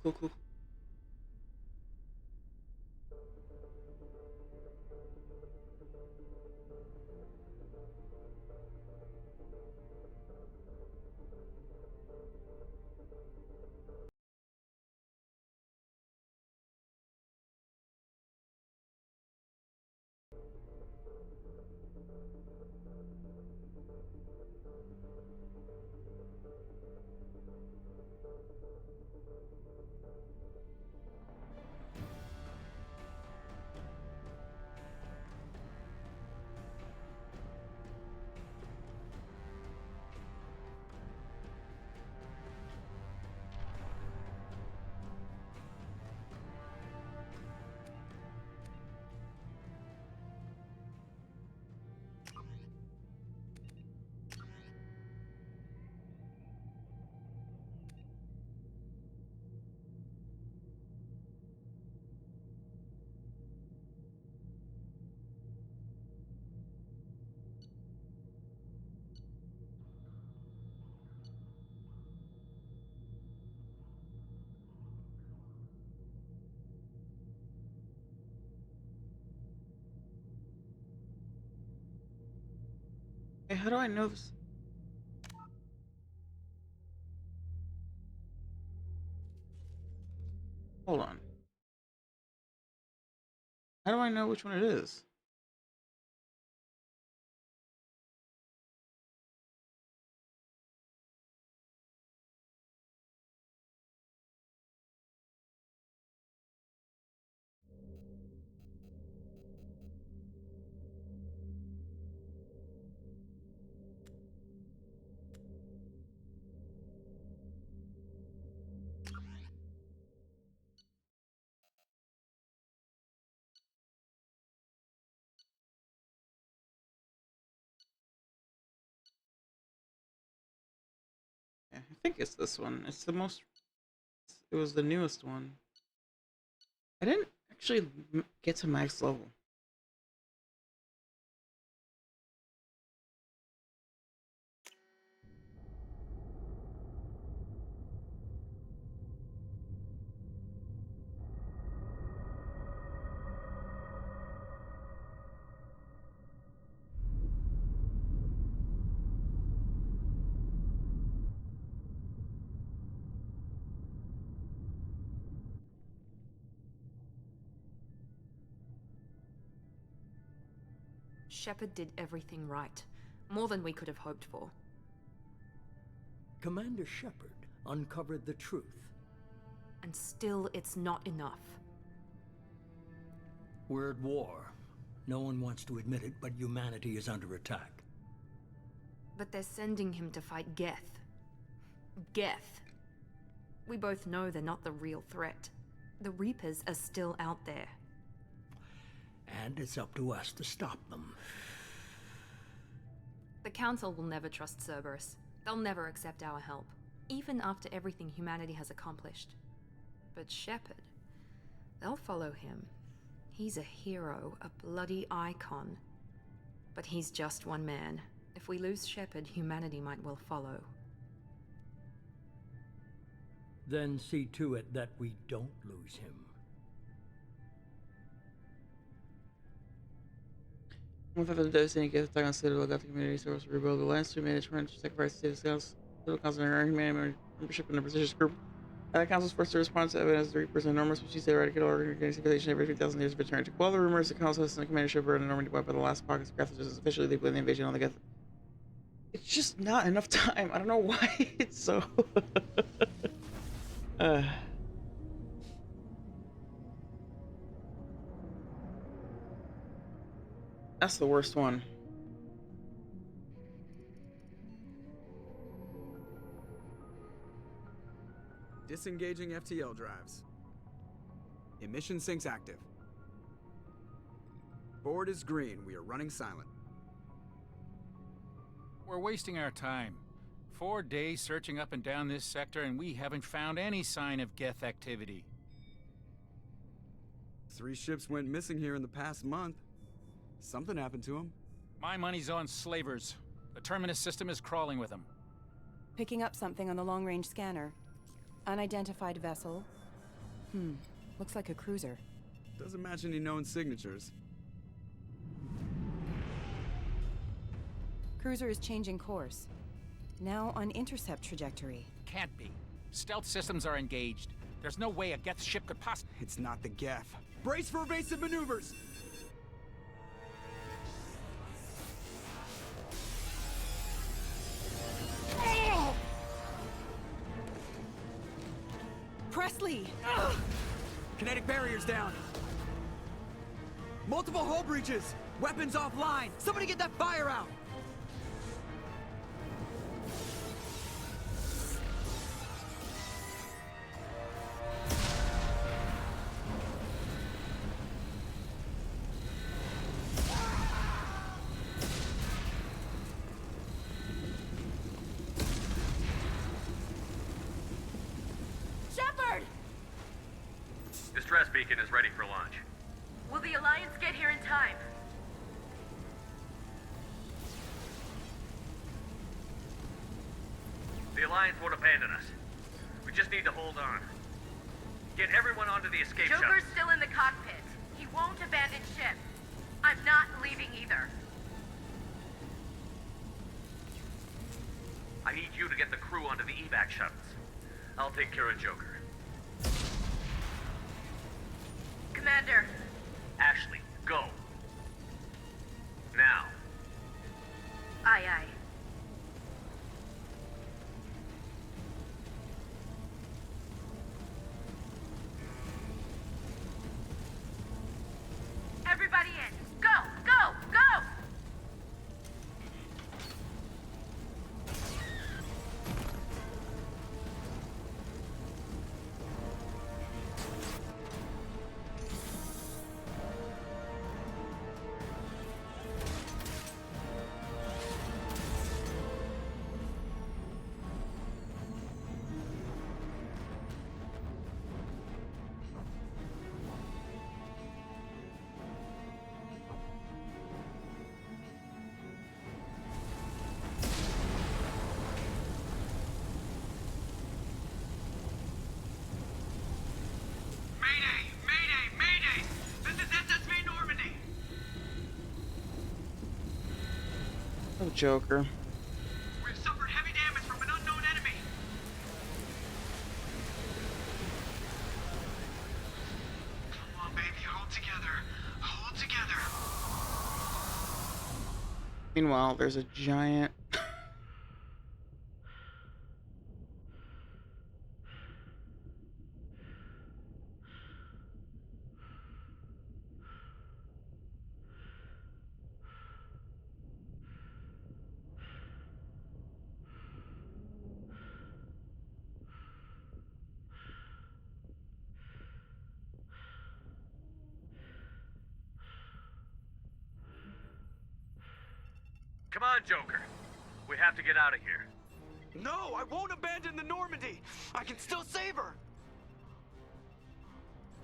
cool, cool. Hey, how do I know this? Hold on. How do I know which one it is? Yeah, I think it's this one. It's the most. It was the newest one. I didn't actually get to max level. Shepard did everything right. More than we could have hoped for. Commander Shepard uncovered the truth. And still, it's not enough. We're at war. No one wants to admit it, but humanity is under attack. But they're sending him to fight Geth. Geth. We both know they're not the real threat. The Reapers are still out there. And it's up to us to stop them. The Council will never trust Cerberus. They'll never accept our help, even after everything humanity has accomplished. But Shepard, they'll follow him. He's a hero, a bloody icon. But he's just one man. If we lose Shepard, humanity might well follow. Then see to it that we don't lose him. One of the devastating gets attack on Citadel got the community service to rebuild the last 2 minutes to sacrifice the scouts. Citadel Council and our humanity membership in a prestigious group. The Council's first to respond to evidence the Reapers, an enormous species that eradicate all organic civilization every 3,000 years of return. To quell the rumors, the Council has sent Commander Shepard and Normandy wiped out the last pockets of Carthage. Officially, they blame the invasion on the Geth. It's just not enough time. I don't know why it's so. uh. That's the worst one. Disengaging FTL drives. Emission sinks active. Board is green. We are running silent. We're wasting our time. 4 days searching up and down this sector, and we haven't found any sign of Geth activity. 3 ships went missing here in the past month. Something happened to them. My money's on slavers. The Terminus system is crawling with them. Picking up something on the long-range scanner. Unidentified vessel, Looks like a cruiser. Doesn't match any known signatures. Cruiser is changing course. Now on intercept trajectory. Can't be. Stealth systems are engaged. There's no way a Geth ship could possibly... It's not the Geth. Brace for evasive maneuvers! Presley! Kinetic barriers down. Multiple hull breaches. Weapons offline. Somebody get that fire out. Shepard! Distress beacon is ready for launch. Will the Alliance get here in time? The Alliance won't abandon us. We just need to hold on. Get everyone onto the escape shuttle. Joker's still in the cockpit. He won't abandon ship. I'm not leaving either. I need you to get the crew onto the evac shuttles. I'll take care of Joker. Commander, Ashley, go. Now. aye aye. Everybody in. Go, go, go! Mayday! Mayday! Mayday! This is SSG Normandy! Oh, Joker. We've suffered heavy damage from an unknown enemy. Come on, baby, hold together. Hold together. Meanwhile, there's a giant... Come on, Joker. We have to get out of here. No, I won't abandon the Normandy. I can still save her.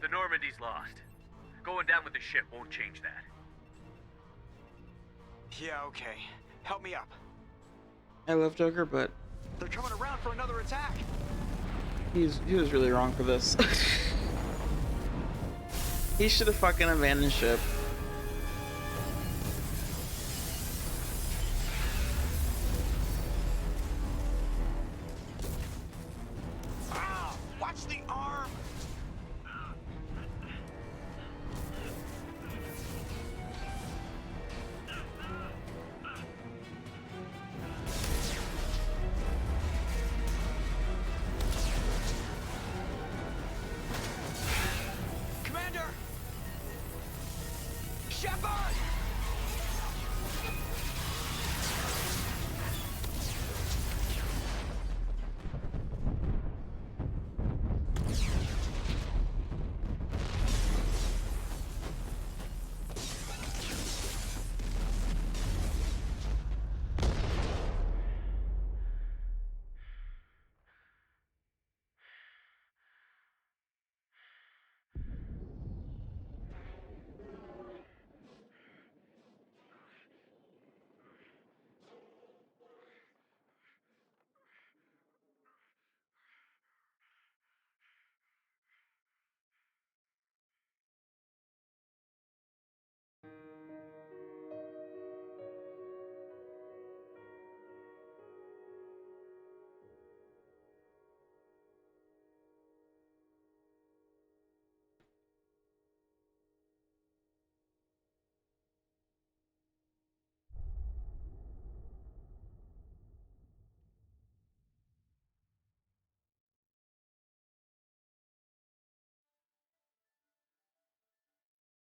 The Normandy's lost. Going down with the ship won't change that. Yeah, okay. Help me up. I love Joker, but They're coming around for another attack. he was really wrong for this. He should have fucking abandoned ship. Ah, watch the arm. Commander!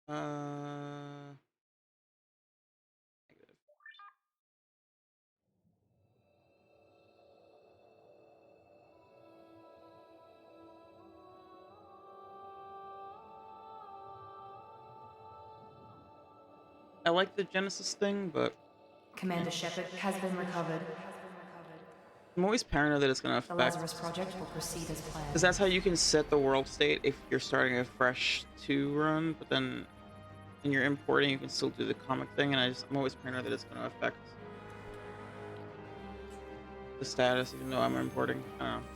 Negative. I like the Genesis thing, but Commander Shepard has been recovered. I'm always paranoid that it's gonna The affect. Lazarus Project will proceed as planned. Because that's how you can set the world state if you're starting a fresh 2 run, but then when you're importing, you can still do the comic thing, and I'm always paranoid that it's going to affect the status, even though I'm importing. I don't know.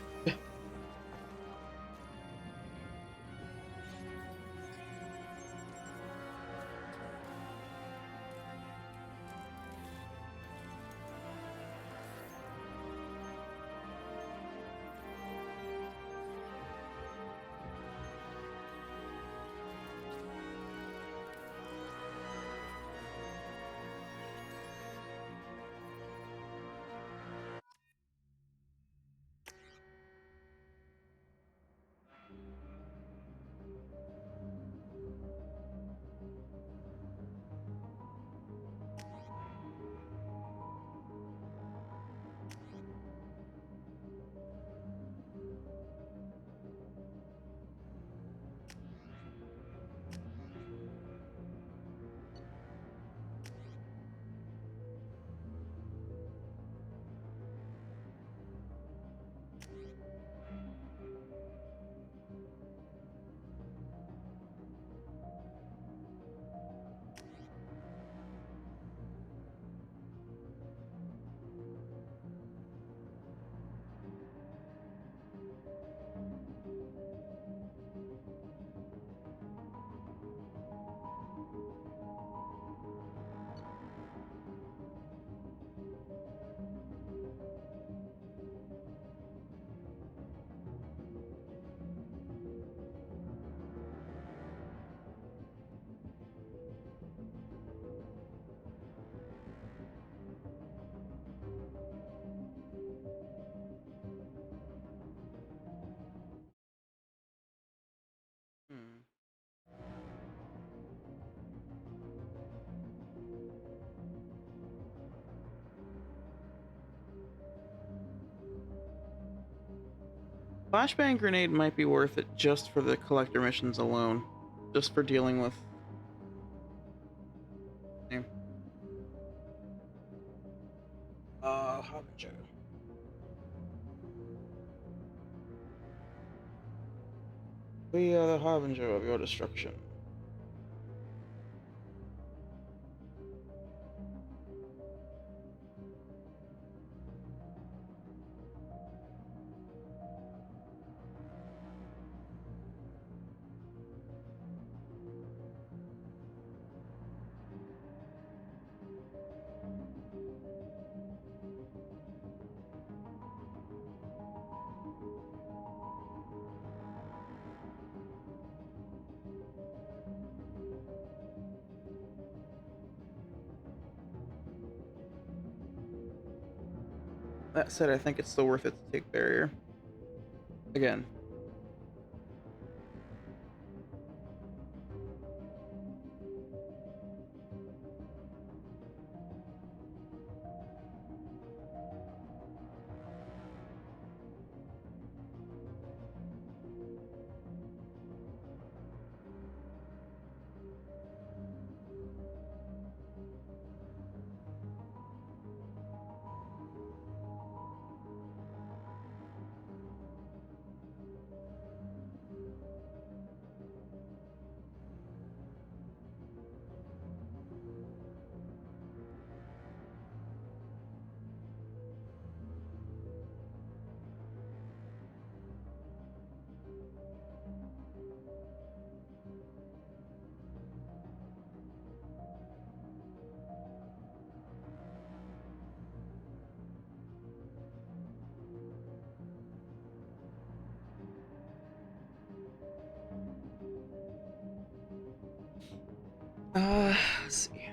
Hmm. Flashbang grenade might be worth it just for the collector missions alone, just for dealing with. Name. Harbinger. We are the harbinger of your destruction. That said, I think it's still worth it to take barrier. Again. Let's see.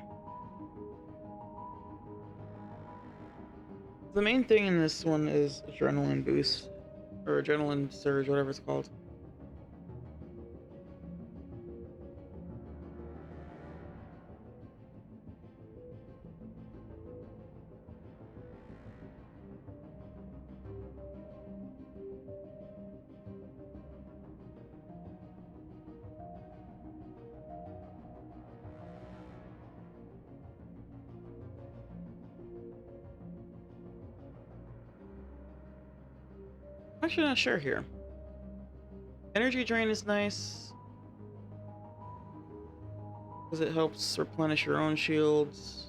The main thing in this one is adrenaline boost, or adrenaline surge, whatever it's called. I'm actually not sure here. Energy drain is nice because it helps replenish your own shields.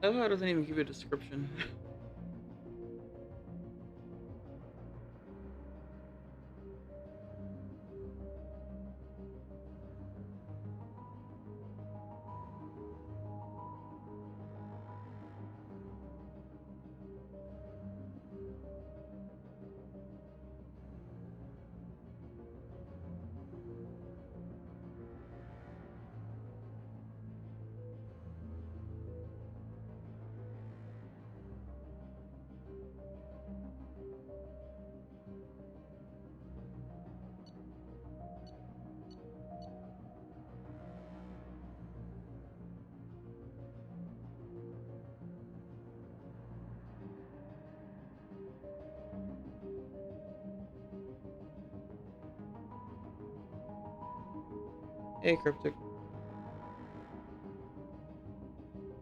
I love how it doesn't even give you a description. Hey, Cryptic.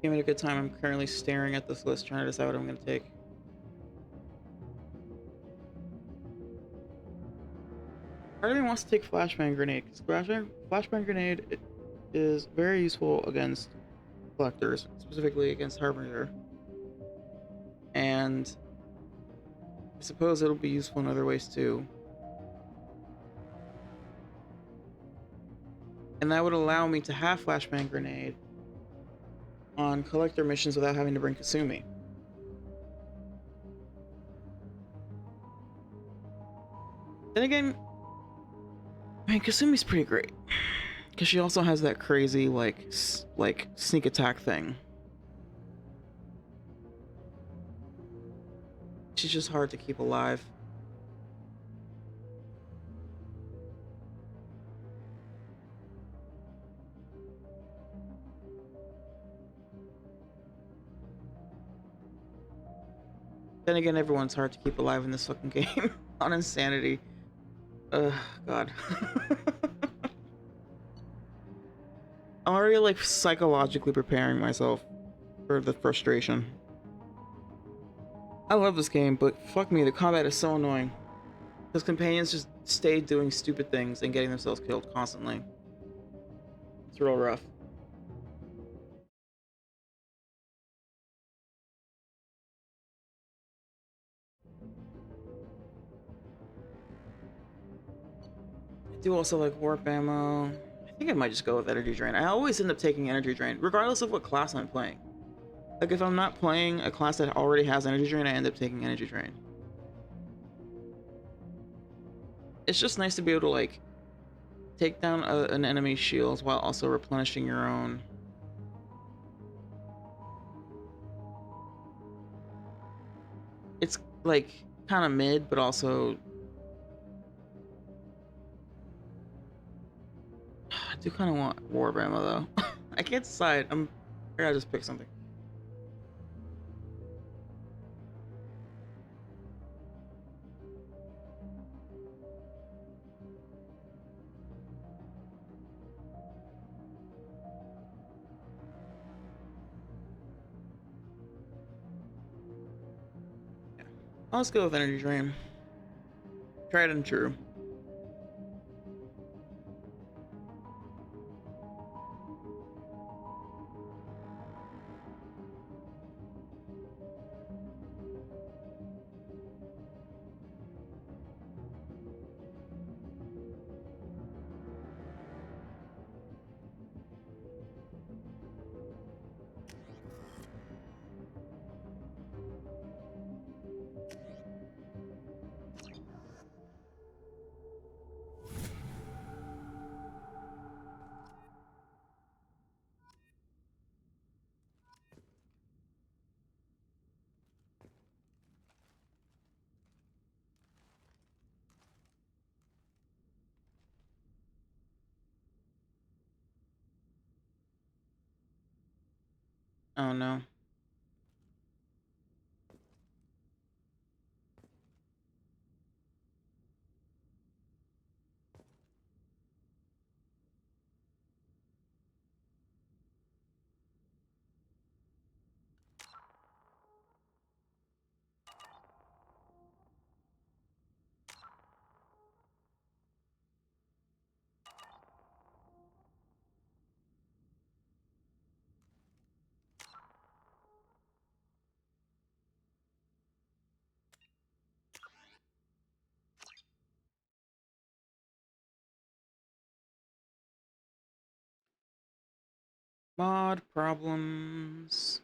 Came at a good time. I'm currently staring at this list trying to decide what I'm going to take. Part of me wants to take Flashbang Grenade, because Flashbang Grenade is very useful against collectors, specifically against Harbinger. And I suppose it'll be useful in other ways too. And that would allow me to have Flashbang Grenade on collector missions without having to bring Kasumi. Then again, I mean, Kasumi's pretty great. Because she also has that crazy, like sneak attack thing. She's just hard to keep alive. Then again, everyone's hard to keep alive in this fucking game. On Insanity. Ugh, God. I'm already, like, psychologically preparing myself for the frustration. I love this game, but fuck me, the combat is so annoying. Because companions just stay doing stupid things and getting themselves killed constantly. It's real rough. I do also like warp ammo. I think I might just go with energy drain. I always end up taking energy drain, regardless of what class I'm playing. Like, if I'm not playing a class that already has energy drain, I end up taking energy drain. It's just nice to be able to, like, take down an enemy's shields while also replenishing your own. It's, like, kind of mid, but also... I do kind of want warp ammo, though. I can't decide. I gotta just pick something. Let's go with energy drain. Tried and true. Oh no. Mod problems.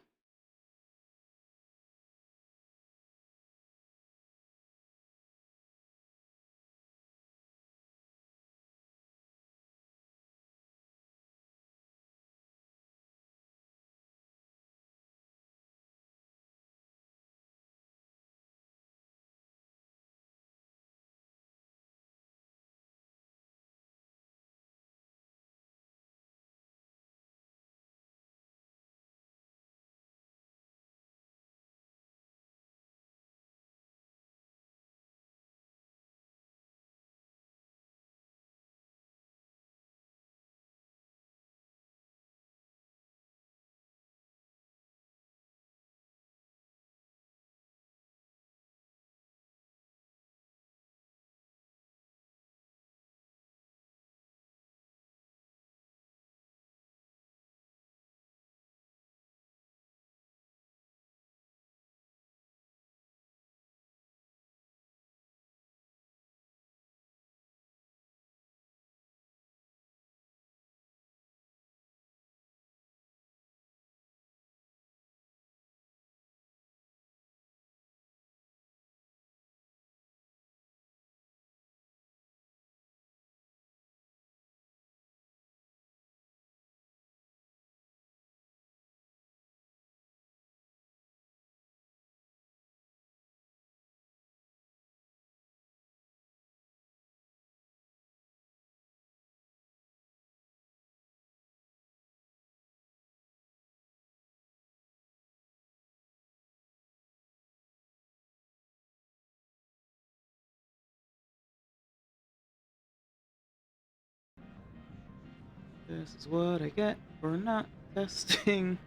This is what I get for not testing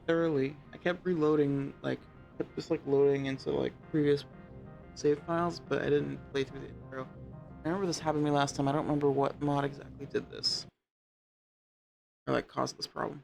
thoroughly. I kept reloading, like, kept just like loading into like previous save files, but I didn't play through the intro. I remember this happened to me last time. I don't remember what mod exactly did this or like caused this problem.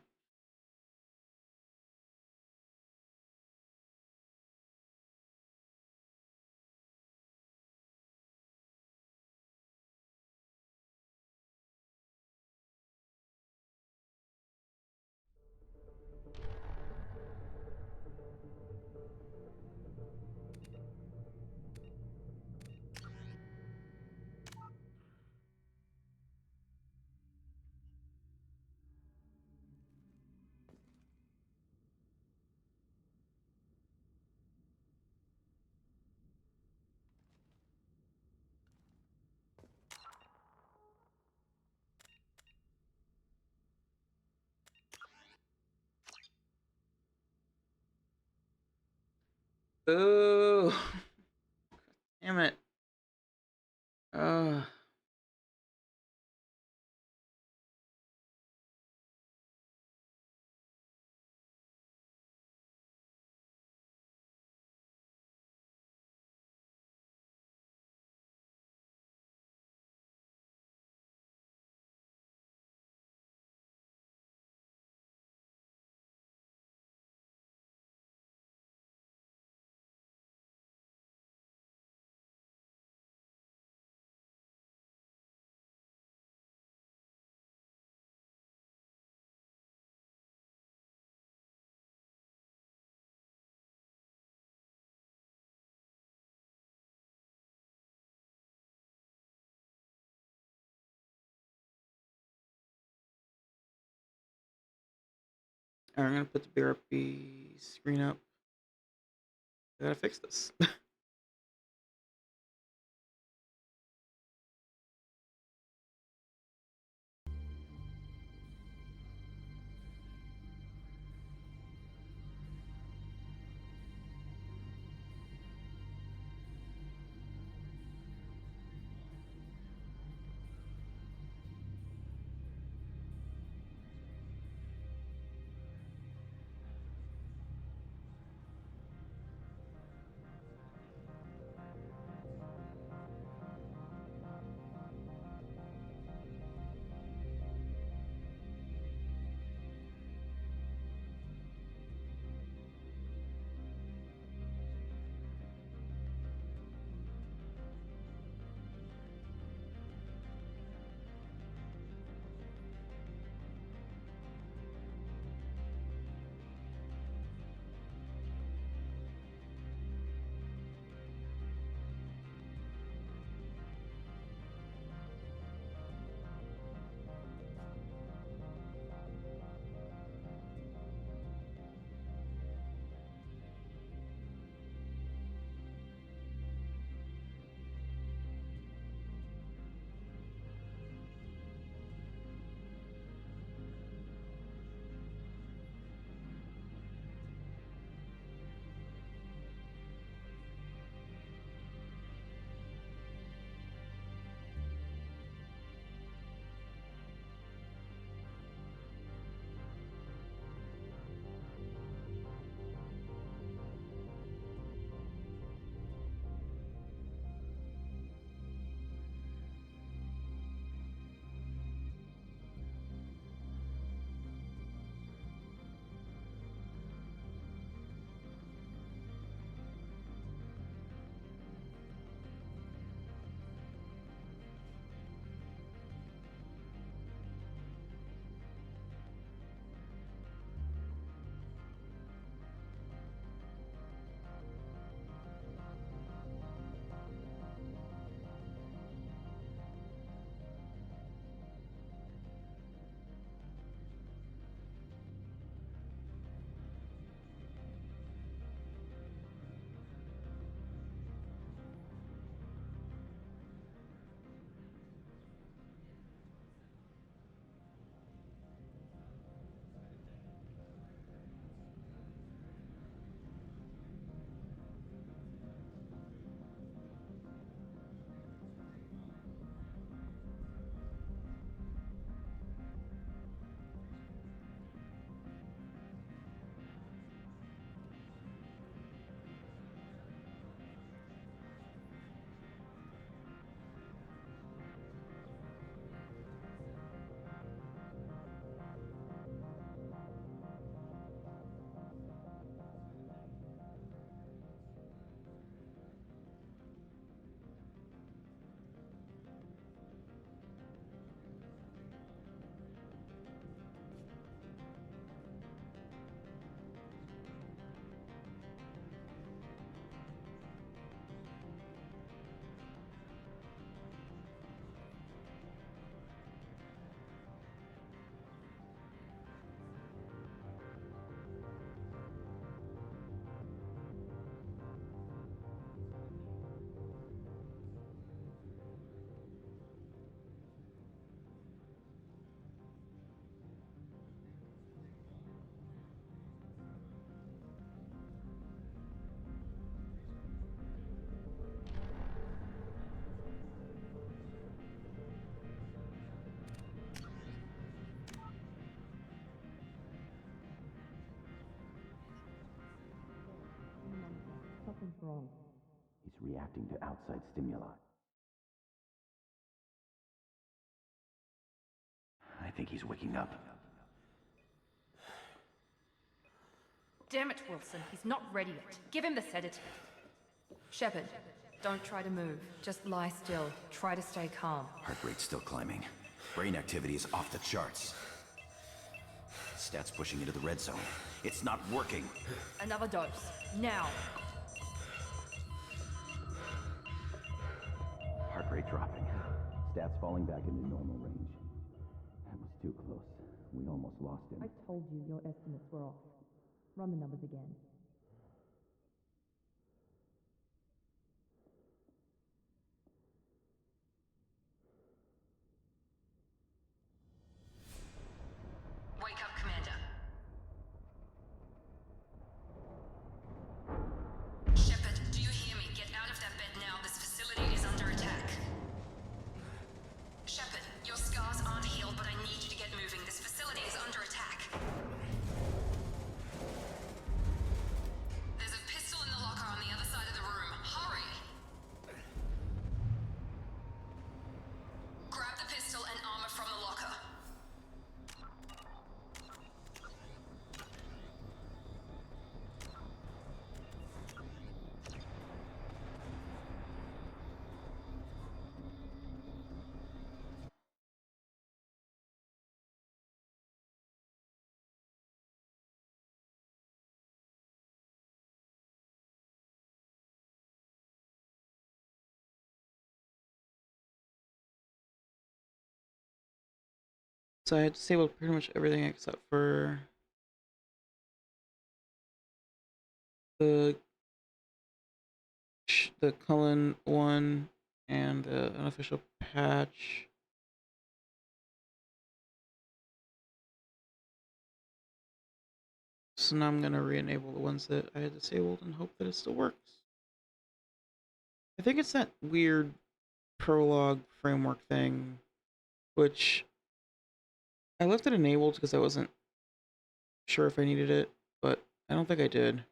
Oh, damn it. Uh, I'm gonna put the BRP screen up. I gotta fix this. wrong? He's reacting to outside stimuli. I think he's waking up. Damn it, Wilson. He's not ready yet. Give him the sedative. Shepard, don't try to move. Just lie still. Try to stay calm. Heart rate's still climbing. Brain activity is off the charts. Stats pushing into the red zone. It's not working. Another dose. Now. Heart rate dropping. Stats falling back into normal range. That was too close. We almost lost him. I told you your estimates were off. Run the numbers again. Wake up, Commander. Shepard, do you hear me? Get out of that bed now. This facility is under attack. Shepard, your scars aren't healed, but I need you to get moving. This facility is under attack. There's a pistol in the locker on the other side of the room. Hurry! Grab the pistol and armor from the locker. So I had disabled pretty much everything except for the Cullen one and the unofficial patch. So now I'm gonna re-enable the ones that I had disabled and hope that it still works. I think it's that weird prologue framework thing, which I left it enabled because I wasn't sure if I needed it, but I don't think I did.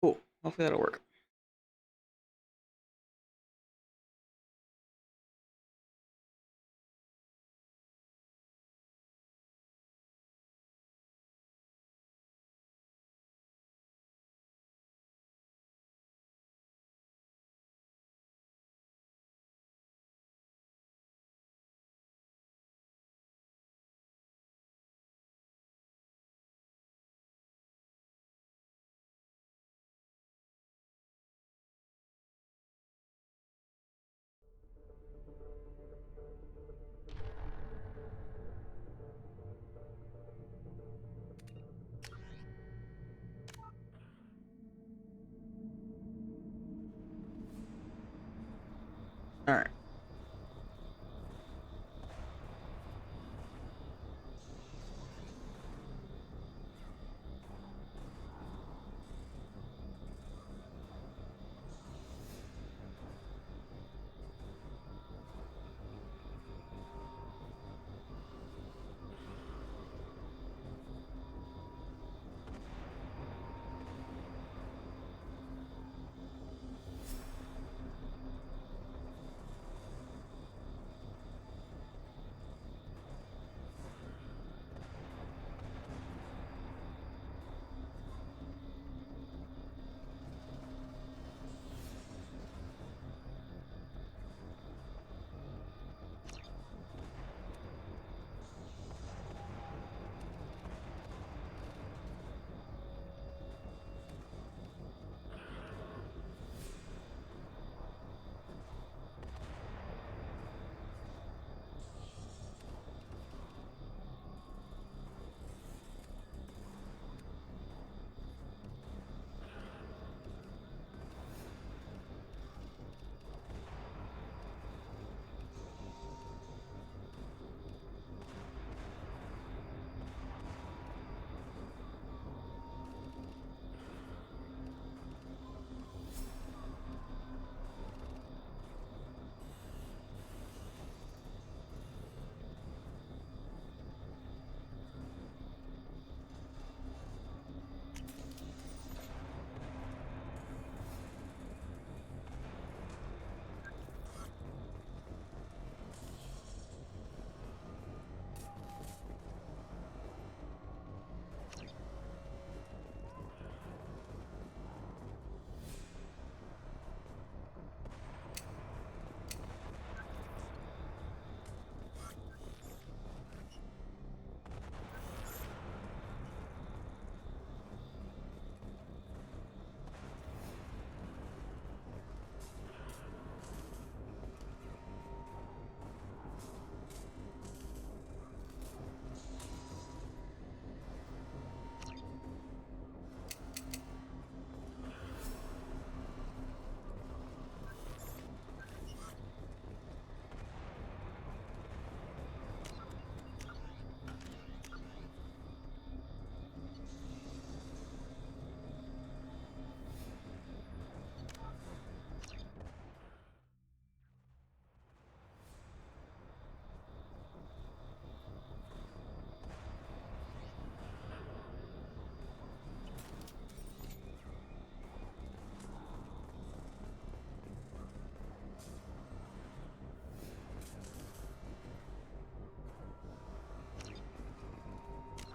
Cool. Hopefully that'll work. All right.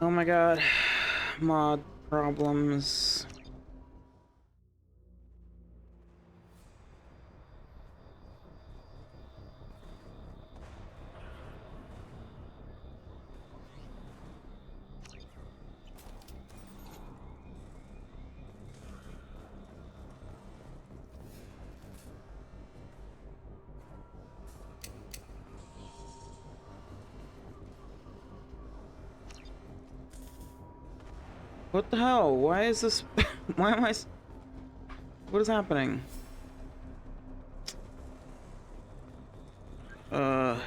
Oh my god. Mod problems. What the hell? Why is this? Why am I? What is happening? Uh.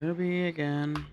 Gonna be again.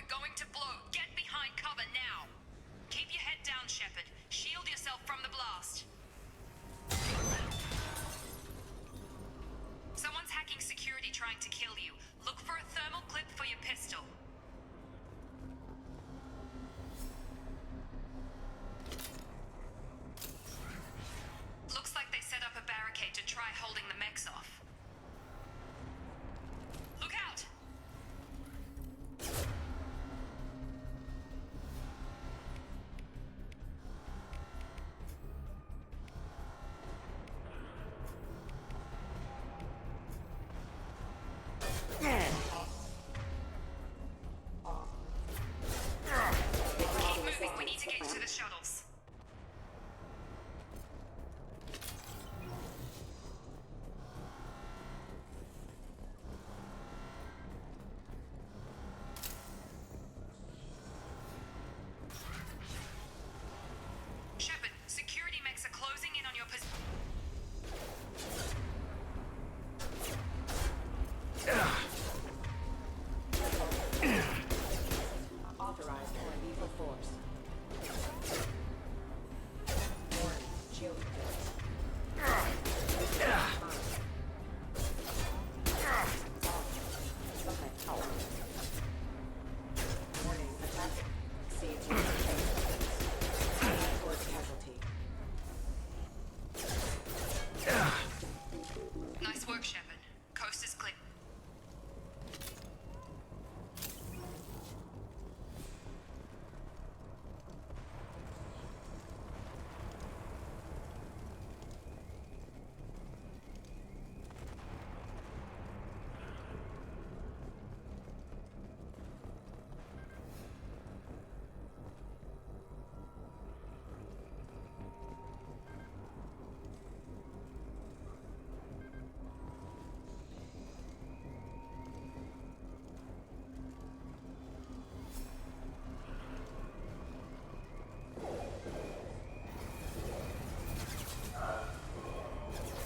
We're going to blow. Get behind cover now. Keep your head down, Shepard. Shield yourself from the blast. Someone's hacking security trying to kill you. Look for a thermal clip for your pistol. Looks like they set up a barricade to try holding the mechs off. Look out! Keep moving, we need to get to the shuttles. Shepard, security mechs are closing in on your position. Authorized for lethal force. Warning, shield deployed. Okay, out. Warning, attack. CT. Report casualty. Nice work, Shepard. Coast is clear.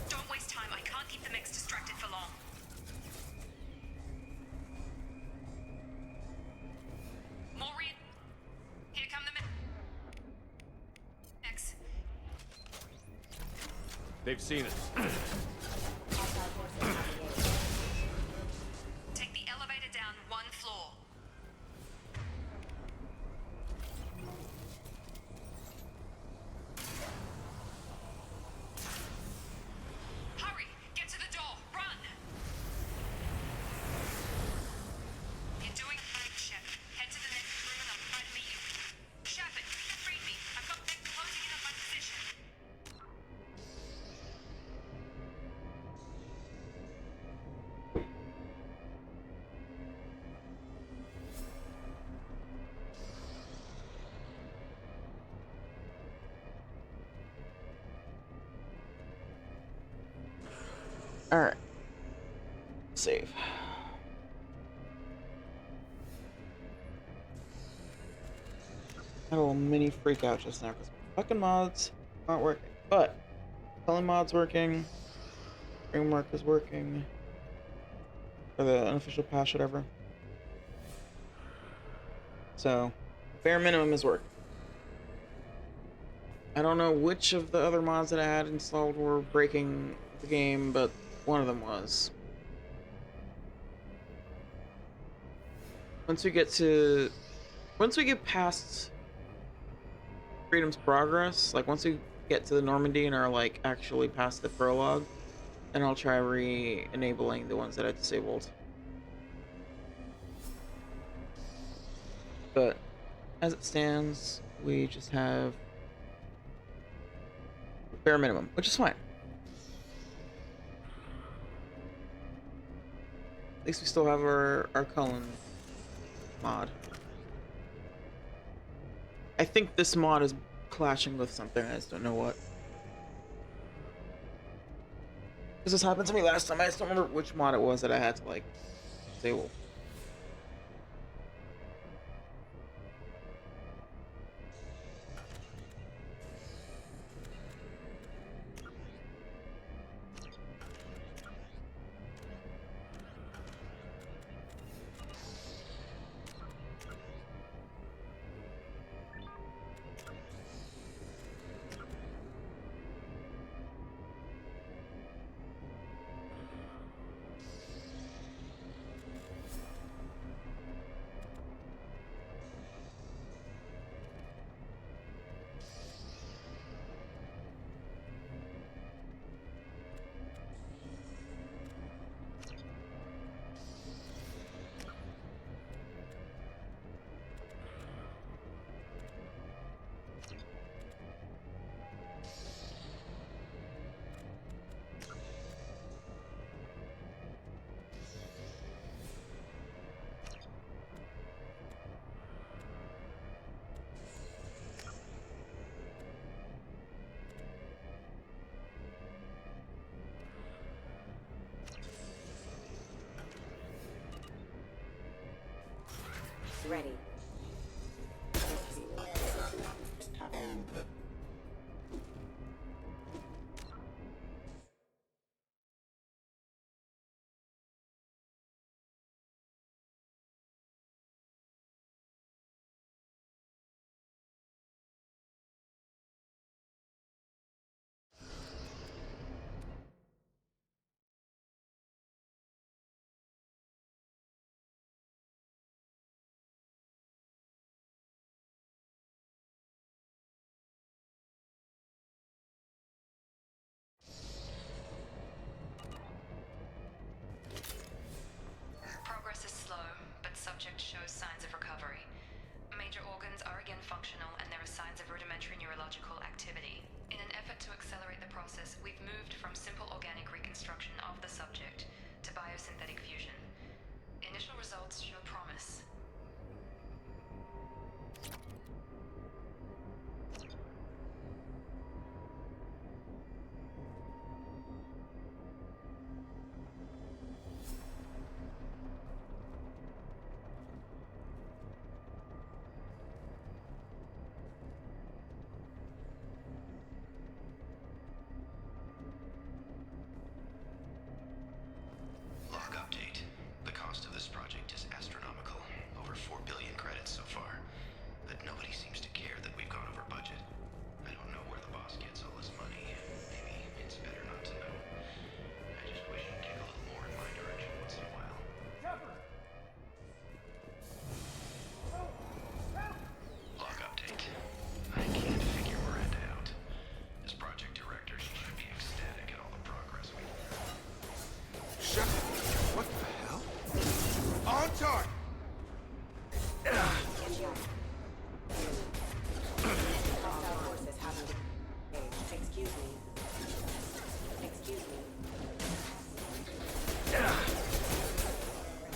Don't waste time. I can't keep the mechs distracted for long. Maureen, here come the mechs. They've seen us. Hostile forces engaged. Take the elevator down one floor. Hurry! Get to the door! Run! You're doing great, Shepard. Head to the next room and I'll try to meet you. Shepard, read me. I've got mechs closing in on my position. Alright. Save. Had a little mini freak out just now because fucking mods aren't working. But Cullen mod's working. Framework is working. Or the unofficial patch, whatever. So bare minimum is working. I don't know which of the other mods that I had installed were breaking the game, but one of them was. Once we get past Freedom's Progress, like once we get to the Normandy and are like actually past the prologue, then I'll try re-enabling the ones that I disabled. But as it stands, we just have bare minimum, which is fine. At least we still have our Cullen mod. I think this mod is clashing with something, I just don't know what. Because this happened to me last time, I just don't remember which mod it was that I had to like disable. ready. Progress is slow, but subject shows signs of recovery. Major organs are again functional, and there are signs of rudimentary neurological activity. In an effort to accelerate the process, we've moved from simple organic reconstruction of the subject to biosynthetic fusion. Initial results show promise. Log update. The cost of this project is astronomical. Over 4 billion credits so far. But nobody seems to care that we've gone over budget. I don't know where the boss gets all this money. Maybe it's better not to know. I just wish he'd get a little more in my direction once in a while. Log update. I can't figure Miranda out. As project director, she should be ecstatic at all the progress we made. Shepard, what the hell? On target! Hostile forces haven't engaged. Excuse me. Excuse me.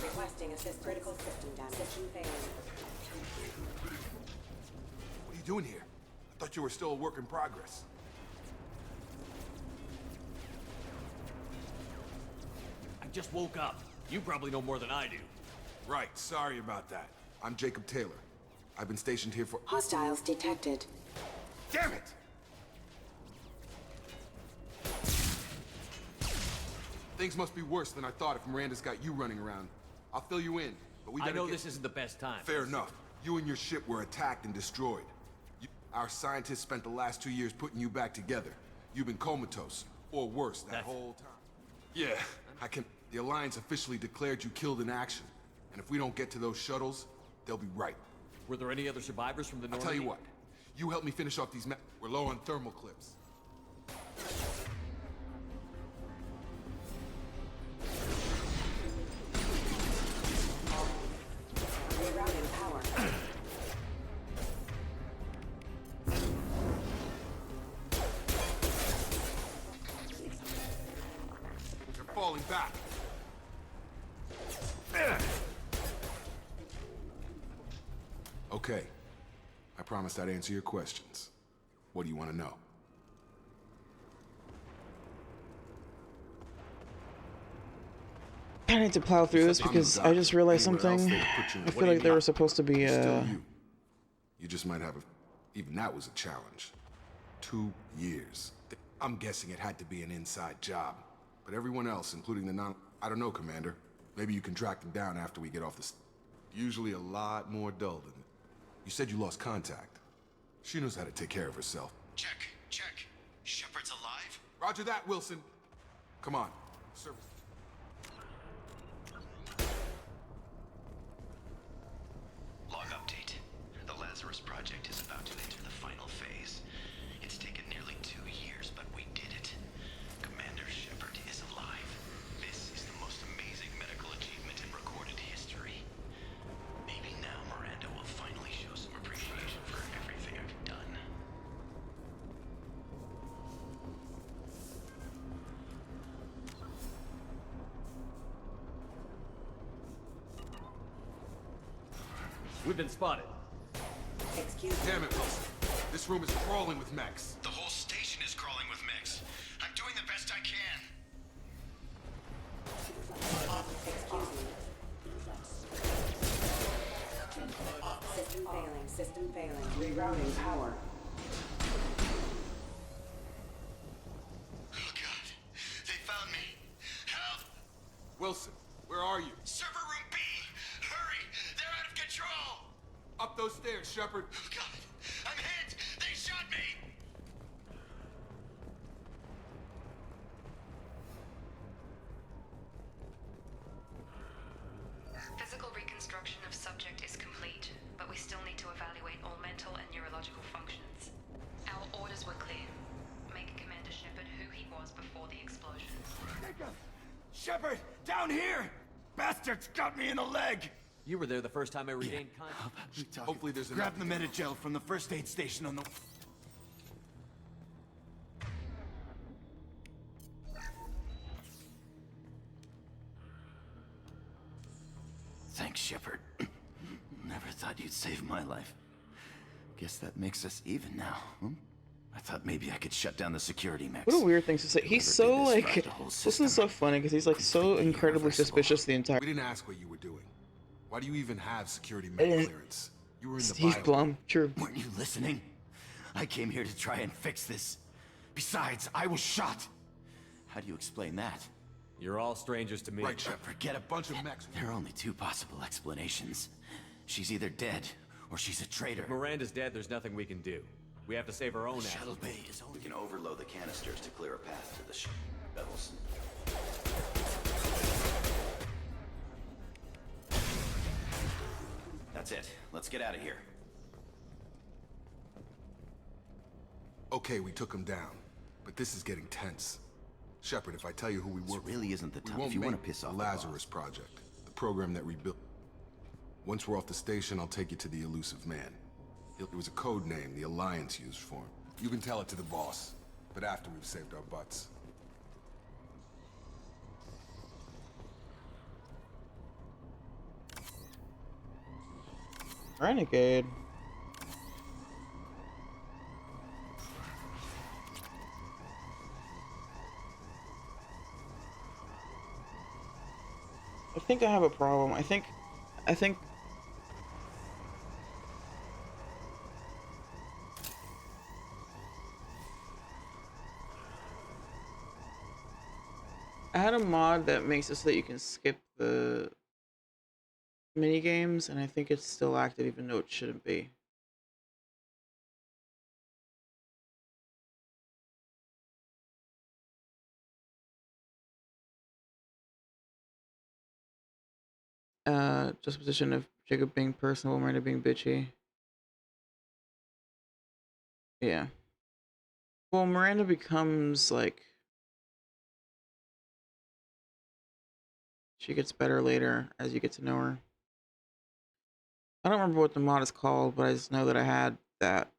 Requesting assist critical system damage. System failure. What are you doing here? I thought you were still a work in progress. I just woke up. You probably know more than I do. Right, sorry about that. I'm Jacob Taylor. I've been stationed here for— Hostiles detected. Damn it! Things must be worse than I thought if Miranda's got you running around. I'll fill you in, but we I better know get— this isn't the best time. Fair enough. You and your ship were attacked and destroyed. Our scientists spent the last 2 years putting you back together. You've been comatose, or worse, that whole time. Yeah, I can— The Alliance officially declared you killed in action. And if we don't get to those shuttles, they'll be right. Were there any other survivors from the I'll Normandy? tell you what. You help me finish off these We're low on thermal clips. Rerouting power. They're falling back. Okay. I promised I'd answer your questions. What do you want to know? I need to plow through this because I just realized something. I feel like there was supposed to be Still you. You just might have a— Even that was a challenge. 2 years. I'm guessing it had to be an inside job. But everyone else, including the non— I don't know, Commander. Maybe you can track them down after we get off the— Usually a lot more dull than— You said you lost contact. She knows how to take care of herself. Check. Shepard's alive? Roger that, Wilson. Come on. Service. Log update. The Lazarus project is about to enter the final phase. It's taken nearly 2 years, but we did it. Commander Shepard is alive. This is the most amazing medical achievement in recorded history. Maybe now Miranda will finally show some appreciation for everything I've done. We've been spotted. Excuse me. Damn it, Wilson. This room is crawling with mechs. The whole station is crawling with mechs. I'm doing the best I can. Excuse me. Wilson, where are you? Server room B! Hurry! They're out of control! Up those stairs, Shepard. God, I'm hit! They shot me! Physical reconstruction of subject is complete, but we still need to evaluate all mental and neurological functions. Our orders were clear. Make Commander Shepard who he was before the explosion. Shepard, down here! Bastards got me in the leg! You were there the first time I regained consciousness. Hopefully there's Grab the Medi-gel from the first aid station on the... Thanks, Shepard. Never thought you'd save my life. Guess that makes us even now, huh? I thought maybe I could shut down the security mechs. What a weird thing to say. He's so like, this is so funny because he's like so incredibly suspicious the entire. We didn't ask what you were doing. Why do you even have security mech clearance? You were in the Steve bio. Blum, true. Weren't you listening? I came here to try and fix this. Besides, I was shot. How do you explain that? You're all strangers to me. Right, Shepard. Forget a bunch of mechs. There are only two possible explanations. She's either dead, or she's a traitor. If Miranda's dead, there's nothing we can do. We have to save our own ass. Shuttle bay is only... We can overload the canisters to clear a path to the ship. Levels. That's it. Let's get out of here. Okay, we took him down, but this is getting tense. Shepard, if I tell you who we work This really isn't the we time. won't If you make want to piss the off the Lazarus Project, the program that rebuilt. Once we're off the station, I'll take you to the Elusive Man. It was a code name the Alliance used for him. You can tell it to the boss, but after we've saved our butts. Renegade. I think I have a problem. I think I had a mod that makes it so that you can skip the mini games, and I think it's still active even though it shouldn't be. Juxtaposition of Jacob being personable, Miranda being bitchy. Yeah. Well, Miranda becomes like she gets better later as you get to know her. I don't remember what the mod is called, but I just know that I had that.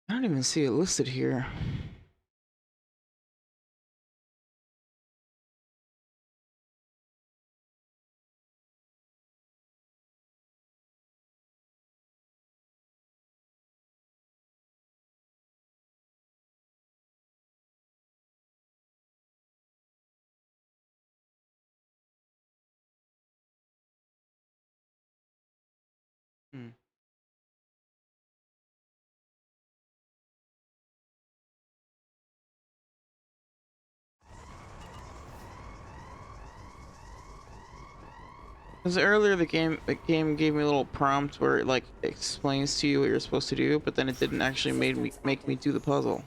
I don't even see it listed here. Because earlier the game gave me a little prompt where it like explains to you what you're supposed to do, but then it didn't actually make me do the puzzle.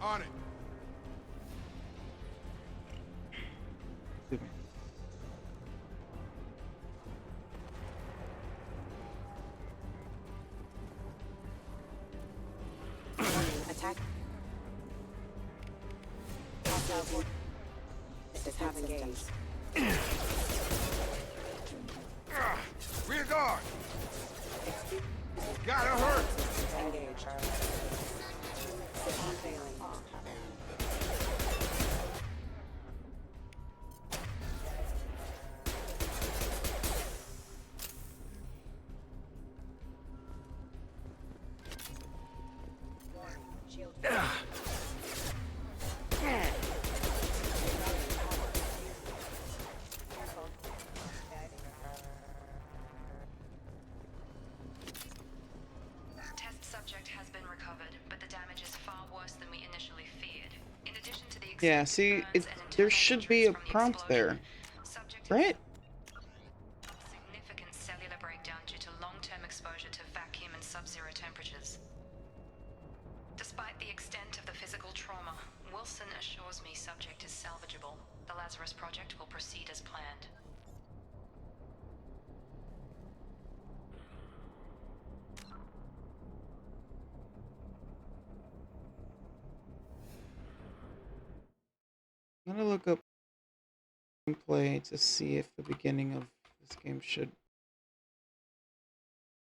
On it. Excuse me. Attack. Hostile force. Have engaged. Rear guard. Gotta hurt. Engage. System failing. Shield. Test subject has been recovered, but the damage is far worse than we initially feared. In addition to the Yeah, see, there should be a prompt there, right? significant cellular breakdown due to long-term exposure to vacuum and sub-zero temperatures. Despite the extent of the physical trauma, Wilson assures me subject is salvageable. The Lazarus Project will proceed as planned. I'm gonna look up gameplay to see if the beginning of this game should,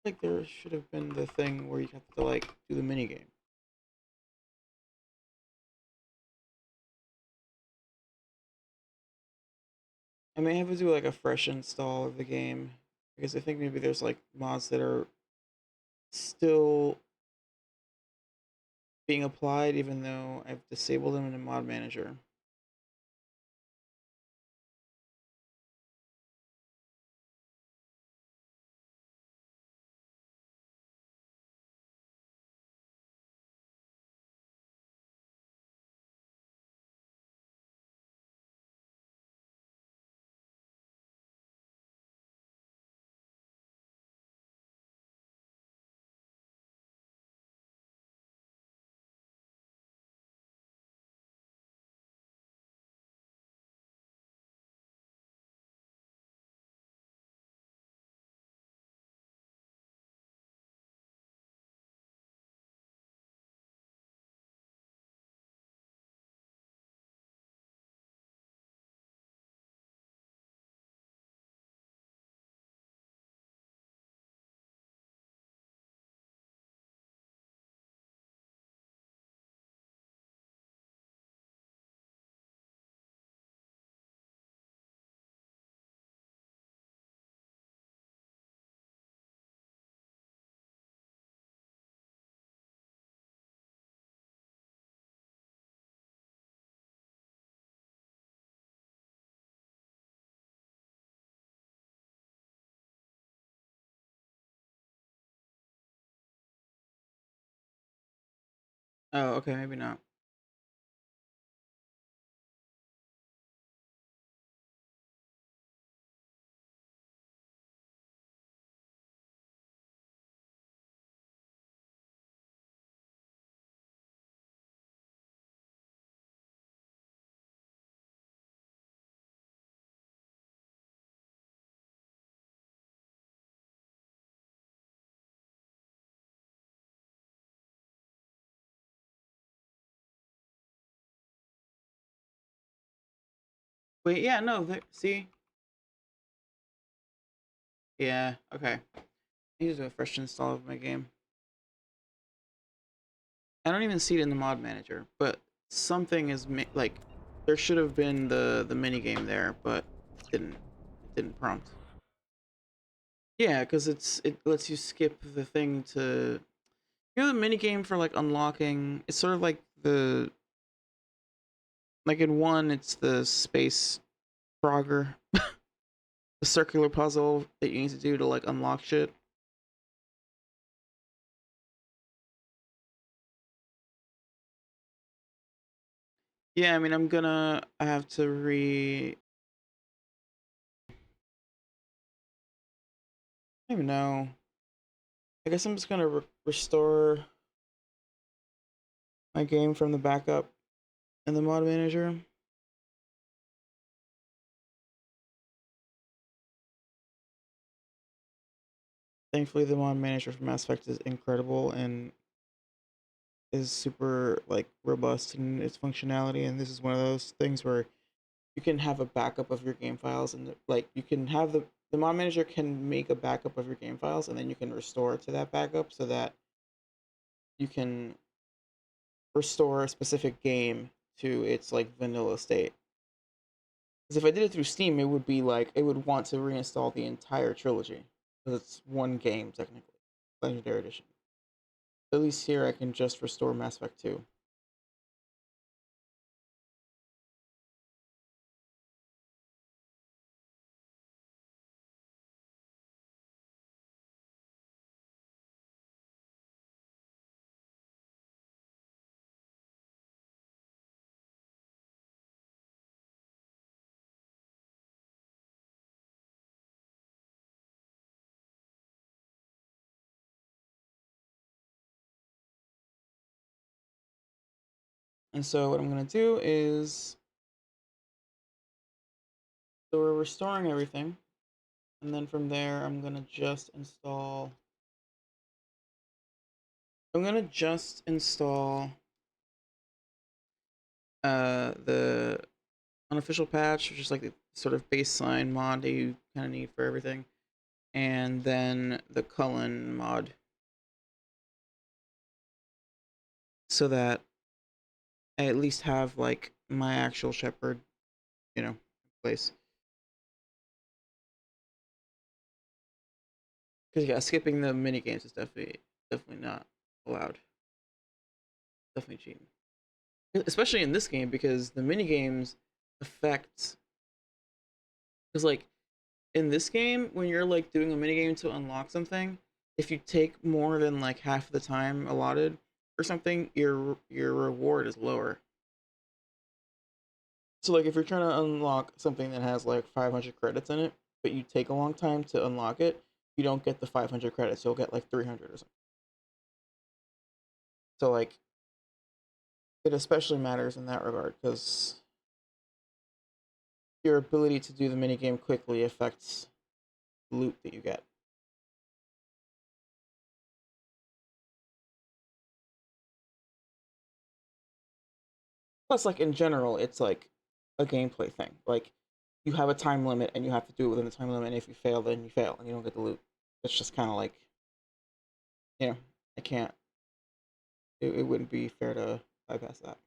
like, there should have been the thing where you have to like do the mini game. I may have to do like a fresh install of the game because I think maybe there's like mods that are still being applied even though I've disabled them in the mod manager. Oh, okay, maybe not. Wait, yeah, no, see? Yeah, okay. I need to do a fresh install of my game. I don't even see it in the mod manager, but something is like there should have been the mini game there, but it didn't prompt. Yeah, because it lets you skip the thing to, you know, the mini game for like unlocking. It's sort of like the, like in one it's the space Frogger, the circular puzzle that you need to do to like unlock shit. Yeah, I mean, I have to I don't even know. I guess I'm just gonna restore my game from the backup in the mod manager. Thankfully, the mod manager for Mass Effect is incredible and is super like robust in its functionality. And this is one of those things where you can have a backup of your game files, and like you can have the mod manager can make a backup of your game files, and then you can restore to that backup so that you can restore a specific game to its like vanilla state. Because if I did it through Steam, it would be like it would want to reinstall the entire trilogy because it's one game technically, Legendary Edition. At least here I can just restore Mass Effect 2. And so what I'm gonna do is, so we're restoring everything, and then from there I'm gonna just install. The unofficial patch, which is like the sort of baseline mod that you kind of need for everything, and then the Cullen mod, so that I at least have like my actual Shepard, in place. Because yeah, skipping the mini games is definitely not allowed. Definitely cheating, especially in this game because the mini games affect. Because like in this game, when you're like doing a mini game to unlock something, if you take more than like half the time allotted or something, your reward is lower. So like if you're trying to unlock something that has like 500 credits in it, but you take a long time to unlock it, you don't get the 500 credits. You'll get like 300 or something. So like it especially matters in that regard because your ability to do the mini game quickly affects the loot that you get. Plus, like in general, it's like a gameplay thing. Like you have a time limit and you have to do it within the time limit. And if you fail, then you fail and you don't get the loot. It's just kind of like, I can't. It wouldn't be fair to bypass that.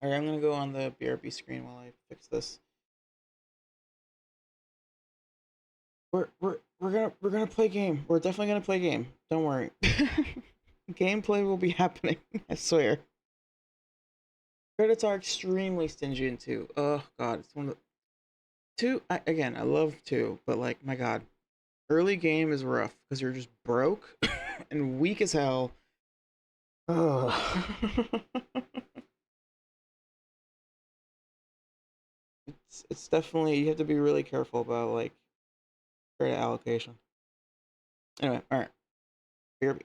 All right, I'm gonna go on the BRB screen while I fix this. We're gonna play game. We're definitely gonna play game. Don't worry. Gameplay will be happening. I swear. Credits are extremely stingy in 2. Oh god, it's one of the 2. Again, I love 2, but like my god, early game is rough because you're just broke and weak as hell. Oh. It's definitely, you have to be really careful about like credit allocation. Anyway, all right. BRB.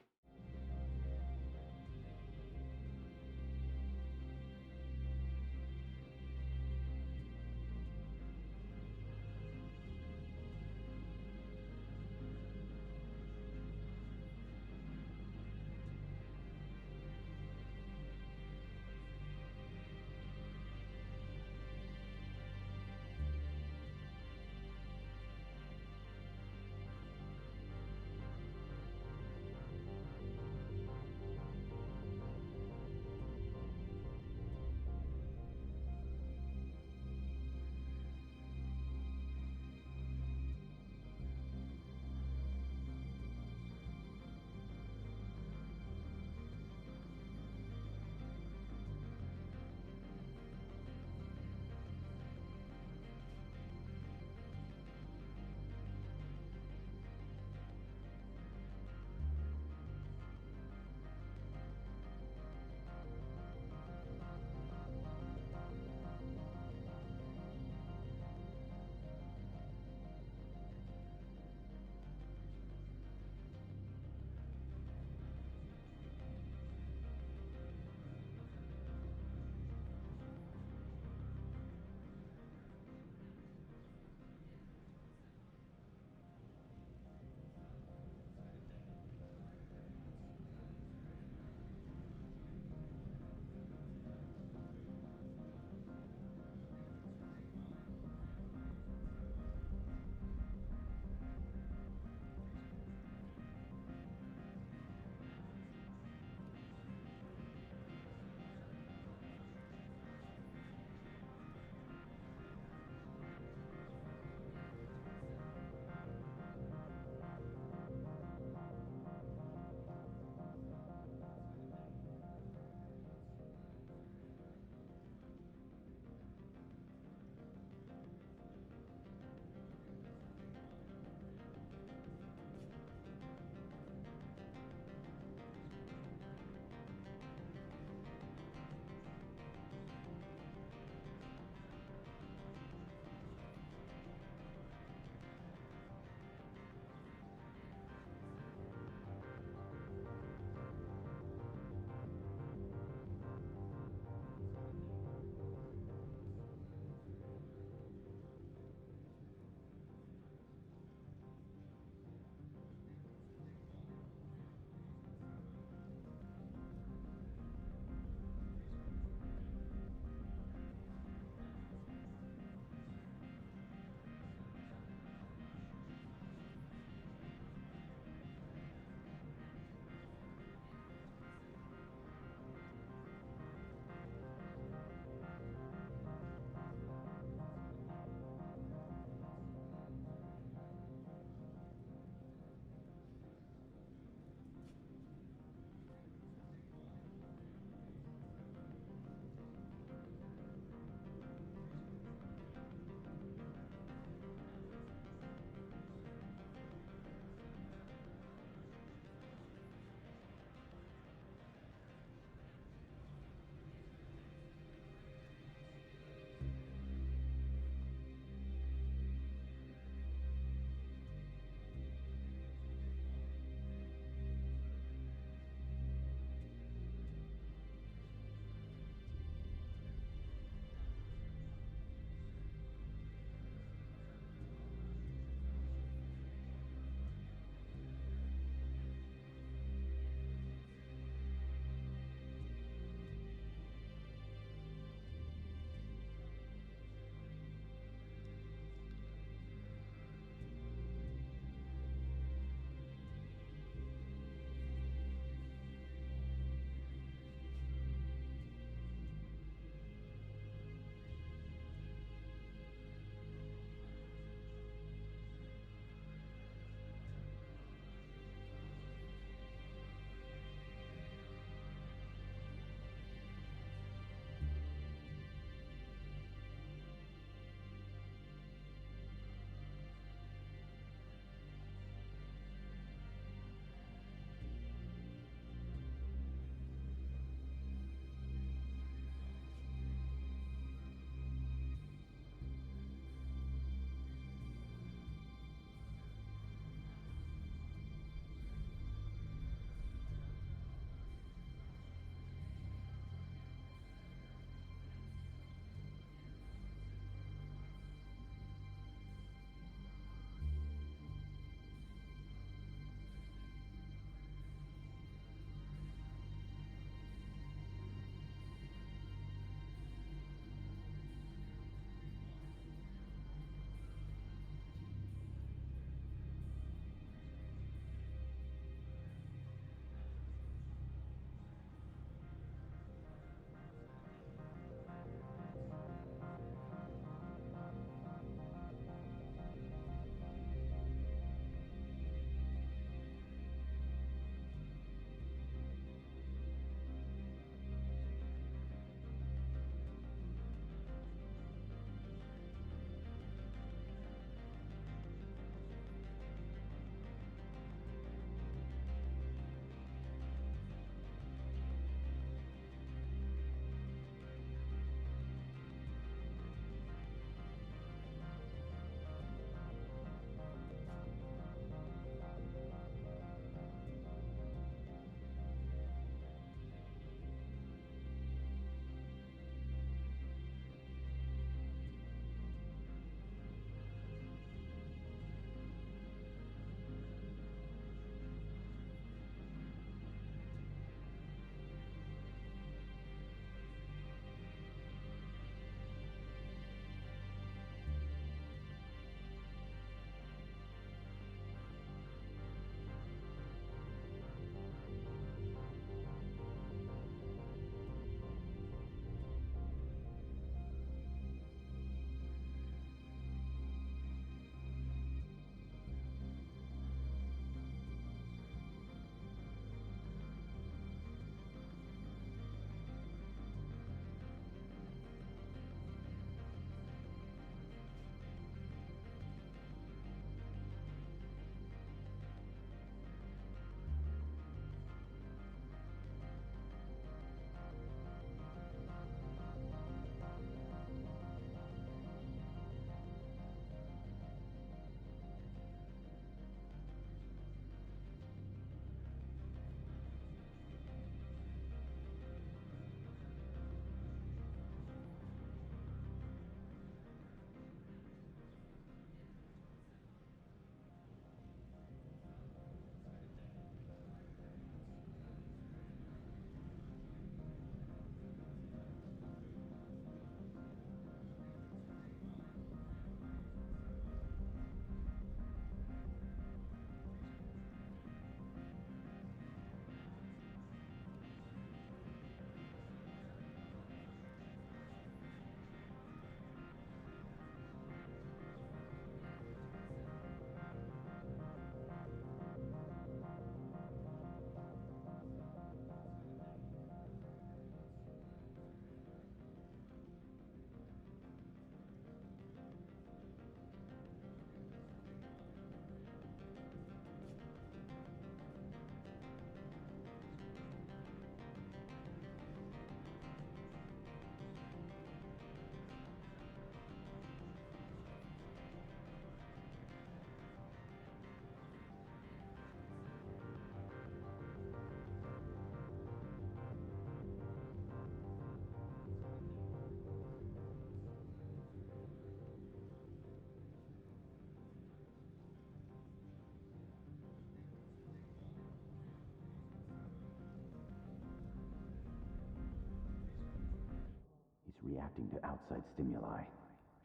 reacting to outside stimuli,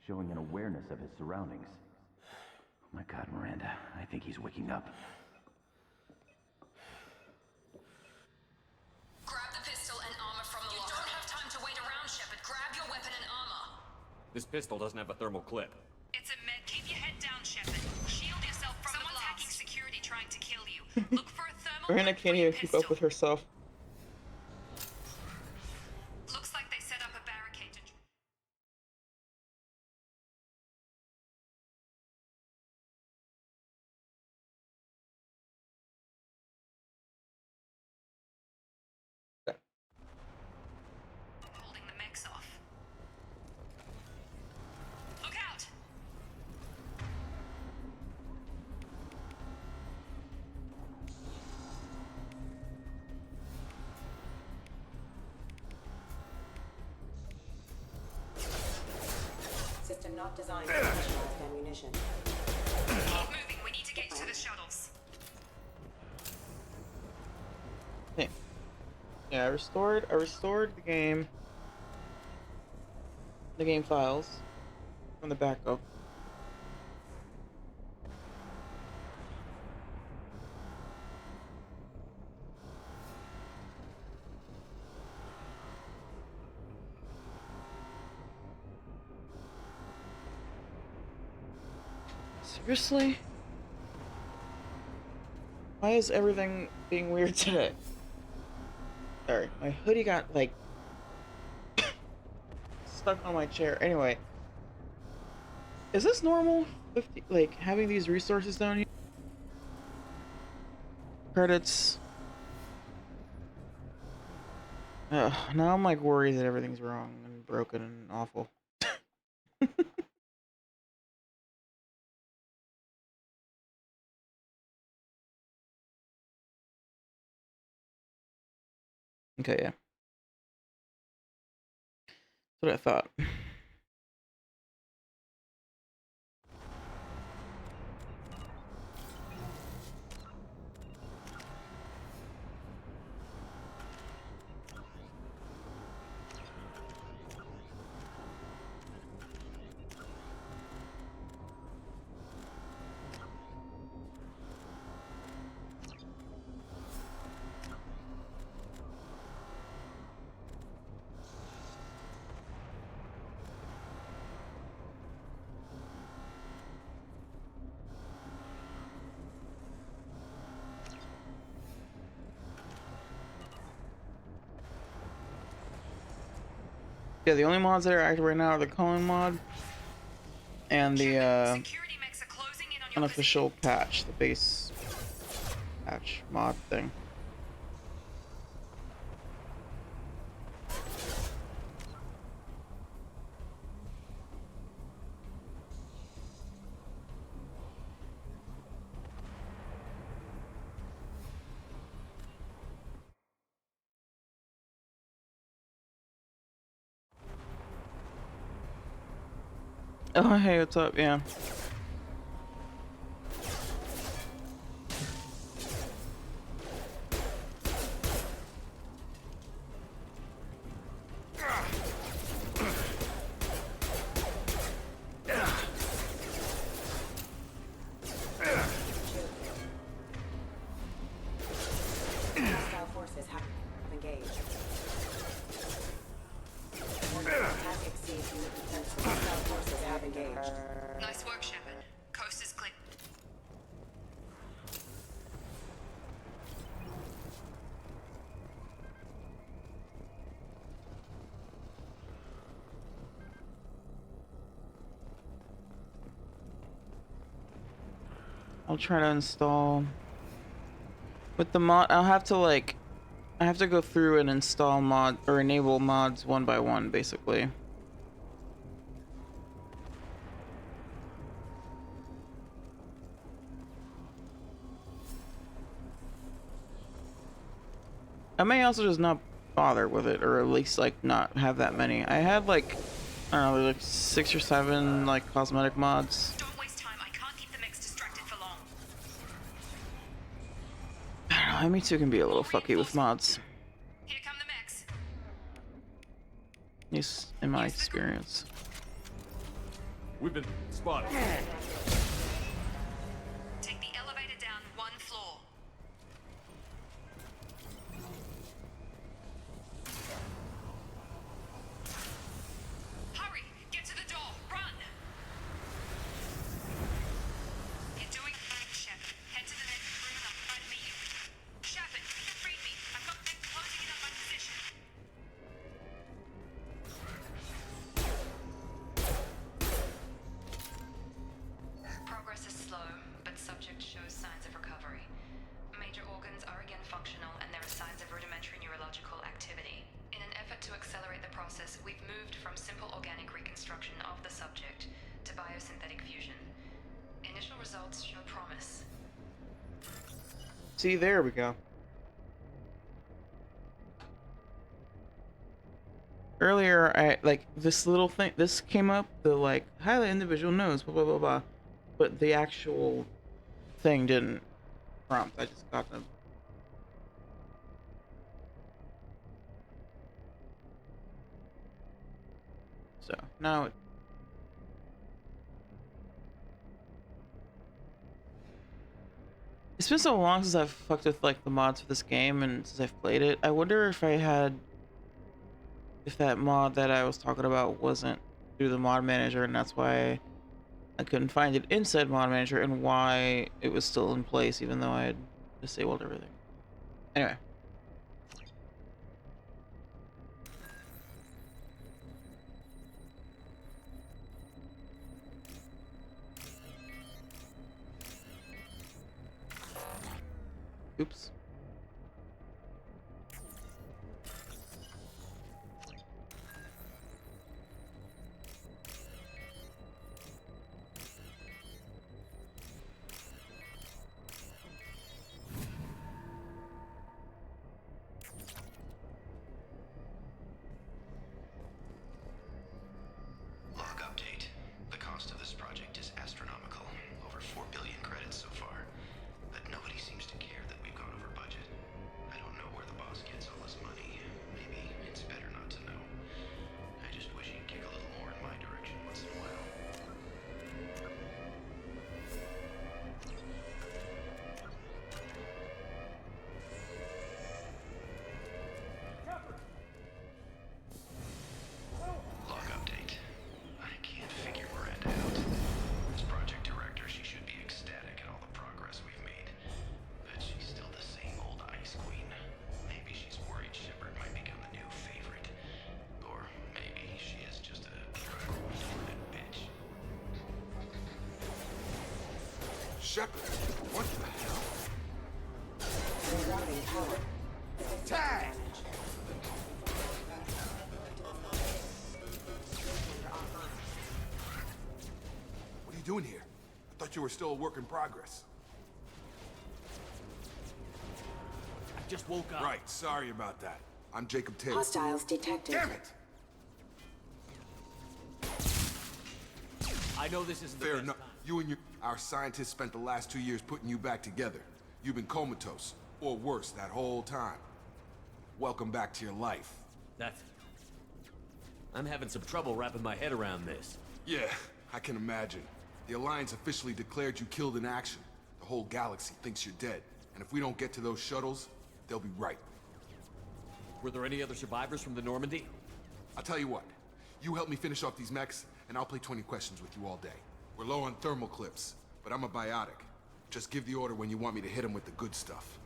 showing an awareness of his surroundings. Oh my God, Miranda, I think he's waking up. Grab the pistol and armor from the locker. You don't have time to wait around, Shepard. Grab your weapon and armor. This pistol doesn't have a thermal clip. It's a med. Keep your head down, Shepard. Shield yourself from someone's hacking security trying to kill you. Look for a thermal. Miranda can't even keep up with herself. Looks like they set up a barricade to... Holding the mechs off. Look out! System not designed for specialized ammunition. Keep moving. We need to get to the shuttles. Okay. Yeah, I restored the game. The game files from the backup. Seriously? Why is everything being weird today? Sorry, my hoodie got like stuck on my chair. Anyway, is this normal? 50, like having these resources down here? Credits. Now I'm like worried that everything's wrong and broken and awful. Okay, yeah. That's what I thought. Yeah, the only mods that are active right now are the Cullen mod and the unofficial patch, the base patch mod thing. Oh, hey, what's up? Yeah. Hostile forces have engaged. Attack exceeds unit potential. Hostile forces have engaged. Nice work, Shepard. Coast is clear. I'll try to install with the mod. I'll have to like, I have to go through and install mod or enable mods one by one, basically. I may also just not bother with it, or at least like not have that many. I had like, I don't know, like 6 or 7 like cosmetic mods. Don't waste time. I can't keep the mix distracted for long. I don't know, ME2 can be a little fucky with mods. Here come the mechs. At least in my experience. We've been spotted. Take the elevator down one floor. Hurry! Get to the door! Run! You're doing fine, Shepard. Head to the next room and I'll try to meet you. Shepard, read me. I've got them closing in on my position. Progress is slow, but subject shows signs of recovery. Major organs are again functional, and there are signs of rudimentary neurological activity. In an effort to accelerate the process, we've moved from simple organic reconstruction of the subject to biosynthetic fusion. Initial results show promise. See, there we go. Earlier, I like this little thing. This came up. The like, how the individual knows, blah blah blah blah, but the actual thing didn't prompt. I just got them. So now it. It's been so long since I've fucked with like the mods for this game and since I've played it. I wonder if if that mod that I was talking about wasn't through the mod manager and that's why I couldn't find it inside mod manager and why it was still in place even though I had disabled everything. Anyway. Oops. Log update. The cost of this project is astronomical. Over 4 billion credits so far. But nobody seems to care that we've gone over budget. I don't know where the boss gets all this money. Maybe it's better not to know. I just wish he'd kick a little more in my direction once in a while. Log update. I can't figure Miranda out. As project director, she should be ecstatic at all the progress we've made. But she's still the same old ice queen. Maybe she's worried Shepard might become the new favorite. Or maybe she is just a retarded bitch. Shepard, what the hell? Rerouting power. Tag! What are you doing here? I thought you were still a work in progress. I just woke up. Right, sorry about that. I'm Jacob Taylor. Hostiles detected. Damn it! I know this isn't the Fair best enough. time. You and our scientists spent the last 2 years putting you back together. You've been comatose, or worse, that whole time. Welcome back to your life. That's... I'm having some trouble wrapping my head around this. Yeah, I can imagine. The Alliance officially declared you killed in action. The whole galaxy thinks you're dead. And if we don't get to those shuttles, they'll be right. Were there any other survivors from the Normandy? I'll tell you what. You help me finish off these mechs, and I'll play 20 questions with you all day. We're low on thermal clips, but I'm a biotic. Just give the order when you want me to hit them with the good stuff.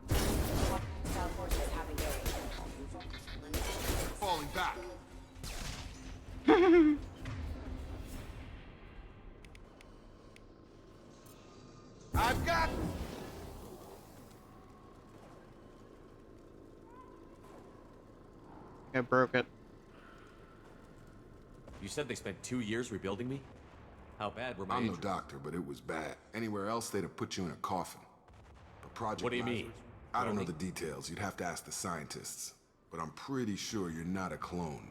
Hostile forces have engaged. Falling back. I've got... I broke it. You said they spent 2 years rebuilding me? How bad were my I'm no injuries? doctor, but it was bad. Anywhere else, they'd have put you in a coffin. But Project What do you Lazarus- mean? I don't know Only- the details. You'd have to ask the scientists. but I'm pretty sure you're not a clone.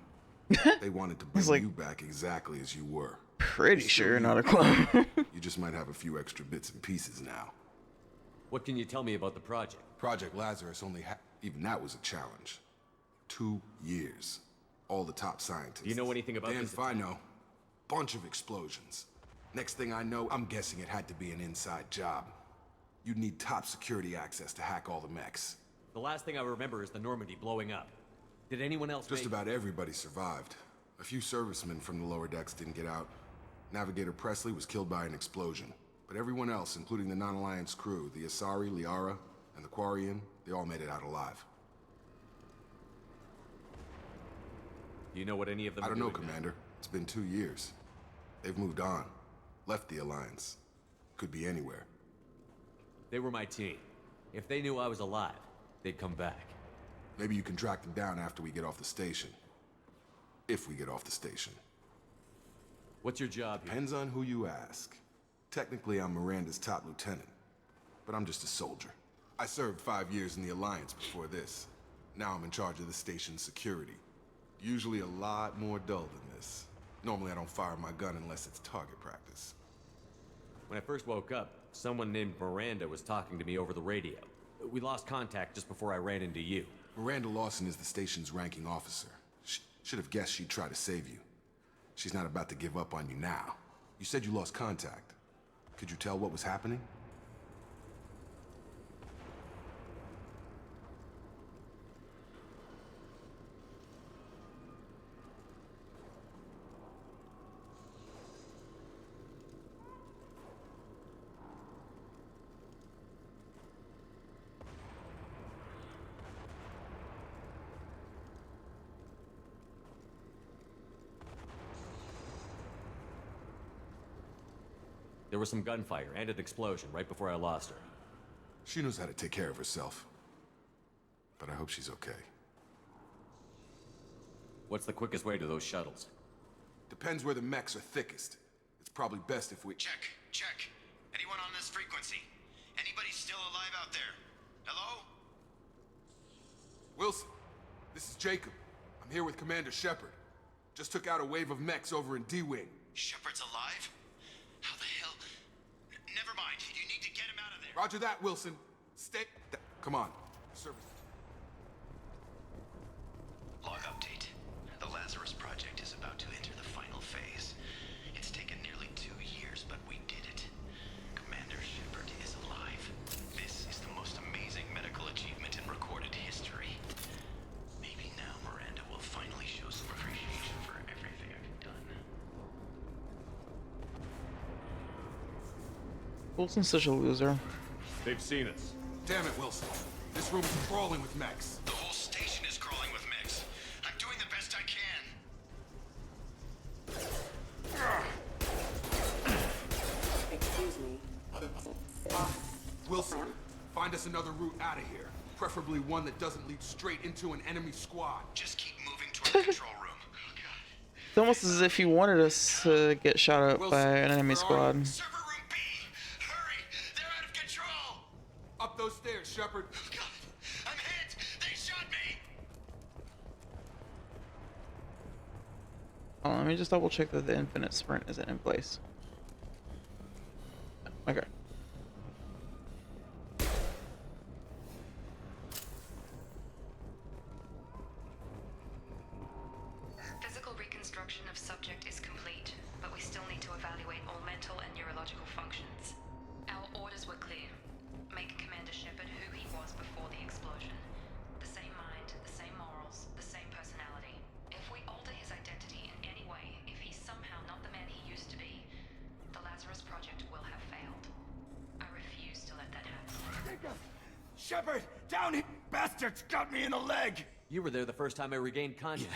They wanted to It's bring like- you back exactly as you were. Pretty You're sure still you're not a you. clone. You just might have a few extra bits and pieces now. What can you tell me about the project? Project Lazarus only even that was a challenge. 2 years. All the top scientists. Do you know anything about Damn this? if I know. Bunch of explosions. Next thing I know, I'm guessing it had to be an inside job. You'd need top security access to hack all the mechs. The last thing I remember is the Normandy blowing up. Did anyone else Just make... about everybody survived. A few servicemen from the lower decks didn't get out. Navigator Presley was killed by an explosion. But everyone else, including the non-Alliance crew, the Asari, Liara, and the Quarian, they all made it out alive. Do you know what any of them I are don't know, doing now? Commander. It's been 2 years. They've moved on. Left the Alliance. Could be anywhere. They were my team. If they knew I was alive, they'd come back. Maybe you can track them down after we get off the station. If we get off the station. What's your job here? Depends on who you ask. Technically, I'm Miranda's top lieutenant. But I'm just a soldier. I served 5 years in the Alliance before this. Now I'm in charge of the station's security. Usually a lot more dull than this. Normally I don't fire my gun unless it's target practice. When I first woke up, someone named Miranda was talking to me over the radio. We lost contact just before I ran into you. Miranda Lawson is the station's ranking officer. Should have guessed she'd try to save you. She's not about to give up on you now. You said you lost contact. Could you tell what was happening? There was some gunfire and an explosion right before I lost her. She knows how to take care of herself. But I hope she's okay. What's the quickest way to those shuttles? Depends where the mechs are thickest. It's probably best if we... Check. Anyone on this frequency? Anybody still alive out there? Hello? Wilson, this is Jacob. I'm here with Commander Shepard. Just took out a wave of mechs over in D-Wing. Shepard's alive? How the hell? Never mind. You need to get him out of there. Roger that, Wilson. Stay... Come on. Service. Log update. The Lazarus project is about to enter the final phase. It's taken nearly 2 years, but we did it. Commander Shepard is alive. This is the most amazing medical achievement in recorded history. Maybe now Miranda will finally show some appreciation for everything I've done. Wilson's such a loser. They've seen us. Damn it, Wilson. This room is crawling with mechs. The whole station is crawling with mechs. I'm doing the best I can. Excuse me. Wilson, find us another route out of here. Preferably one that doesn't lead straight into an enemy squad. Just keep moving toward the control room. It's almost as if he wanted us to get shot up by an enemy squad. Server room B! Hurry! They're out of control! Up those stairs, Shepard. God, I'm hit! They shot me! Hold on, let me just double check that the infinite sprint isn't in place. Okay. Physical reconstruction of subject is complete, but we still need to evaluate all mental and neurological functions. Our orders were clear. Make Commander Shepard who he was before the explosion. The same mind, the same morals, the same personality. If we alter his identity in any way, if he's somehow not the man he used to be, the Lazarus Project will have failed. I refuse to let that happen. Shepard, down here! Bastards got me in the leg! You were there the first time I regained contact.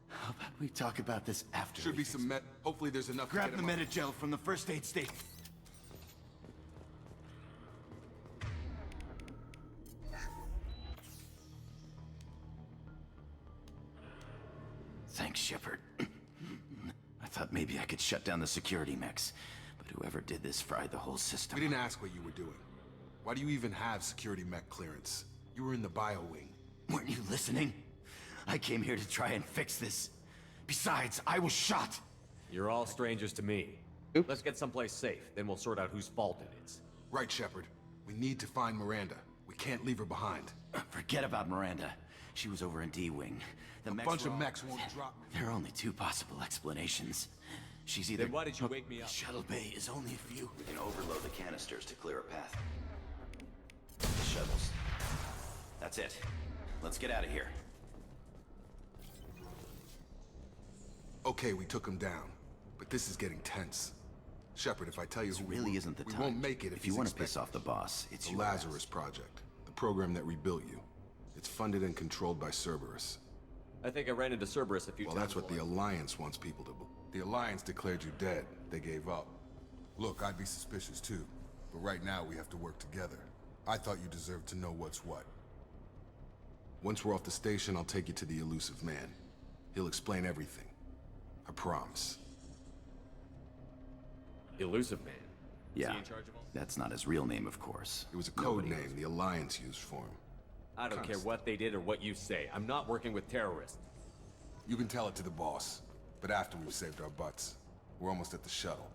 How about we talk about this after? Should be some med... Hopefully there's enough Grab to the get him up. Metagel from the first aid station. Thanks, Shepard. I thought maybe I could shut down the security mechs, but whoever did this fried the whole system. We didn't ask what you were doing. Why do you even have security mech clearance? You were in the bio wing. Weren't you listening? I came here to try and fix this. Besides, I was shot. You're all strangers to me. Oops. Let's get someplace safe, then we'll sort out whose fault it is. Right, Shepard. We need to find Miranda. We can't leave her behind. Forget about Miranda. She was over in D-Wing. The mechs Bunch were of all- mechs won't drop. There are only two possible explanations. She's either... Then why did you wake me up? The shuttle bay is only a few... We can overload the canisters to clear a path. The shuttles. That's it. Let's get out of here. Okay, we took him down. But this is getting tense. Shepard, if I tell you This who really isn't the we time. won't make it if you he's want to piss expected. off the boss, it's The your Lazarus Project. The program that rebuilt you. It's funded and controlled by Cerberus. I think I ran into Cerberus a few Well, times. that's what the Alliance wants people to believe. The Alliance declared you dead. They gave up. Look, I'd be suspicious too. But right now, we have to work together. I thought you deserved to know what's what. Once we're off the station, I'll take you to the elusive man. He'll explain everything. I promise. Elusive Man? Is Yeah, he in charge of all? that's not his real name, of course. It was a code Nobody name the Alliance used for him. I don't care what they did or what you say. I'm not working with terrorists. You can tell it to the boss, but after we've saved our butts. We're almost at the shuttle.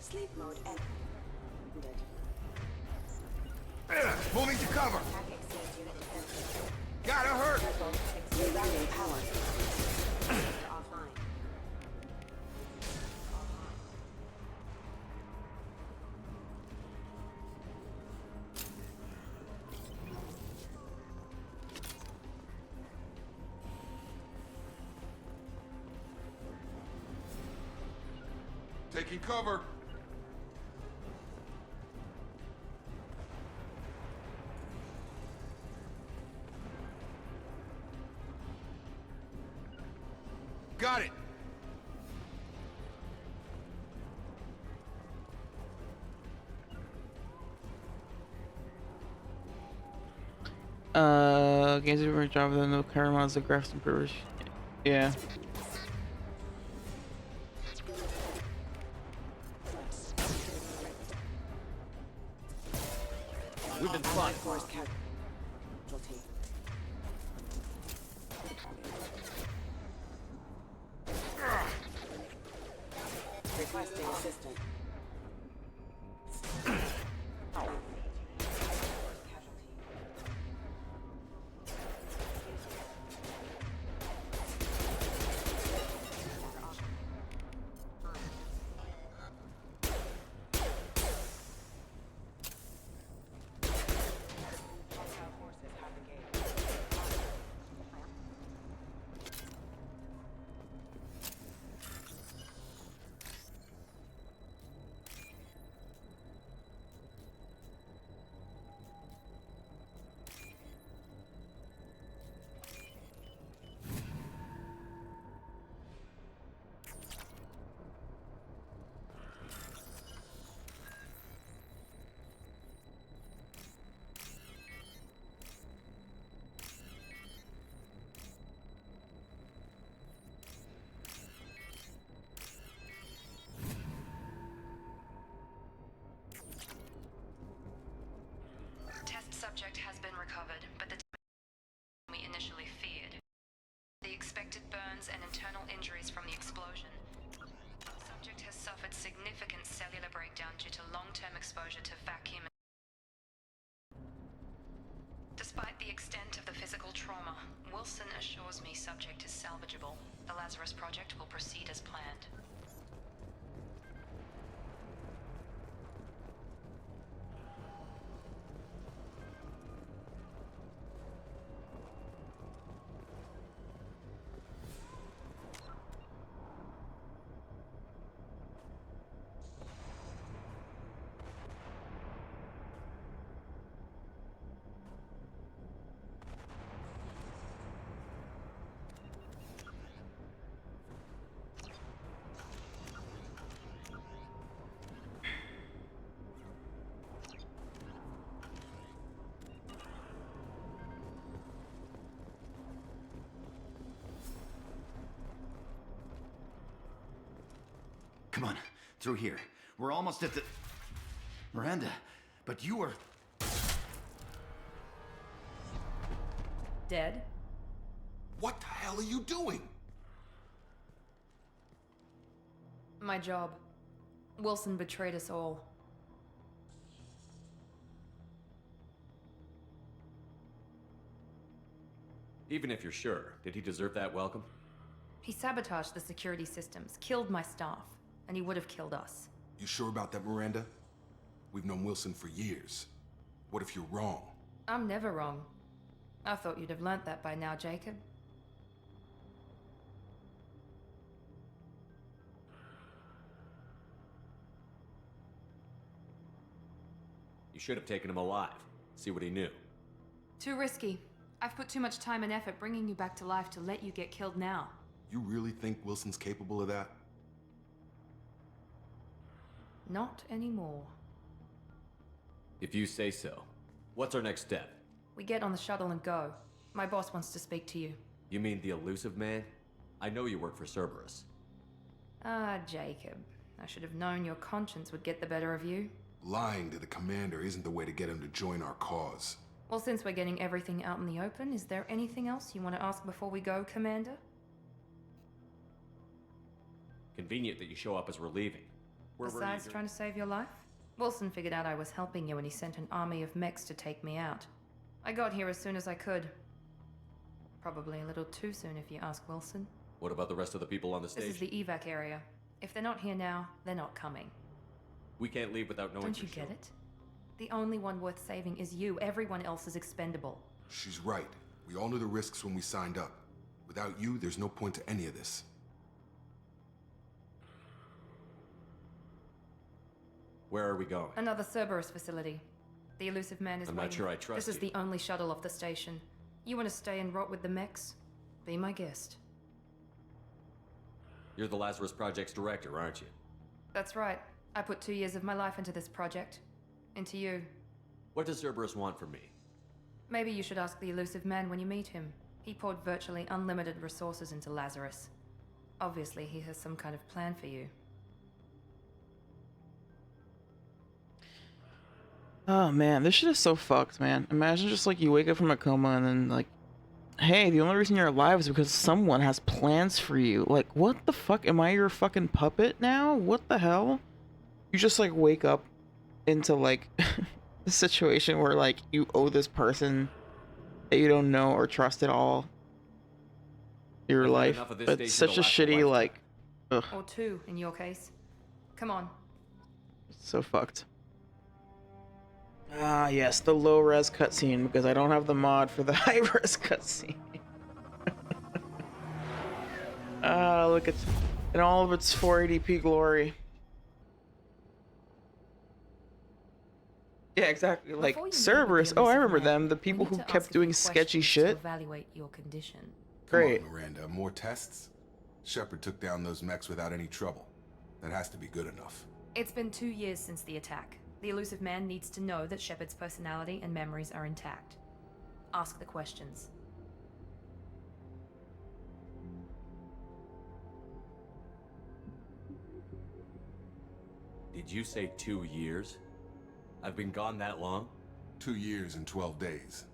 Sleep mode ended. Moving to cover! Attack exceeds unit defense. Gotta hurt! Rerouting power. Offline. Taking cover. Got it. Games of a job with no camera mods, the graphics improvers. Yeah. We've been spotted. Force casualty. Requesting assistance. Test subject has been recovered, but the we initially feared. The expected burns and internal injuries from the explosion. Subject has suffered significant cellular breakdown due to long-term exposure to Despite the extent of the physical trauma, Wilson assures me subject is salvageable. The Lazarus Project will proceed as planned. Come on, through here. We're almost at the... Miranda, but you were... Dead? What the hell are you doing? My job. Wilson betrayed us all. Even if you're sure, did he deserve that welcome? He sabotaged the security systems, killed my staff, and he would have killed us. You sure about that, Miranda? We've known Wilson for years. What if you're wrong? I'm never wrong. I thought you'd have learnt that by now, Jacob. You should have taken him alive. See what he knew. Too risky. I've put too much time and effort bringing you back to life to let you get killed now. You really think Wilson's capable of that? Not anymore. If you say so. What's our next step? We get on the shuttle and go. My boss wants to speak to you. You mean the elusive man? I know you work for Cerberus. Ah, Jacob. I should have known your conscience would get the better of you. Lying to the commander isn't the way to get him to join our cause. Well, since we're getting everything out in the open, is there anything else you want to ask before we go, Commander? Convenient that you show up as we're leaving. Besides trying to save your life? Wilson figured out I was helping you when he sent an army of mechs to take me out. I got here as soon as I could. Probably a little too soon if you ask Wilson. What about the rest of the people on the station? This is the evac area. If they're not here now, they're not coming. We can't leave without knowing. Don't you get it? The only one worth saving is you. Everyone else is expendable. She's right. We all knew the risks when we signed up. Without you, there's no point to any of this. Where are we going? Another Cerberus facility. The elusive man is I'm waiting. not sure I trust This is you. the only shuttle off the station. You want to stay and rot with the mechs? Be my guest. You're the Lazarus Project's director, aren't you? That's right. I put 2 years of my life into this project. Into you. What does Cerberus want from me? Maybe you should ask the elusive man when you meet him. He poured virtually unlimited resources into Lazarus. Obviously, he has some kind of plan for you. Oh man, this shit is so fucked, man. Imagine just like you wake up from a coma and then like, hey, the only reason you're alive is because someone has plans for you. Like, what the fuck? Am I your fucking puppet now? What the hell? You just like wake up into like the situation where like you owe this person that you don't know or trust at all your life. It's such a shitty like, ugh. Or 2 in your case. Come on. It's so fucked. Ah, yes, the low-res cutscene, because I don't have the mod for the high-res cutscene. Ah, look at in all of its 480p glory. Yeah, exactly. Like Cerberus. Oh, I remember them. The people who kept doing sketchy shit. Evaluate your condition. Great. Come on, Miranda. More tests? Shepard took down those mechs without any trouble. That has to be good enough. It's been 2 years since the attack. The elusive man needs to know that Shepard's personality and memories are intact. Ask the questions. Did you say 2 years? I've been gone that long? 2 years and 12 days.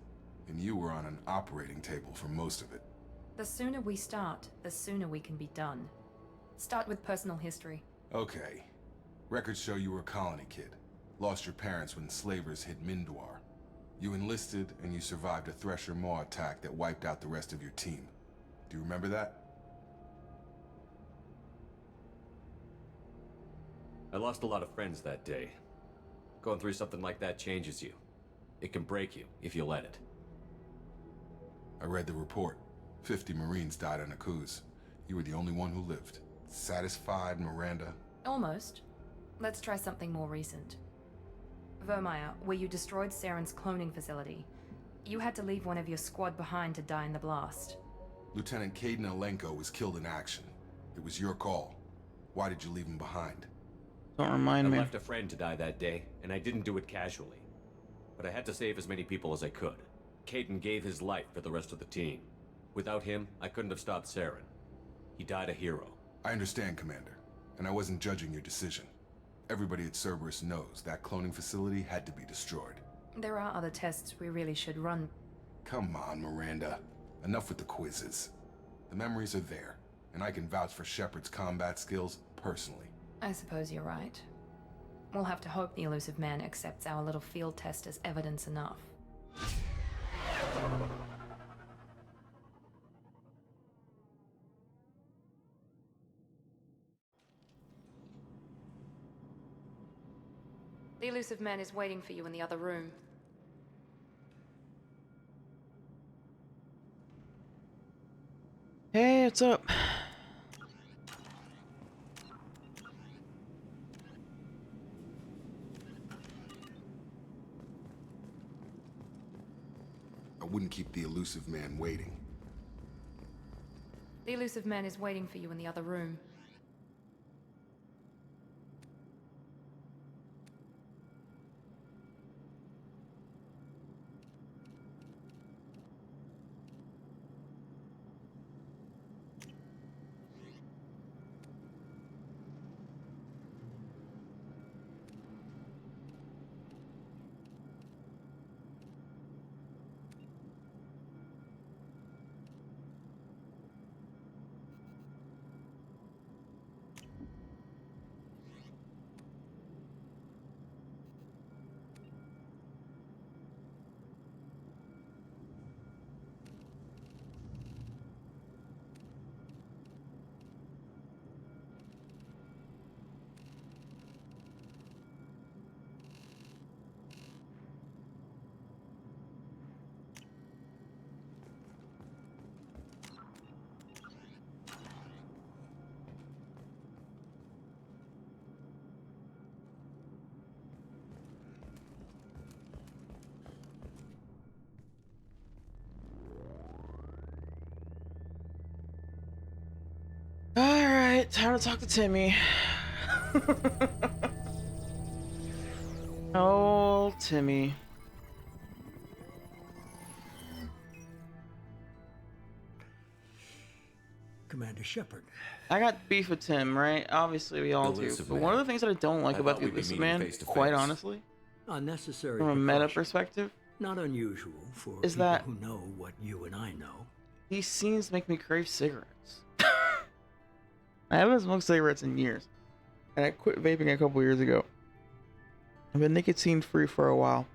And you were on an operating table for most of it. The sooner we start, the sooner we can be done. Start with personal history. Okay. Records show you were a colony kid. Lost your parents when slavers hit Mindwar. You enlisted and you survived a Thresher Maw attack that wiped out the rest of your team. Do you remember that? I lost a lot of friends that day. Going through something like that changes you. It can break you, if you let it. I read the report. 50 Marines died on Akuz. You were the only one who lived. Satisfied, Miranda? Almost. Let's try something more recent. Vermeer, where you destroyed Saren's cloning facility. You had to leave one of your squad behind to die in the blast. Lieutenant Caden Alenko was killed in action. It was your call. Why did you leave him behind? Don't remind me. I left a friend to die that day, and I didn't do it casually. But I had to save as many people as I could. Caden gave his life for the rest of the team. Without him, I couldn't have stopped Saren. He died a hero. I understand, Commander, and I wasn't judging your decision. Everybody at Cerberus knows that cloning facility had to be destroyed. There are other tests we really should run. Come on, Miranda. Enough with the quizzes. The memories are there, and I can vouch for Shepard's combat skills personally. I suppose you're right. We'll have to hope the elusive man accepts our little field test as evidence enough. The elusive man is waiting for you in the other room. Hey, what's up? I wouldn't keep the elusive man waiting. The elusive man is waiting for you in the other room. Alright, time to talk to Timmy. Oh, Timmy. Commander Shepard. I got beef with Tim, right? Obviously, we all do. But one of the things that I don't like about the Elusive Man, quite honestly, Unnecessary from a meta precaution. perspective, Not unusual for is people that who know what you and I know. these scenes make me crave cigarettes. I haven't smoked cigarettes in years, and I quit vaping a couple years ago. I've been nicotine free for a while,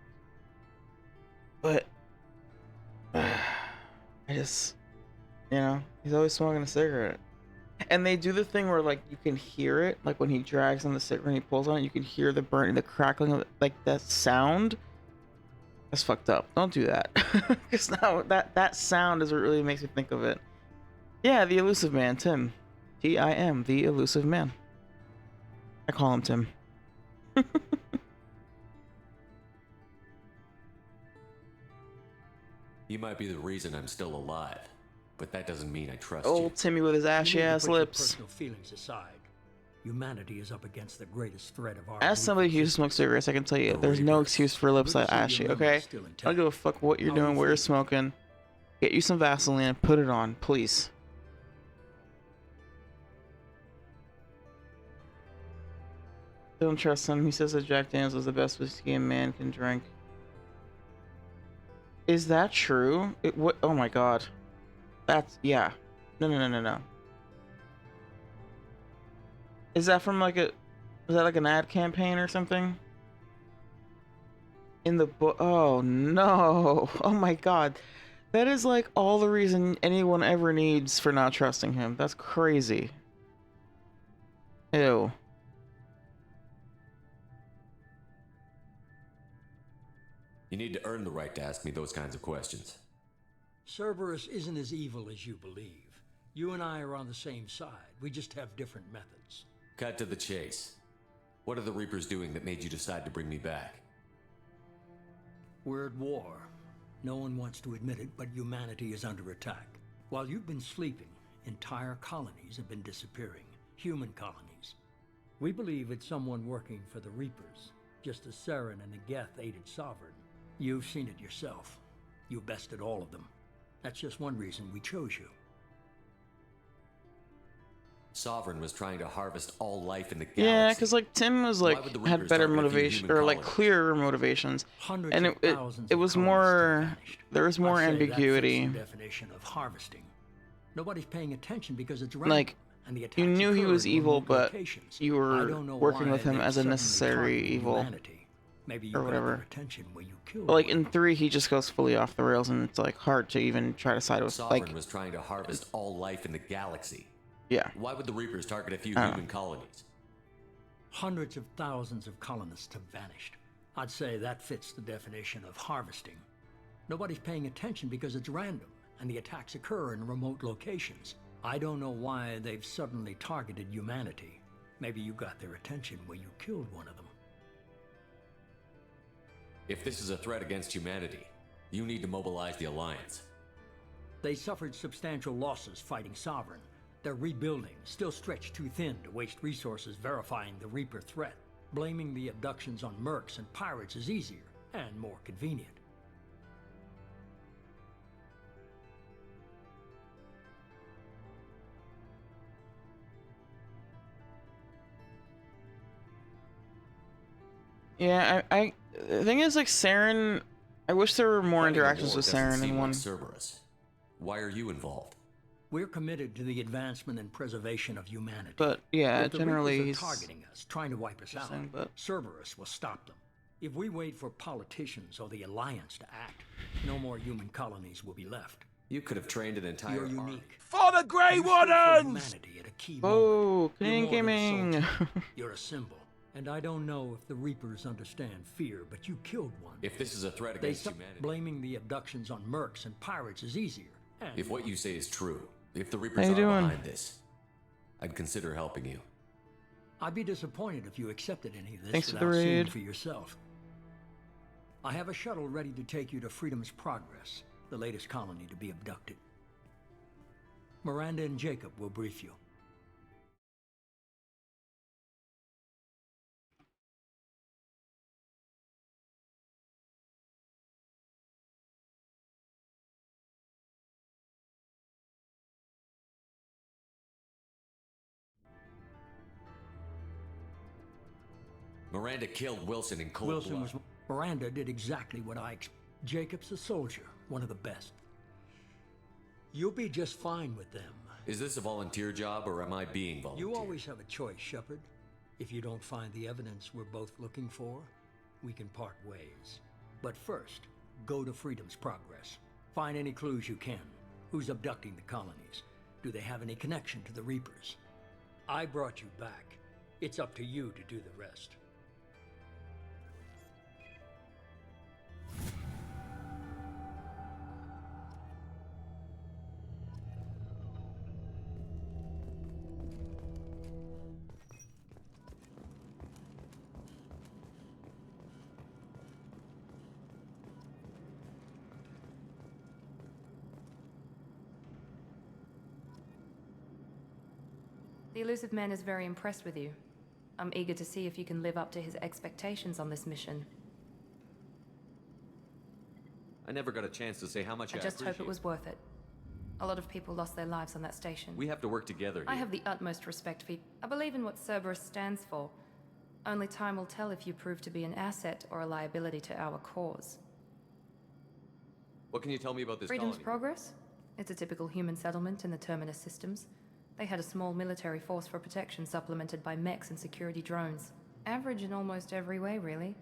but I just, you know, he's always smoking a cigarette. And they do the thing where, like, you can hear it, like when he drags on the cigarette and he pulls on it, you can hear the burning, the crackling of it, like that sound. That's fucked up. Don't do that. Because now that sound is what really makes me think of it. Yeah, the Elusive Man, Tim. T-I-M, the Elusive Man. I call him Tim. You might be the reason I'm still alive, but that doesn't mean I trust Old you. Timmy with his ashy You need to ass put your lips. personal feelings aside. Humanity is up against the greatest threat of our As somebody who used to smoke cigarettes, I can tell you, there's no excuse for lips that ashy, okay? I don't give a fuck what you're doing, where you're smoking. Get you some Vaseline and put it on, please. Don't trust him. He says that Jack Daniels is the best whiskey a man can drink. Is that true? What? Oh my god. That's, yeah. No. Is that from like a, is that like an ad campaign or something? in the book. Oh no. Oh my god. That is like all the reason anyone ever needs for not trusting him. That's crazy. Ew. You need to earn the right to ask me those kinds of questions. Cerberus isn't as evil as you believe. You and I are on the same side. We just have different methods. Cut to the chase. What are the Reapers doing that made you decide to bring me back? We're at war. No one wants to admit it, but humanity is under attack. While you've been sleeping, entire colonies have been disappearing. Human colonies. We believe it's someone working for the Reapers, just as Saren and the Geth aided Sovereign. You've seen it yourself. You bested all of them. That's just one reason we chose you. Sovereign was trying to harvest all life in the galaxy. Yeah, because like Tim was like had better motivation or like clearer motivations, and it was more there was more ambiguity. Definition of harvesting. Nobody's paying attention because it's like you knew he was evil, but you were working with him as a necessary evil. Maybe you or whatever. Attention when you killed but like in 3, he just goes fully off the rails, and it's like hard to even try to side with. Sovereign like was trying to harvest all life in the galaxy. Yeah. Why would the Reapers target a few human colonies? Hundreds of thousands of colonists have vanished. I'd say that fits the definition of harvesting. Nobody's paying attention because it's random, and the attacks occur in remote locations. I don't know why they've suddenly targeted humanity. Maybe you got their attention when you killed one of them. If this is a threat against humanity, you need to mobilize the Alliance. They suffered substantial losses fighting Sovereign. They're rebuilding, still stretched too thin to waste resources verifying the Reaper threat. Blaming the abductions on mercs and pirates is easier and more convenient. Yeah, the thing is, like, Saren, I wish there were more interactions with Saren in one. Cerberus. Why are you involved? We're committed to the advancement and preservation of humanity. But yeah, if the generally Reapers are targeting us, trying to wipe us out. Cerberus will stop them. If we wait for politicians or the Alliance to act, no more human colonies will be left. You could have trained an entire You're army. unique. For the Grey Wardens! Oh, Canadian Gaming. You're a symbol. And I don't know if the Reapers understand fear, but you killed one. If this is a threat against humanity, blaming the abductions on mercs and pirates is easier. If what you say is true, if the Reapers are behind this, I'd consider helping you. I'd be disappointed if you accepted any of this Thanks without for the seeing raid. for yourself. I have a shuttle ready to take you to Freedom's Progress, the latest colony to be abducted. Miranda and Jacob will brief you. Miranda killed Wilson in cold blood. Miranda did exactly what Jacob's a soldier, one of the best. You'll be just fine with them. Is this a volunteer job, or am I being volunteer? You always have a choice, Shepard. If you don't find the evidence we're both looking for, we can part ways. But first, go to Freedom's Progress. Find any clues you can. Who's abducting the colonies? Do they have any connection to the Reapers? I brought you back. It's up to you to do the rest. The elusive man is very impressed with you. I'm eager to see if you can live up to his expectations on this mission. I never got a chance to say how much I just appreciate. hope it was worth it. A lot of people lost their lives on that station. We have to work together here. I have the utmost respect for you. I believe in what Cerberus stands for. Only time will tell if you prove to be an asset or a liability to our cause. What can you tell me about this Freedom's colony? Progress? It's a typical human settlement in the Terminus systems. They had a small military force for protection supplemented by mechs and security drones. Average in almost every way, really.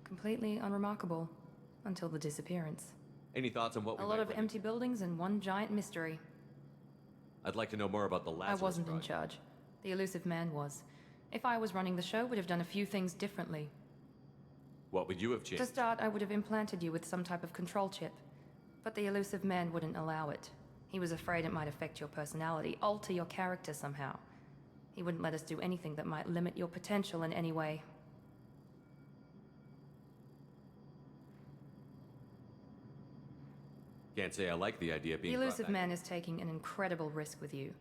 Completely unremarkable. Until the disappearance. Any thoughts on what we A lot might of run empty buildings and one giant mystery. into? I'd like to know more about the Lazarus I wasn't in project. charge. The elusive man was. If I was running the show, would have done a few things differently. What would you have To changed? start, I would have implanted you with some type of control chip. But the elusive man wouldn't allow it. He was afraid it might affect your personality, alter your character somehow. He wouldn't let us do anything that might limit your potential in any way. Can't say I like the idea of being The brought elusive back. man is taking an incredible risk with you.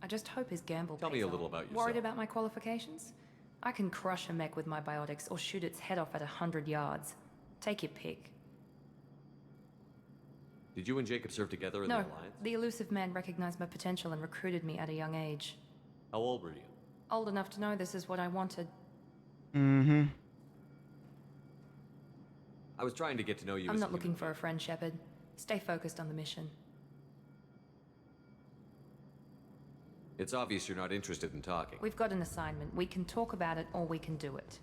I just hope his gamble Tell pays me a off. little about Worried yourself. about my qualifications? I can crush a mech with my biotics or shoot its head off at 100 yards. Take your pick. Did you and Jacob serve together in No, the Alliance? the elusive man recognized my potential and recruited me at a young age. How old were you? Old enough to know this is what I wanted. Mm-hmm. I was trying to get to know you I'm as a not looking human for a friend, Shepard. Stay focused on the mission. It's obvious you're not interested in talking. We've got an assignment. We can talk about it or we can do it.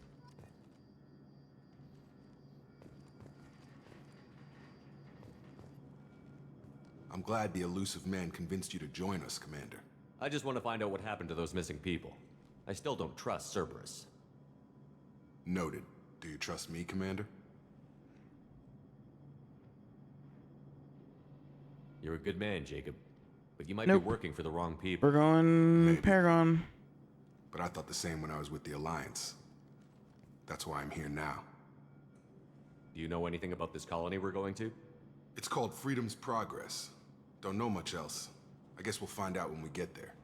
I'm glad the elusive man convinced you to join us, Commander. I just want to find out what happened to those missing people. I still don't trust Cerberus. Noted. Do you trust me, Commander? You're a good man, Jacob. But you might Nope. be working for the wrong people. We're going Maybe. Paragon. But I thought the same when I was with the Alliance. That's why I'm here now. Do you know anything about this colony we're going to? It's called Freedom's Progress. Don't know much else. I guess we'll find out when we get there.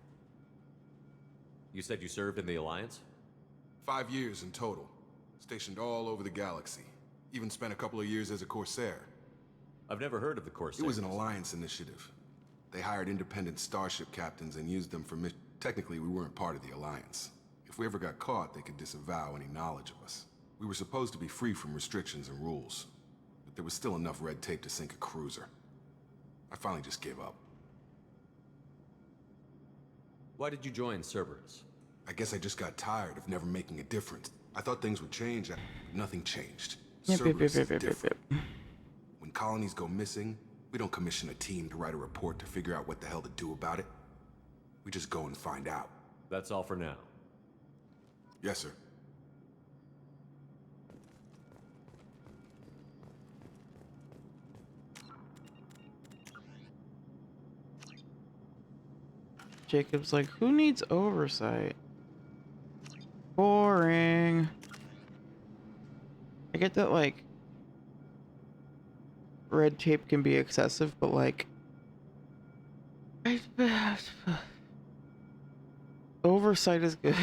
You said you served in the Alliance? 5 years in total. Stationed all over the galaxy. Even spent a couple of years as a Corsair. I've never heard of the Corsair. It was an Alliance initiative. They hired independent starship captains and used them for missions. Technically, we weren't part of the Alliance. If we ever got caught, they could disavow any knowledge of us. We were supposed to be free from restrictions and rules. But there was still enough red tape to sink a cruiser. I finally just gave up. Why did you join Cerberus? I guess I just got tired of never making a difference. I thought things would change, but nothing changed. Cerberus is different. When colonies go missing, we don't commission a team to write a report to figure out what the hell to do about it. We just go and find out. That's all for now. Yes, sir. Jacob's like, who needs oversight? Boring. I get that, like, red tape can be excessive, but, like, oversight is good.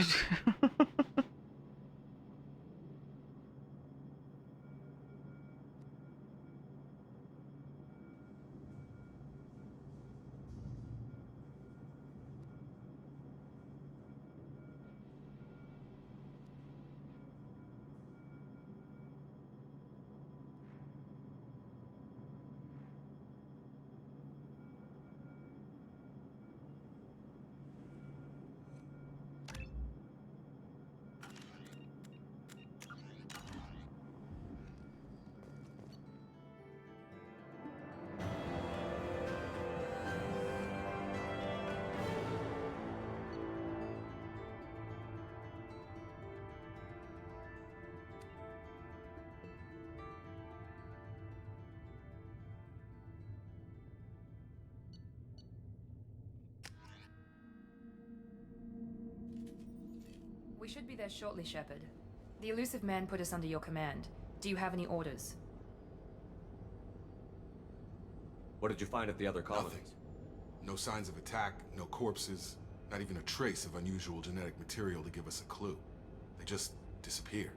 We should be there shortly, Shepard. The elusive man put us under your command. Do you have any orders? What did you find at the other colonies? Nothing. No signs of attack, no corpses, not even a trace of unusual genetic material to give us a clue. They just disappear.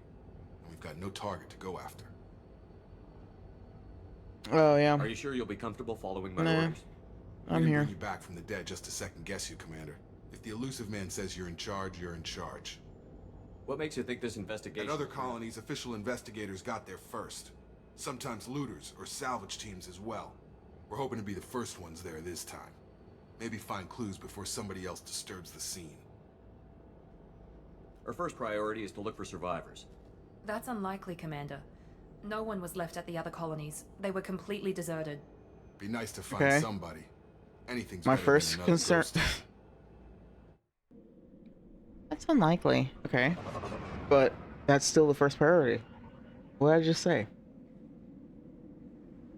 And we've got no target to go after. Oh, yeah. Are you sure you'll be comfortable following my Nah. orders? We I'm didn't here. bring you back from the dead just to second guess you, Commander. If the elusive man says you're in charge, you're in charge. What makes you think this investigation... At other colonies, official investigators got there first. Sometimes looters or salvage teams as well. We're hoping to be the first ones there this time. Maybe find clues before somebody else disturbs the scene. Our first priority is to look for survivors. That's unlikely, Commander. No one was left at the other colonies. They were completely deserted. Be nice to find Okay. somebody. Anything's My better than first another concern. ghost. That's unlikely. Okay. But that's still the first priority. What did I just say?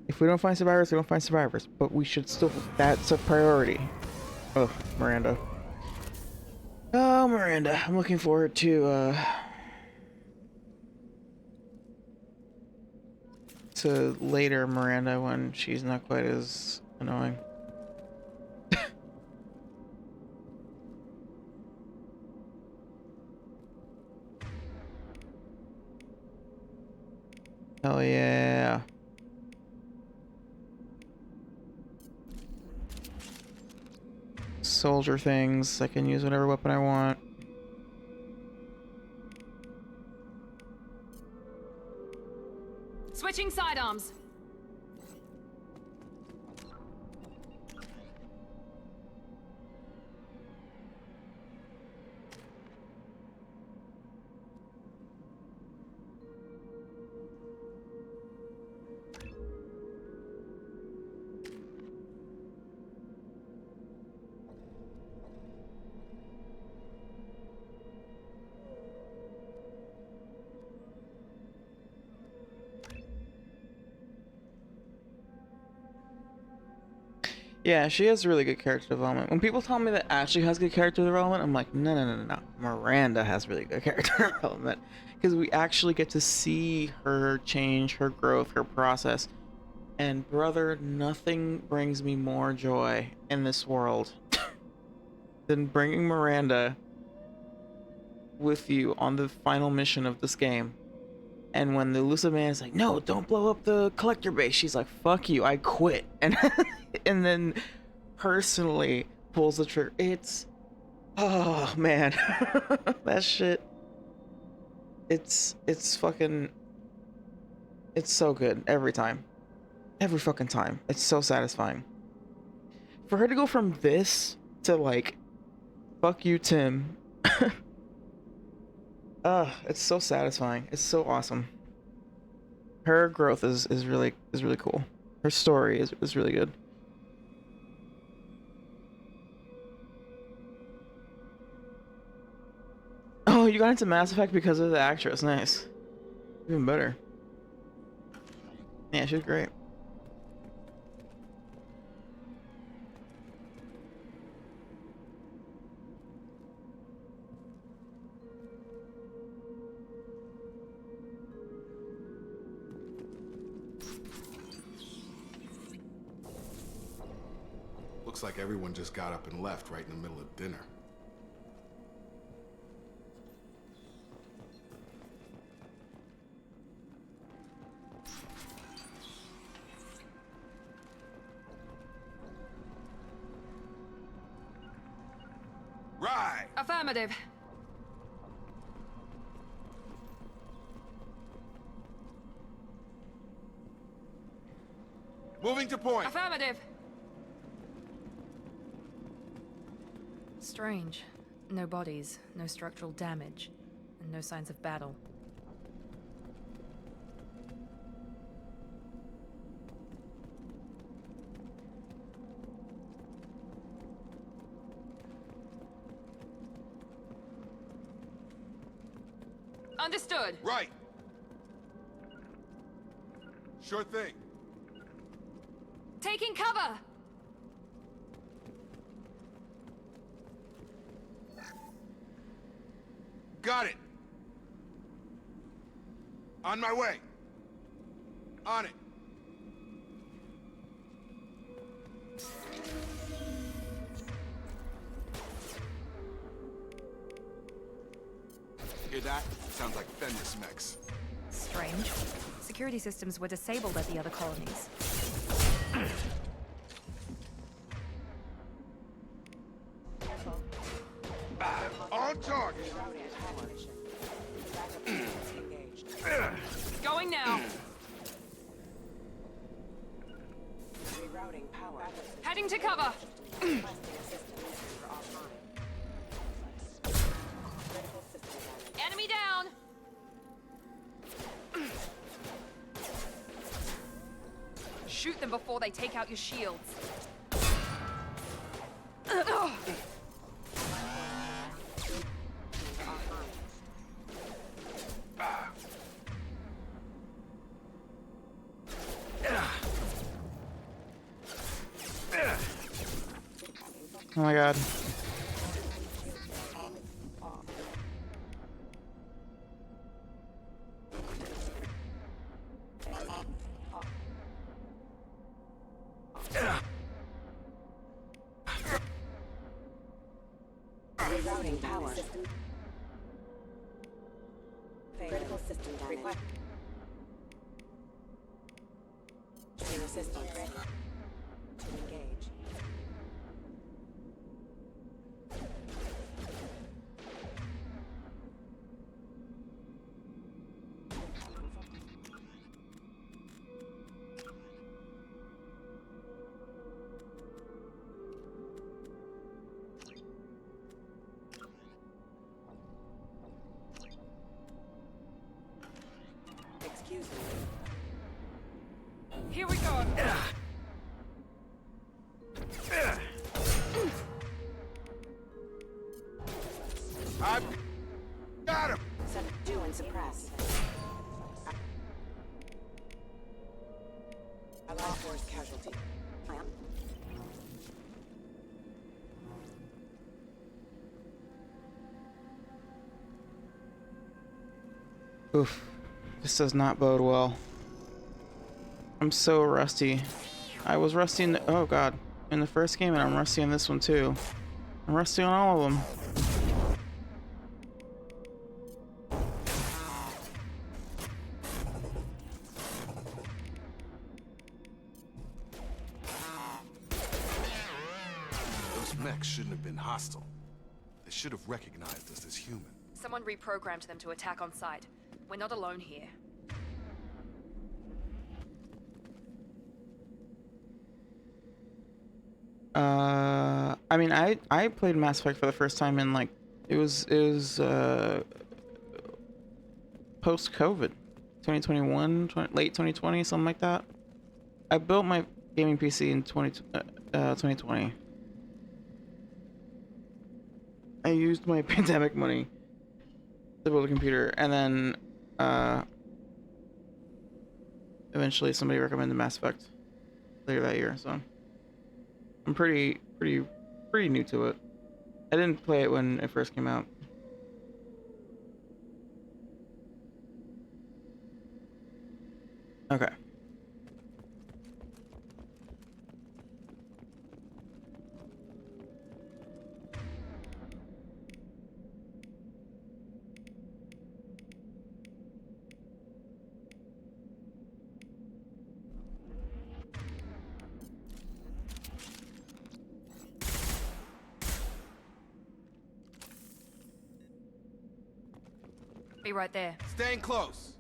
If we don't find survivors, we don't find survivors. But we should still. That's a priority. Oh, Miranda. Oh, Miranda. I'm looking forward to later Miranda when she's not quite as annoying. Hell yeah. Soldier things. I can use whatever weapon I want. Switching sidearms. Yeah, she has really good character development. When people tell me that Ashley has good character development, I'm like, no. Miranda has really good character development. Because we actually get to see her change, her growth, her process. And brother, nothing brings me more joy in this world than bringing Miranda with you on the final mission of this game. And when the elusive man is like, no, don't blow up the collector base, she's like, fuck you, I quit. And and then personally pulls the trigger. It's, oh man, that shit. It's fucking, it's so good every time. Every fucking time. It's so satisfying. For her to go from this to like, fuck you, Tim. It's so satisfying. It's so awesome. Her growth is really cool. Her story is really good. Oh, you got into Mass Effect because of the actress. Nice. Even better. Yeah, she's great. Looks like everyone just got up and left right in the middle of dinner. Right. Affirmative. Moving to point. Affirmative. Strange. No bodies, no structural damage, and no signs of battle. Understood. Right. Sure thing. Taking cover. Got it. On my way. On it. Hear that? Sounds like Fenris mechs. Strange. Security systems were disabled at the other colonies. On target. Going now. Rerouting power. Heading to cover. Enemy down. shoot them before they take out your shields. Oh my god. Rerouting power. Critical system damage. Inner system ready. To engage. Excuse me. Here we go. I've got him! Subdue and suppress. Allied force casualty. Oof. This does not bode well. I'm so rusty. I was rusty in the, oh god, in the first game, and I'm rusty in this one too. I'm rusty on all of them. Those mechs shouldn't have been hostile. They should have recognized us as human. Someone reprogrammed them to attack on sight. We're not alone here. I mean, I played Mass Effect for the first time in like it was post COVID, 2021, late 2020, something like that. I built my gaming PC in 2020. I used my pandemic money to build a computer, and then eventually somebody recommended Mass Effect later that year, so I'm pretty new to it. I didn't play it when it first came out. Okay. Be right there. Staying close.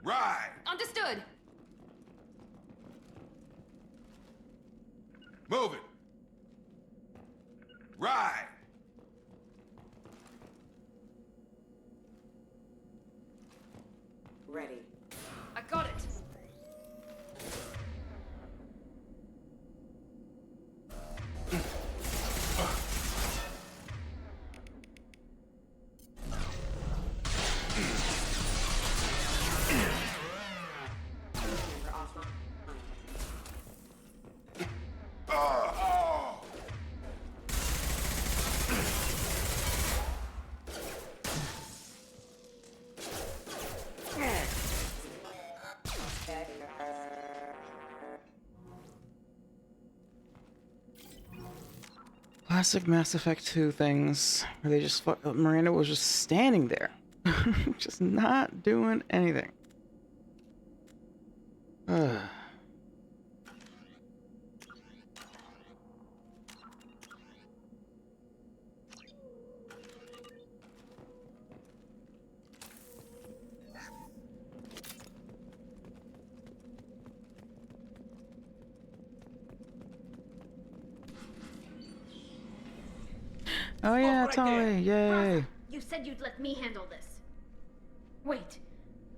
Right. Understood. Move it. Right. Ready. I got it. Classic Mass Effect 2 things where they just Miranda was just standing there, just not doing anything. Ugh. Oh yeah, Tali, yay! You said you'd let me handle this. Wait,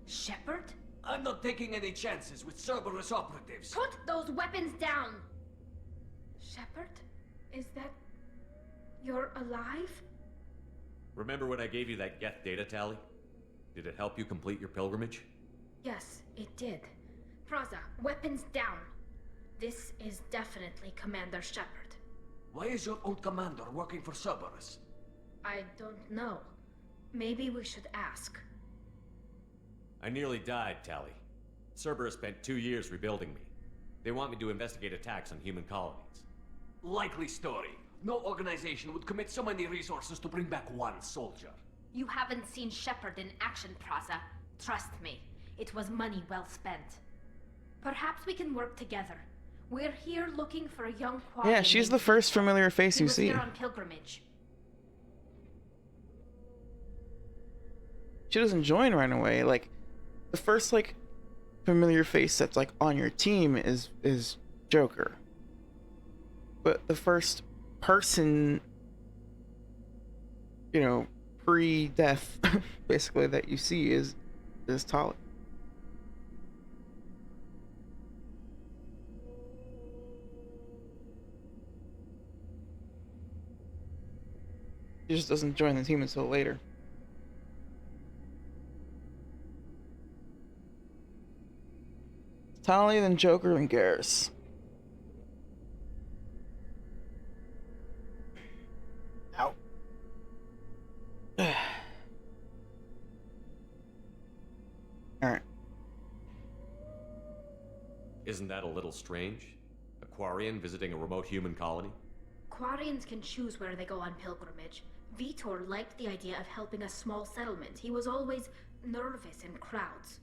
Shepard? I'm not taking any chances with Cerberus operatives. Put those weapons down! Shepard? Is that... you're alive? Remember when I gave you that Geth data tally? Did it help you complete your pilgrimage? Yes, it did. Praza, weapons down. This is definitely Commander Shepard. Why is your old commander working for Cerberus? I don't know. Maybe we should ask. I nearly died, Tali. Cerberus spent 2 years rebuilding me. They want me to investigate attacks on human colonies. Likely story. No organization would commit so many resources to bring back one soldier. You haven't seen Shepard in action, Praza. Trust me, it was money well spent. Perhaps we can work together. We're here looking for a young Quarian. Yeah, she's the first familiar face you see. He was here on pilgrimage. She doesn't join right away. Like, the first like familiar face that's like on your team is Joker. But the first person, you know, pre-death, basically, that you see is Tali. She just doesn't join the team until later. Tali, then Joker, and Garrus. Ow. Alright. Isn't that a little strange? A Quarian visiting a remote human colony? Quarians can choose where they go on pilgrimage. Vitor liked the idea of helping a small settlement. He was always nervous in crowds.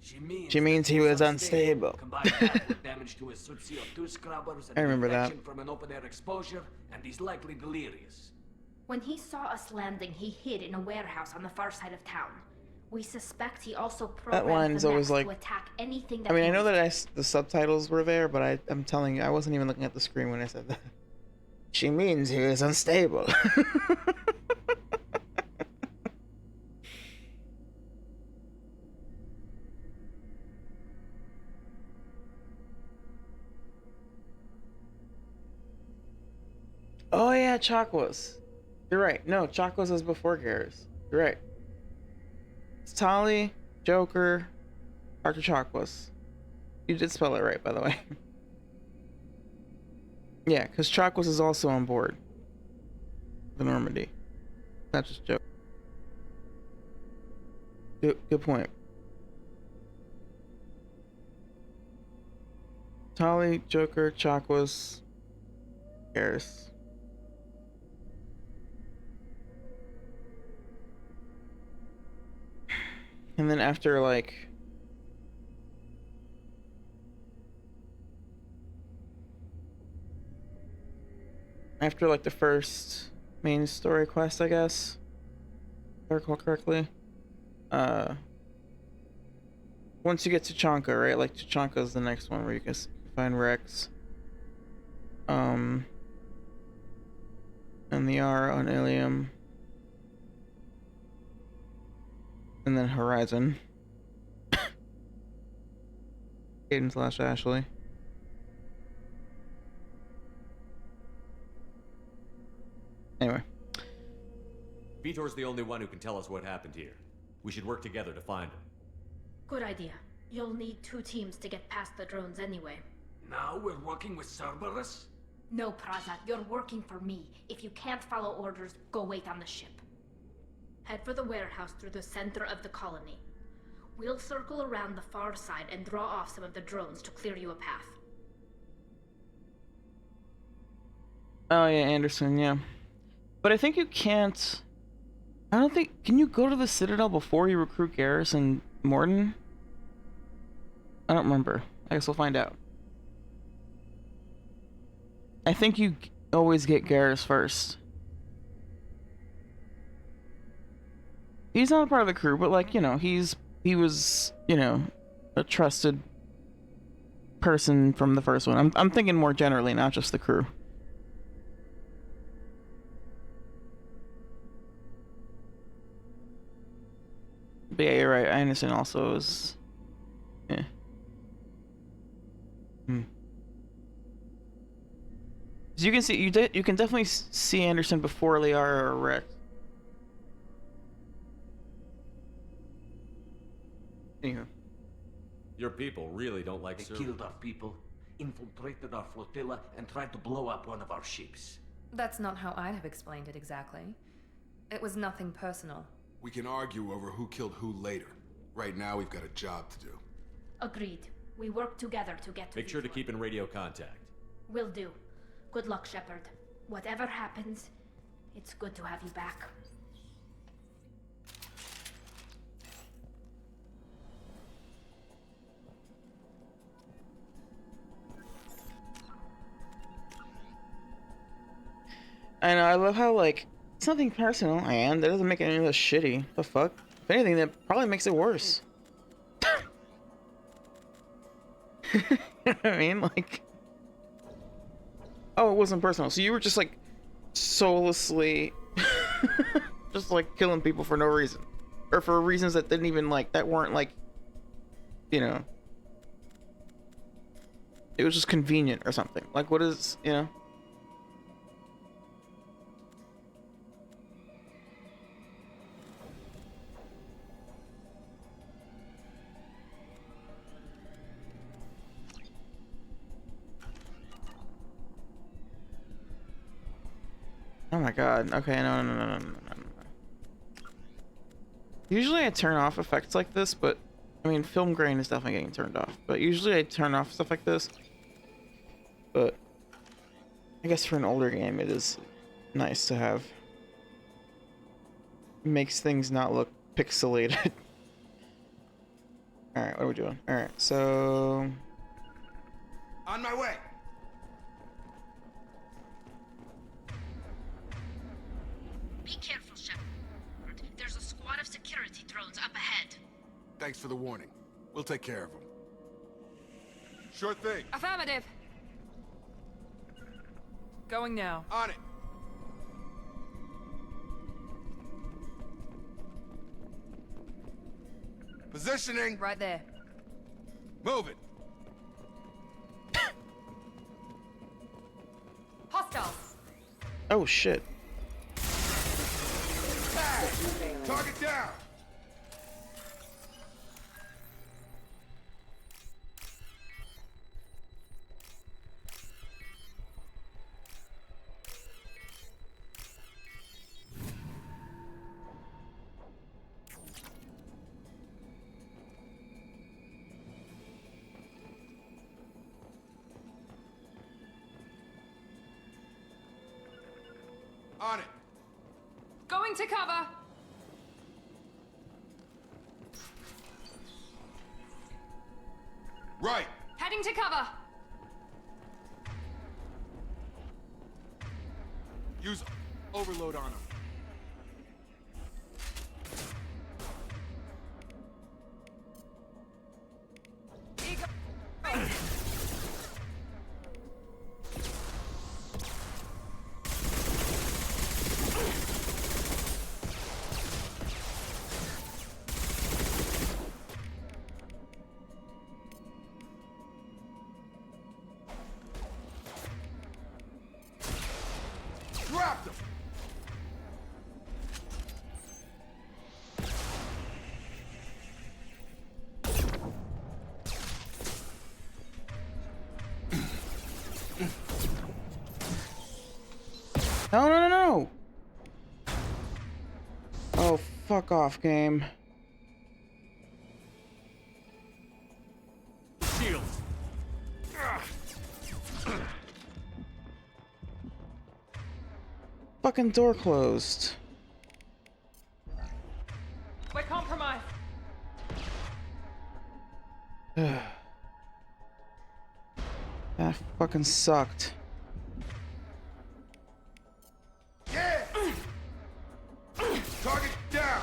She means he was unstable. Combine that with damage to his CO2 scrubbers and I remember that. infection from an open-air exposure, and he's likely delirious. When he saw us landing, he hid in a warehouse on the far side of town. We suspect he also programmed That line's the always mechs like... to attack anything that I mean, I he know was- that the subtitles were there, but I'm telling you, I wasn't even looking at the screen when I said that. She means he was unstable. Oh yeah, Chakwas. You're right. No, Chakwas is before Garrus. You're right. It's Tali, Joker, Dr. Chakwas. You did spell it right, by the way. Yeah, because Chakwas is also on board the Normandy. Not just Joker. Good point. Tali, Joker, Chakwas, Garrus. And then after, like... After, like, the first main story quest, I guess, if I recall correctly, once you get to Tachanka, right? Like, Tachanka is the next one where you can find Rex. And the R on Ilium. And then Horizon. Aiden / Ashley. Anyway. Vitor's the only one who can tell us what happened here. We should work together to find him. Good idea. You'll need 2 teams to get past the drones anyway. Now we're working with Cerberus? No, Praza, you're working for me. If you can't follow orders, go wait on the ship. Head for the warehouse through the center of the colony. We'll circle around the far side and draw off some of the drones to clear you a path. Oh yeah, Anderson, yeah. But I think you can't... I don't think... Can you go to the Citadel before you recruit Garrus and Morton? I don't remember. I guess we'll find out. I think you always get Garrus first. He's not a part of the crew, but like, you know, he was, you know, a trusted person from the first one. I'm thinking more generally, not just the crew. But yeah, you're right. Anderson also is... Yeah. So you can see, you can definitely see Anderson before Liara or Rex. Anywho. Your people really don't like They killed our people, infiltrated our flotilla, and tried to blow up one of our ships. That's not how I'd have explained it exactly. It was nothing personal. We can argue over who killed who later. Right now, we've got a job to do. Agreed. We work together to get to Make sure to keep in radio contact. Will do. Good luck, Shepard. Whatever happens, it's good to have you back. I know, I love how, like, it's nothing personal, and that doesn't make any of this shitty. The fuck? If anything, that probably makes it worse. You know what I mean? Like... Oh, it wasn't personal. So you were just, like, soullessly... just, like, killing people for no reason. Or for reasons that didn't even, like, that weren't, like... You know... It was just convenient or something. Like, what is, you know... Oh my god. Okay, no. Usually I turn off effects like this, but... I mean, film grain is definitely getting turned off. But usually I turn off stuff like this. But... I guess for an older game, it is nice to have. It makes things not look pixelated. Alright, what are we doing? Alright, so... On my way! Be careful, Shepard. There's a squad of security drones up ahead. Thanks for the warning. We'll take care of them. Sure thing. Affirmative. Going now. On it. Positioning. Right there. Move it. Hostiles. Oh shit. Target down. On it. Going to cover. Right. Heading to cover. Use overload on him. Dropped him. No. Oh, fuck off, game. Shield. fucking door closed? We're compromised. That fucking sucked. Yeah! Target down!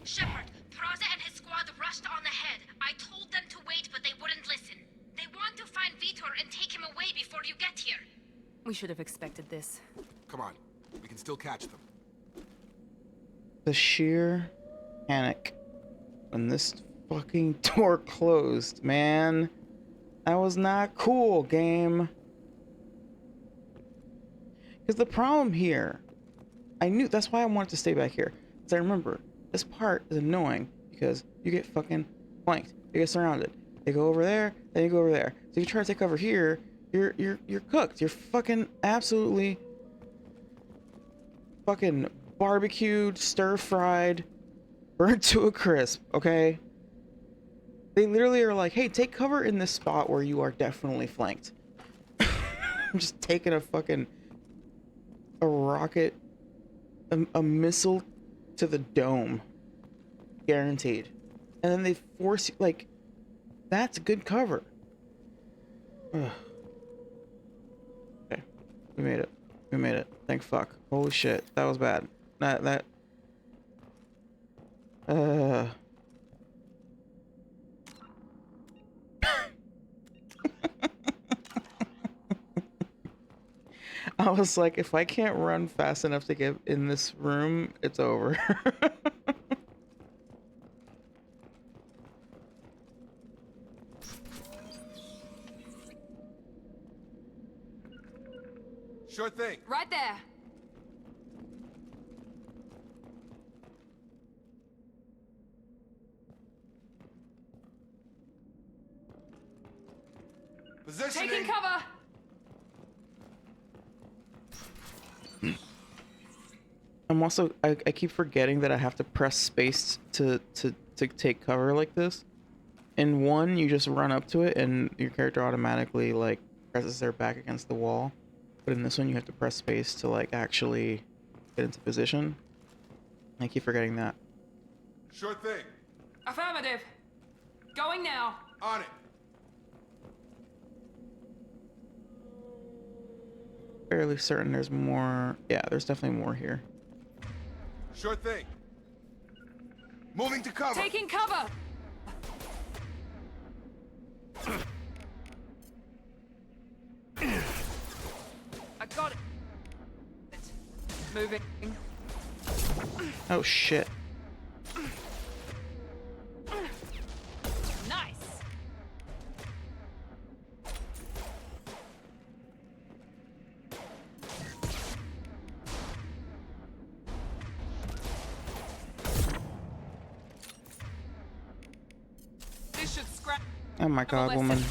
Shepard, Praza and his squad rushed on ahead. I told them to wait, but they wouldn't listen. They want to find Vitor and take him away before you get here. We should have expected this. Come on. We can still catch them. The sheer panic when this fucking door closed, man. That was not cool, game. Because the problem here, I knew, that's why I wanted to stay back here. Because I remember, this part is annoying because you get fucking flanked. You get surrounded. They go over there, then you go over there. So you try to take over here, you're cooked. You're fucking absolutely fucking barbecued, stir-fried, burnt to a crisp, okay? They literally are like, hey, take cover in this spot where you are definitely flanked. I'm just taking a rocket, a missile to the dome. Guaranteed. And then they force you, like, that's good cover. Ugh. Okay. We made it. We made it. Thank fuck. Holy shit. That was bad. I was like, if I can't run fast enough to get in this room, it's over. Sure thing. Right there. Positioning. Taking cover. I'm also, I keep forgetting that I have to press space to take cover like this. In one, you just run up to it and your character automatically like presses their back against the wall. But in this one, you have to press space to like actually get into position. I keep forgetting that. Sure thing. Affirmative. Going now. On it. Fairly certain there's more. Yeah, there's definitely more here. Sure thing. Moving to cover. Taking cover. I got it. Moving. Oh shit. Nice. This should scrap. Oh my god, woman.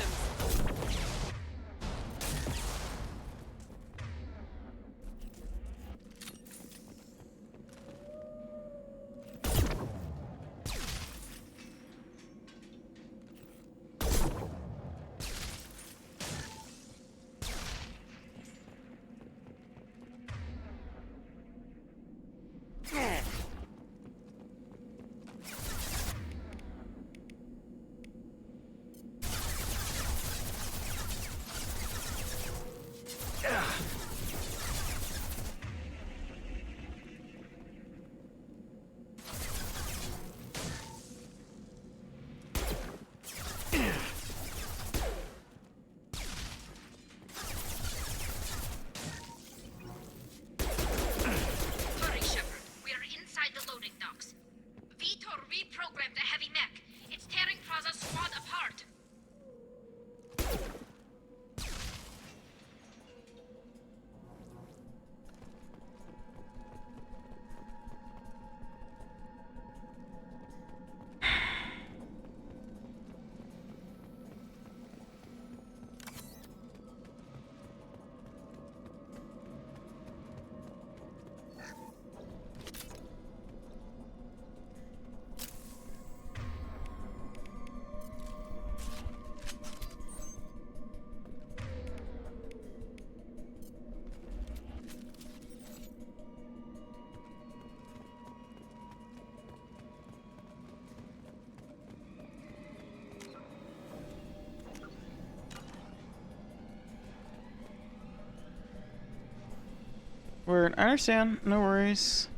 Word. I understand. No worries.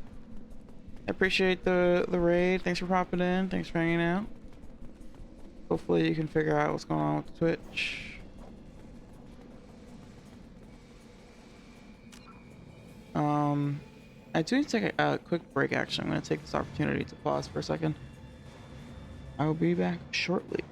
I appreciate the raid. Thanks for popping in. Thanks for hanging out. Hopefully you can figure out what's going on with Twitch. I do need to take a quick break actually. I'm going to take this opportunity to pause for a second. I will be back shortly.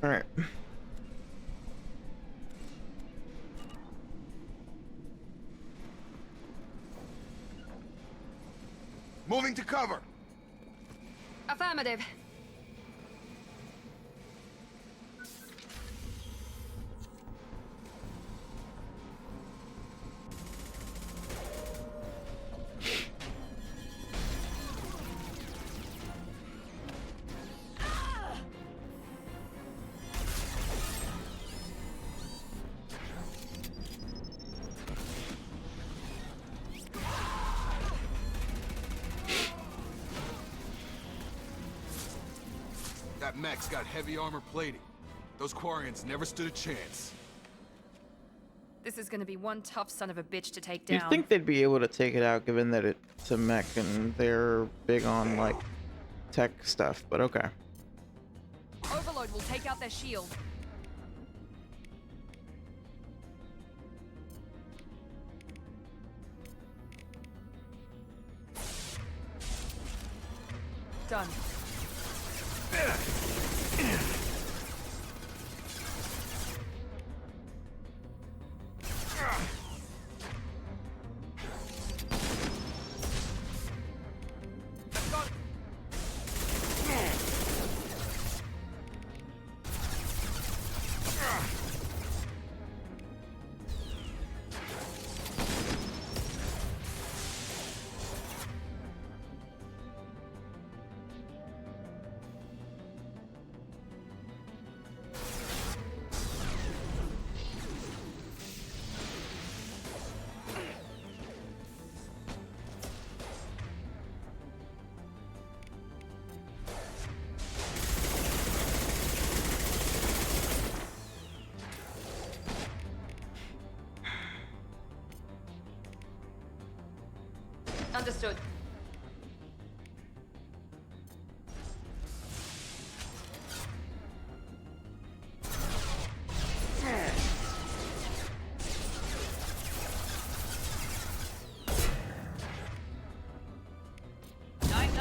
All right. Moving to cover. Affirmative. That mech's got heavy armor plating. Those Quarians never stood a chance. This is gonna be one tough son of a bitch to take You'd down. think they'd be able to take it out, given that it's a mech and they're big on like tech stuff. But okay. Overload will take out their shield. Done. Understood. Nine.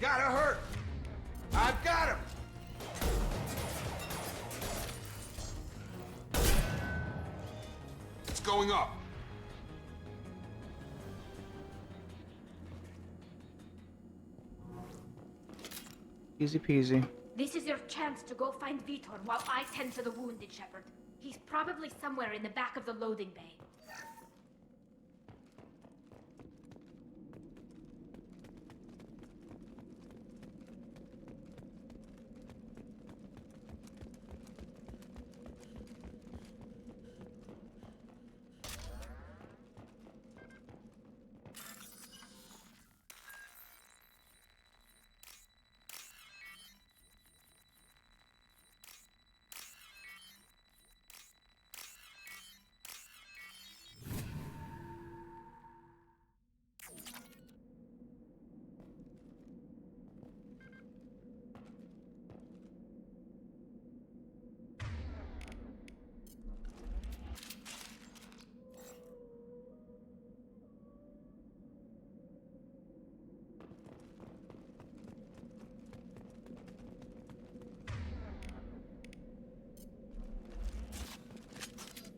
Gotta hurt! I've got him! It's going up. Easy peasy. This is your chance to go find Vitor while I tend to the wounded, Shepard. He's probably somewhere in the back of the loading bay.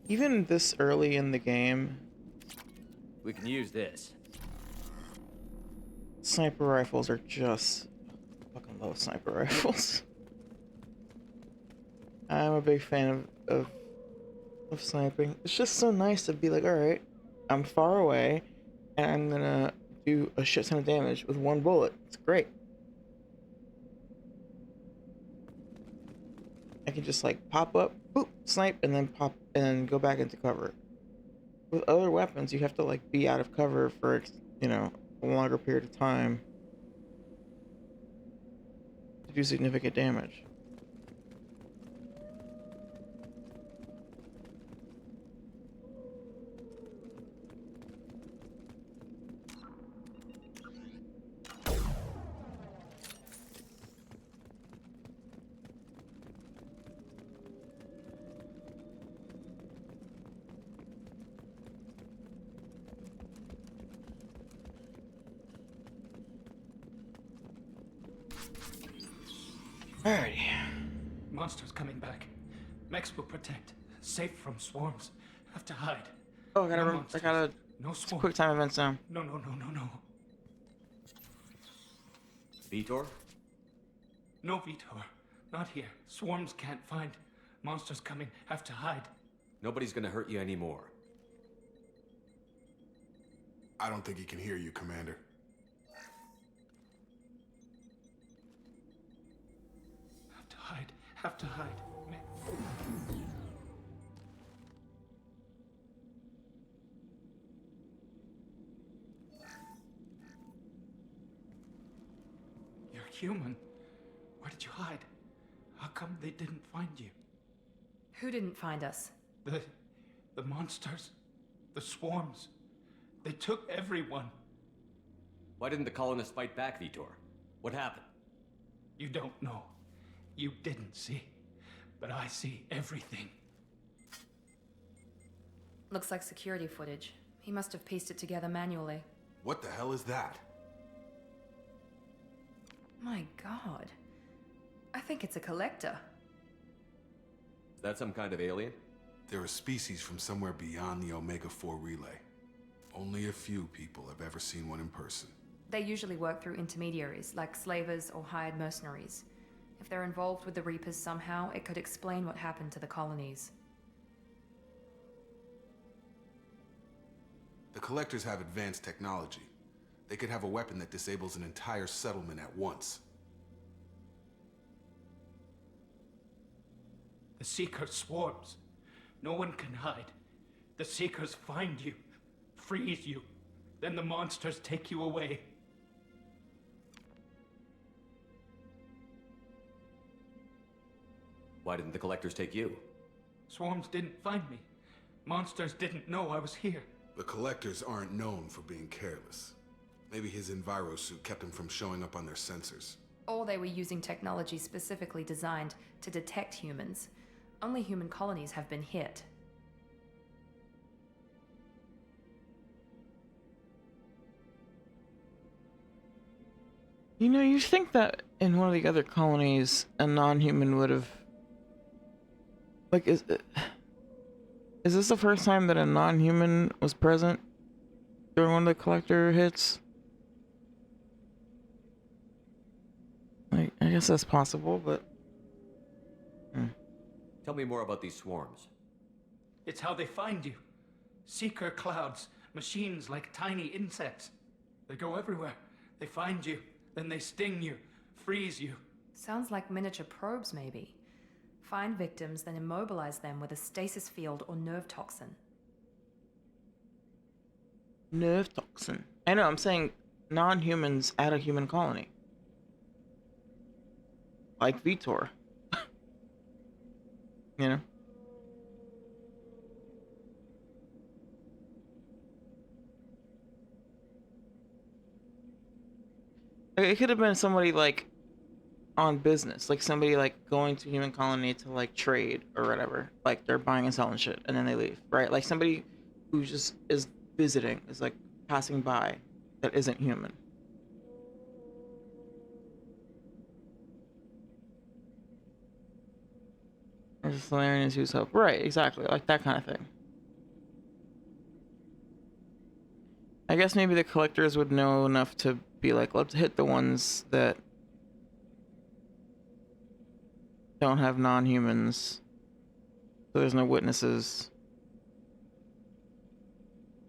Even this early in the game, We can use this. sniper rifles are just fucking love sniper rifles. I'm a big fan of sniping. It's just so nice to be like, all right, I'm far away, and I'm gonna do a shit ton of damage with one bullet. It's great. I can just like pop up, boop, snipe, and then pop, and then go back into cover. With other weapons, you have to like be out of cover for, you know, a longer period of time to do significant damage. Alrighty. Monsters coming back. Mechs will protect. Safe from swarms. Have to hide. Oh, I gotta No swarms. quick time events now. No. Vitor? No, Vitor. Not here. Swarms can't find. Monsters coming. Have to hide. Nobody's gonna hurt you anymore. I don't think he can hear you, Commander. Have to hide. You're human. Where did you hide? How come they didn't find you? Who didn't find us? The monsters. The swarms. They took everyone. Why didn't the colonists fight back, Vitor? What happened? You don't know. You didn't see. But I see everything. Looks like security footage. He must have pieced it together manually. What the hell is that? My god. I think it's a collector. Is that some kind of alien? They're a species from somewhere beyond the Omega-4 relay. Only a few people have ever seen one in person. They usually work through intermediaries, like slavers or hired mercenaries. If they're involved with the Reapers somehow, it could explain what happened to the colonies. The Collectors have advanced technology. They could have a weapon that disables an entire settlement at once. The Seeker swarms. No one can hide. The Seekers find you, freeze you, then the monsters take you away. Why didn't the collectors take you? Swarms didn't find me. Monsters didn't know I was here. The Collectors aren't known for being careless. Maybe his enviro suit kept him from showing up on their sensors. Or they were using technology specifically designed to detect humans. Only human colonies have been hit. You know, you think that in one of the other colonies, a non-human would have... Like, is this the first time that a non-human was present during one of the collector hits? Like, I guess that's possible, but... Tell me more about these swarms. It's how they find you. Seeker clouds, machines like tiny insects. They go everywhere. They find you, then they sting you, freeze you. Sounds like miniature probes, maybe. Find victims, then immobilize them with a stasis field or nerve toxin. Nerve toxin? I know, I'm saying non-humans at a human colony. Like Vitor. You know? It could have been somebody like on business, like somebody like going to human colony to like trade or whatever. Like they're buying and selling shit and then they leave, right? Like somebody who just is visiting, is like passing by that isn't human. There's Solarians who's hope. Right, exactly. Like that kind of thing. I guess maybe the collectors would know enough to be like, let's hit the ones that don't have non-humans. So there's no witnesses.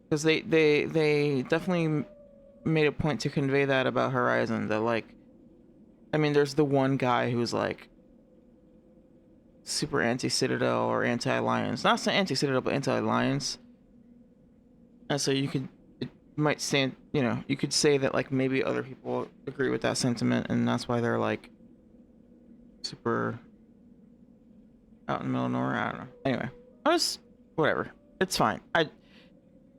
Because they definitely made a point to convey that about Horizon. That like, I mean, there's the one guy who's like, super anti-Citadel or anti-Alliance. Not so anti-Citadel, but anti-Alliance. And so you could, it might stand, you know, you could say that like maybe other people agree with that sentiment and that's why they're like super out in the middle of nowhere. I don't know. Anyway, whatever. It's fine. I'm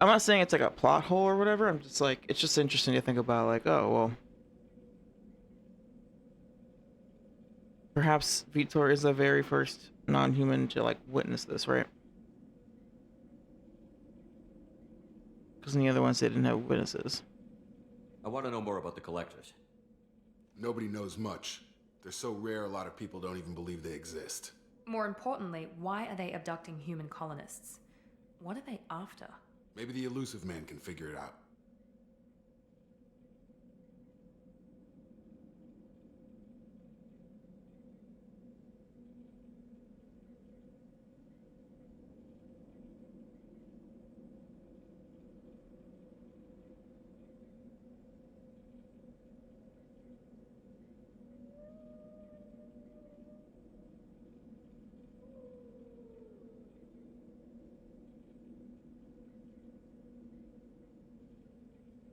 not saying it's like a plot hole or whatever. I'm just like, it's just interesting to think about like, oh, well, perhaps Vitor is the very first non-human to like witness this, right? Because in the other ones they didn't have witnesses. I want to know more about the collectors. Nobody knows much. They're so rare, a lot of people don't even believe they exist. More importantly, why are they abducting human colonists? What are they after? Maybe the elusive man can figure it out.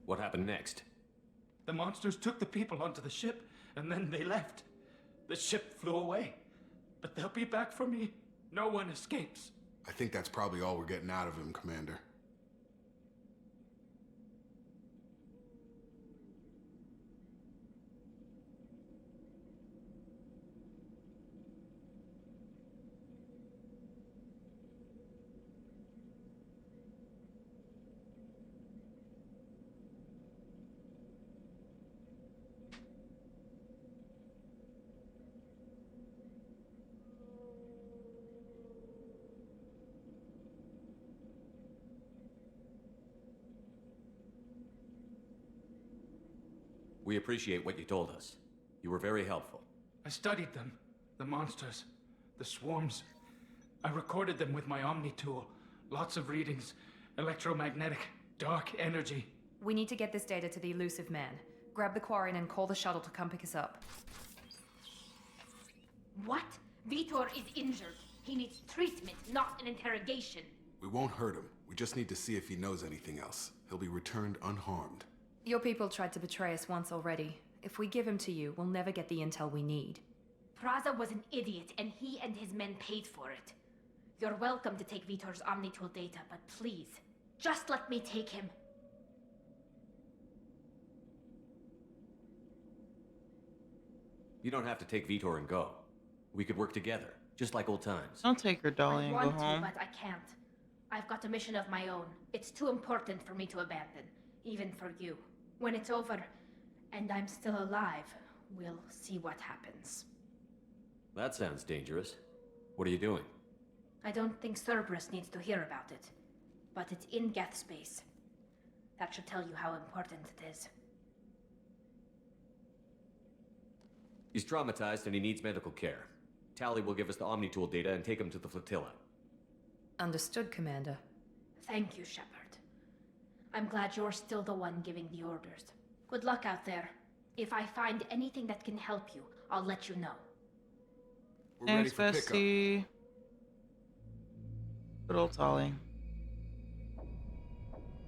What happened next? The monsters took the people onto the ship, and then they left. The ship flew away. But they'll be back for me. No one escapes. I think that's probably all we're getting out of him, Commander. We appreciate what you told us. You were very helpful. I studied them. The monsters. The swarms. I recorded them with my Omni tool. Lots of readings. Electromagnetic. Dark energy. We need to get this data to the elusive man. Grab the Quarian and call the shuttle to come pick us up. What? Vitor is injured. He needs treatment, not an interrogation. We won't hurt him. We just need to see if he knows anything else. He'll be returned unharmed. Your people tried to betray us once already. If we give him to you, we'll never get the intel we need. Praza was an idiot, and he and his men paid for it. You're welcome to take Vitor's Omnitool data, but please, just let me take him. You don't have to take Vitor and go. We could work together, just like old times. Don't take her dolly and I go want to, home. but I can't. I've got a mission of my own. It's too important for me to abandon, even for you. When it's over, and I'm still alive, we'll see what happens. That sounds dangerous. What are you doing? I don't think Cerberus needs to hear about it, but it's in Geth space. That should tell you how important it is. He's traumatized and he needs medical care. Tally will give us the Omnitool data and take him to the flotilla. Understood, Commander. Thank you, Shepard. I'm glad you're still the one giving the orders. Good luck out there. If I find anything that can help you, I'll let you know. We're Thanks, ready for pickup. bestie. Good old Tolly.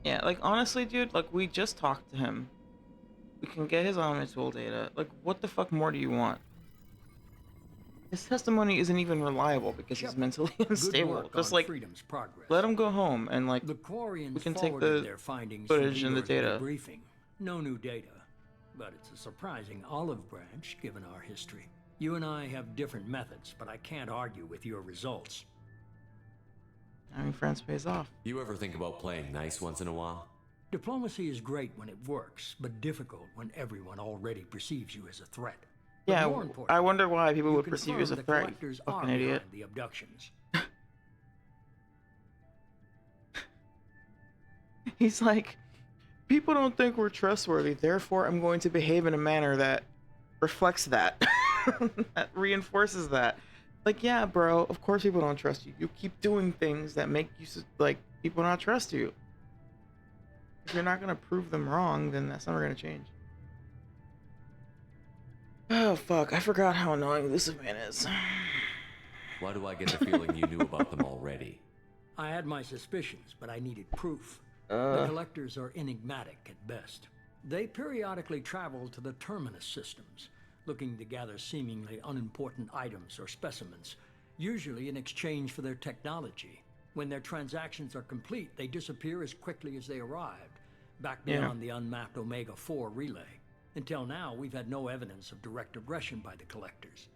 Yeah, like, honestly, dude, like, we just talked to him. We can get his Omnitool data. Like, what the fuck more do you want? His testimony isn't even reliable because he's mentally unstable. Just, like, let him go home and, like, The Quarians we can take forwarded the their findings footage to and the Vitor's data. Briefing. No new data, but it's a surprising olive branch given our history. You and I have different methods, but I can't argue with your results. I mean, France pays off. You ever think about playing nice once in a while? Diplomacy is great when it works, but difficult when everyone already perceives you as a threat. But Yeah, more importantly, I wonder why people you would perceive you as a confirm the threat, you collectors fucking are idiot. behind the abductions. He's like, people don't think we're trustworthy, therefore I'm going to behave in a manner that reflects that. That reinforces that. Like, yeah, bro, of course people don't trust you. You keep doing things that make you, like, people not trust you. If you're not going to prove them wrong, then that's never going to change. Oh, fuck, I forgot how annoying this man is. Why do I get the feeling you knew about them already? I had my suspicions, but I needed proof. The collectors are enigmatic at best. They periodically travel to the terminus systems, looking to gather seemingly unimportant items or specimens, usually in exchange for their technology. When their transactions are complete, they disappear as quickly as they arrived, back beyond the unmapped Omega-4 relay. Until now, we've had no evidence of direct aggression by the collectors.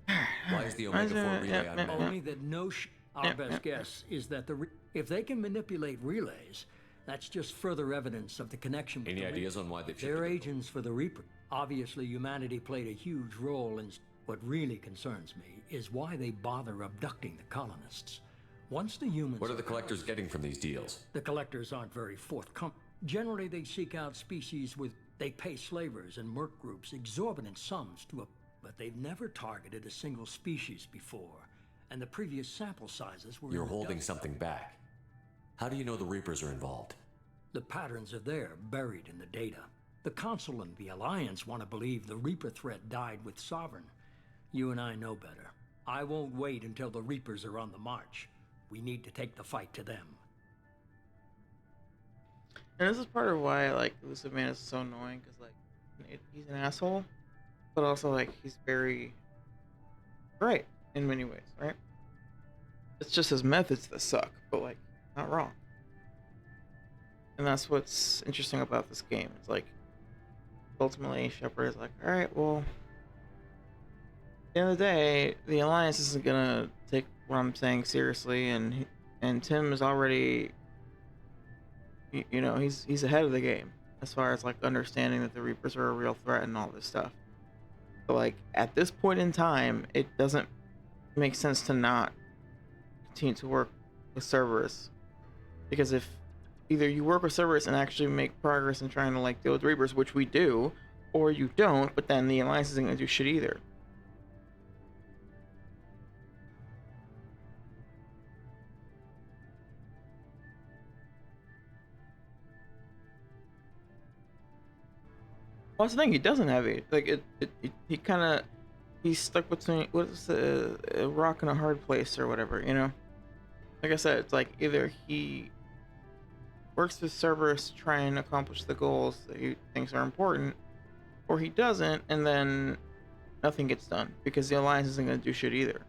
Why is the Omega-4 relay unmanned? Only that our best guess is that if they can manipulate relays, That's just further evidence of the connection with Any the ideas Reapers. on why they've They're shifted the agents for the Reaper. Obviously, humanity played a huge role in... What really concerns me is why they bother abducting the colonists. Once the humans... What are the collectors getting from these deals? The collectors aren't very forthcoming. Generally, they seek out species with... They pay slavers and merc groups exorbitant sums to... But they've never targeted a single species before. And the previous sample sizes were... You're holding something back. How do you know the Reapers are involved? The patterns are there, buried in the data. The Council and the Alliance want to believe the Reaper threat died with Sovereign. You and I know better. I won't wait until the Reapers are on the march. We need to take the fight to them. And this is part of why, like, Elusive Man is so annoying, because, like, he's an asshole, but also, like, he's very right in many ways, right? It's just his methods that suck, but, like, not wrong. And that's what's interesting about this game. It's like, ultimately, Shepard is like, alright, well, at the end of the day, the Alliance isn't gonna take what I'm saying seriously, and Tim is already, you know, he's ahead of the game as far as, like, understanding that the Reapers are a real threat and all this stuff. But, like, at this point in time, it doesn't make sense to not continue to work with Cerberus, because if either you work with Cerberus and actually make progress in trying to, like, deal with Reapers, which we do, or you don't, but then the Alliance isn't gonna do shit either. Well, that's the thing, he doesn't have it. Like, he kind of, he's stuck between, what's a rock and a hard place or whatever, you know? Like I said, it's like either he works with Cerberus to try and accomplish the goals that he thinks are important, or he doesn't, and then nothing gets done, because the Alliance isn't going to do shit either.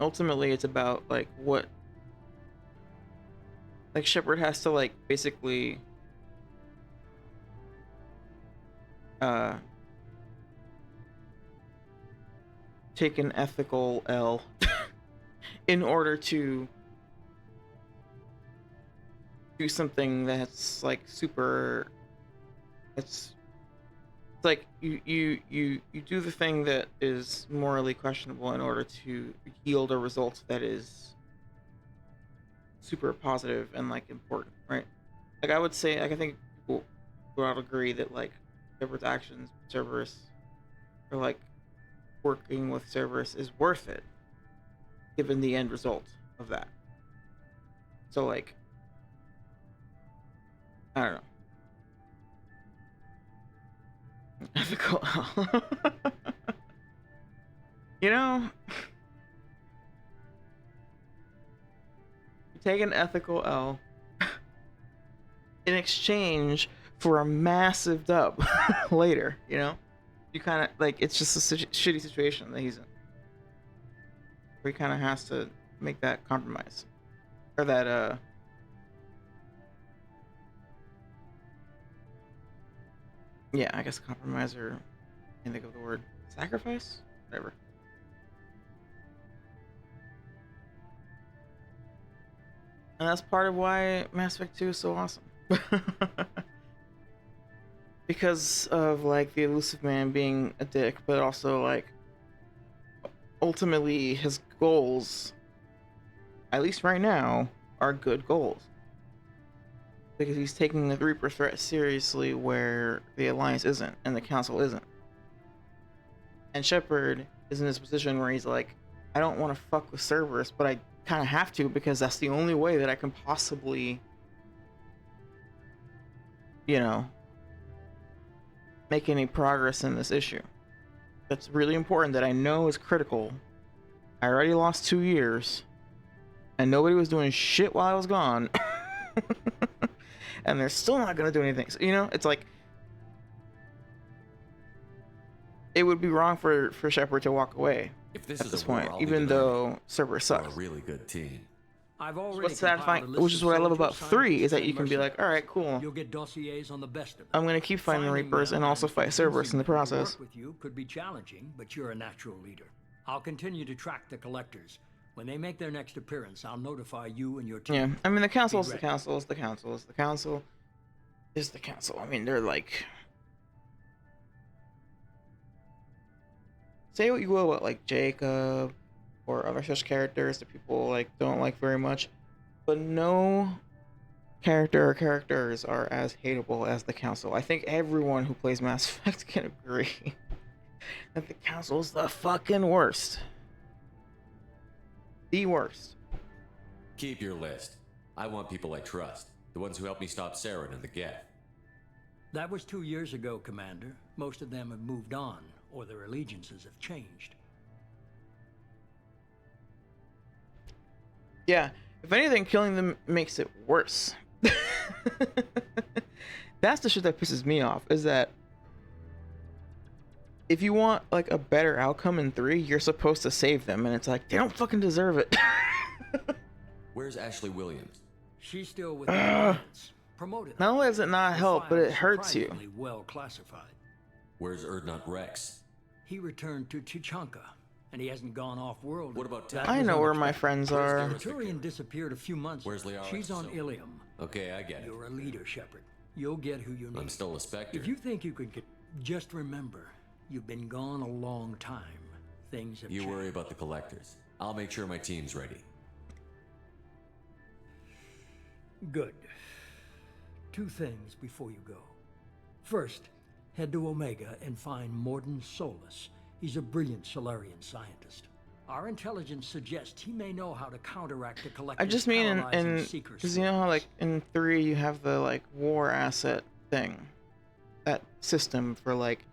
Ultimately, it's about, like, what... Like, Shepard has to, like, basically... take an ethical L in order to do something that's, like, super... It's like you do the thing that is morally questionable in order to yield a result that is super positive and, like, important, right? Like, I would say, like, I think people would all agree that, like, Shepard's actions, Cerberus, or, like, working with Cerberus is worth it, given the end result of that. So, like, I don't know. Ethical L. You know, you take an ethical L in exchange for a massive dub later, you know? You kind of, like, it's just a shitty situation that he's in, where he kind of has to make that compromise. Or that, yeah, I guess compromise, or I can't think of the word. Sacrifice? Whatever. And that's part of why Mass Effect 2 is so awesome. Because of, like, the Elusive Man being a dick, but also, like, ultimately his goals, at least right now, are good goals. Because he's taking the Reaper threat seriously where the Alliance isn't, and the Council isn't. And Shepard is in this position where he's like, I don't want to fuck with Cerberus, but I kind of have to, because that's the only way that I can possibly, you know, make any progress in this issue. That's really important, that I know is critical. I already lost 2 years, and nobody was doing shit while I was gone. And they're still not gonna do anything. So, you know, it's like, it would be wrong for Shepard to walk away If this at is this a war, point, I'll even leave an army. though Cerberus We're a sucks. really good team. I've already What's satisfying, which is what I love about 3, is that you can be like, all right, cool. You'll get dossiers on the best of them. I'm gonna keep fighting the Finding Reapers them and also fight Cerberus in the convincing them to process. work with you could be challenging, but you're a natural leader. I'll continue to track the collectors. When they make their next appearance, I'll notify you and your team. Yeah, I mean, the council is Be the ready. council is the council is the council is the council. I mean, they're like, say what you will about like Jacob or other such characters that people like don't like very much, but no character or characters are as hateable as the council. I think everyone who plays Mass Effect can agree that the council is the fucking worst. The worst. Keep your list. I want people I trust. The ones who helped me stop Saren and the Geth. That was 2 years ago, Commander. Most of them have moved on, or their allegiances have changed. Yeah, if anything, killing them makes it worse. That's the shit that pisses me off, is that if you want like a better outcome in 3, you're supposed to save them, and it's like they don't fucking deserve it. Where's Ashley Williams? She's still with the Alliance. Promoted. Not only does it not help, but it hurts you. Surprisingly well classified. Where's Erdnot Rex? He returned to Tuchanka, and he hasn't gone off-world. What about I know where my friends are. Turian disappeared a few months Where's ago. Liara? She's on Ilium. Okay, I get it. You're a leader, Shepard. You'll get who you need. I'm still a Spectre. If you think you could get... Just remember, you've been gone a long time. Things have You changed. worry about the collectors. I'll make sure my team's ready. Good. 2 things before you go. First, head to Omega and find Morden Solus. He's a brilliant Solarian scientist. Our intelligence suggests he may know how to counteract the I collector's just mean paralyzing in seeker because you know how like in 3 you have the like war asset thing, that system for like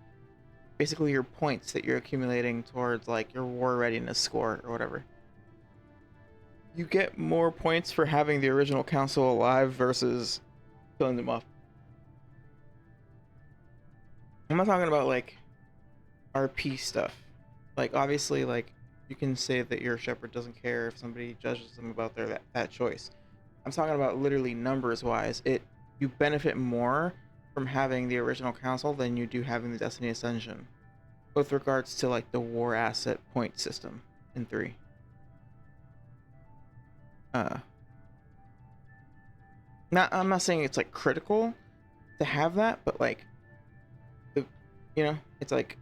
basically your points that you're accumulating towards like your war readiness score or whatever. You get more points for having the original council alive versus killing them off. I'm not talking about like RP stuff. Like obviously like you can say that your Shepard doesn't care if somebody judges them about their that choice. I'm talking about literally numbers wise. You benefit more from having the original council than you do having the Destiny Ascension, with regards to like the war asset point system in 3. I'm not saying it's like critical to have that, but like it's like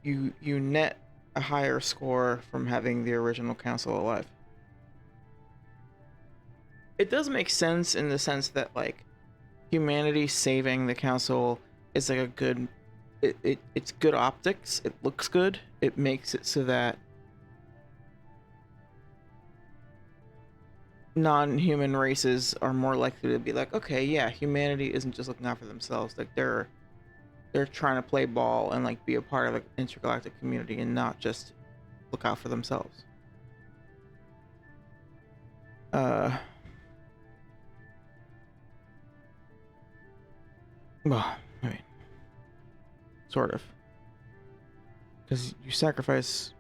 you net a higher score from having the original council alive. It does make sense in the sense that like humanity saving the council is like a good it's good optics. It looks good. It makes it so that non-human races are more likely to be like, okay, yeah, humanity isn't just looking out for themselves. Like they're trying to play ball and like be a part of the intergalactic community and not just look out for themselves. Well, I mean, sort of, because you sacrifice.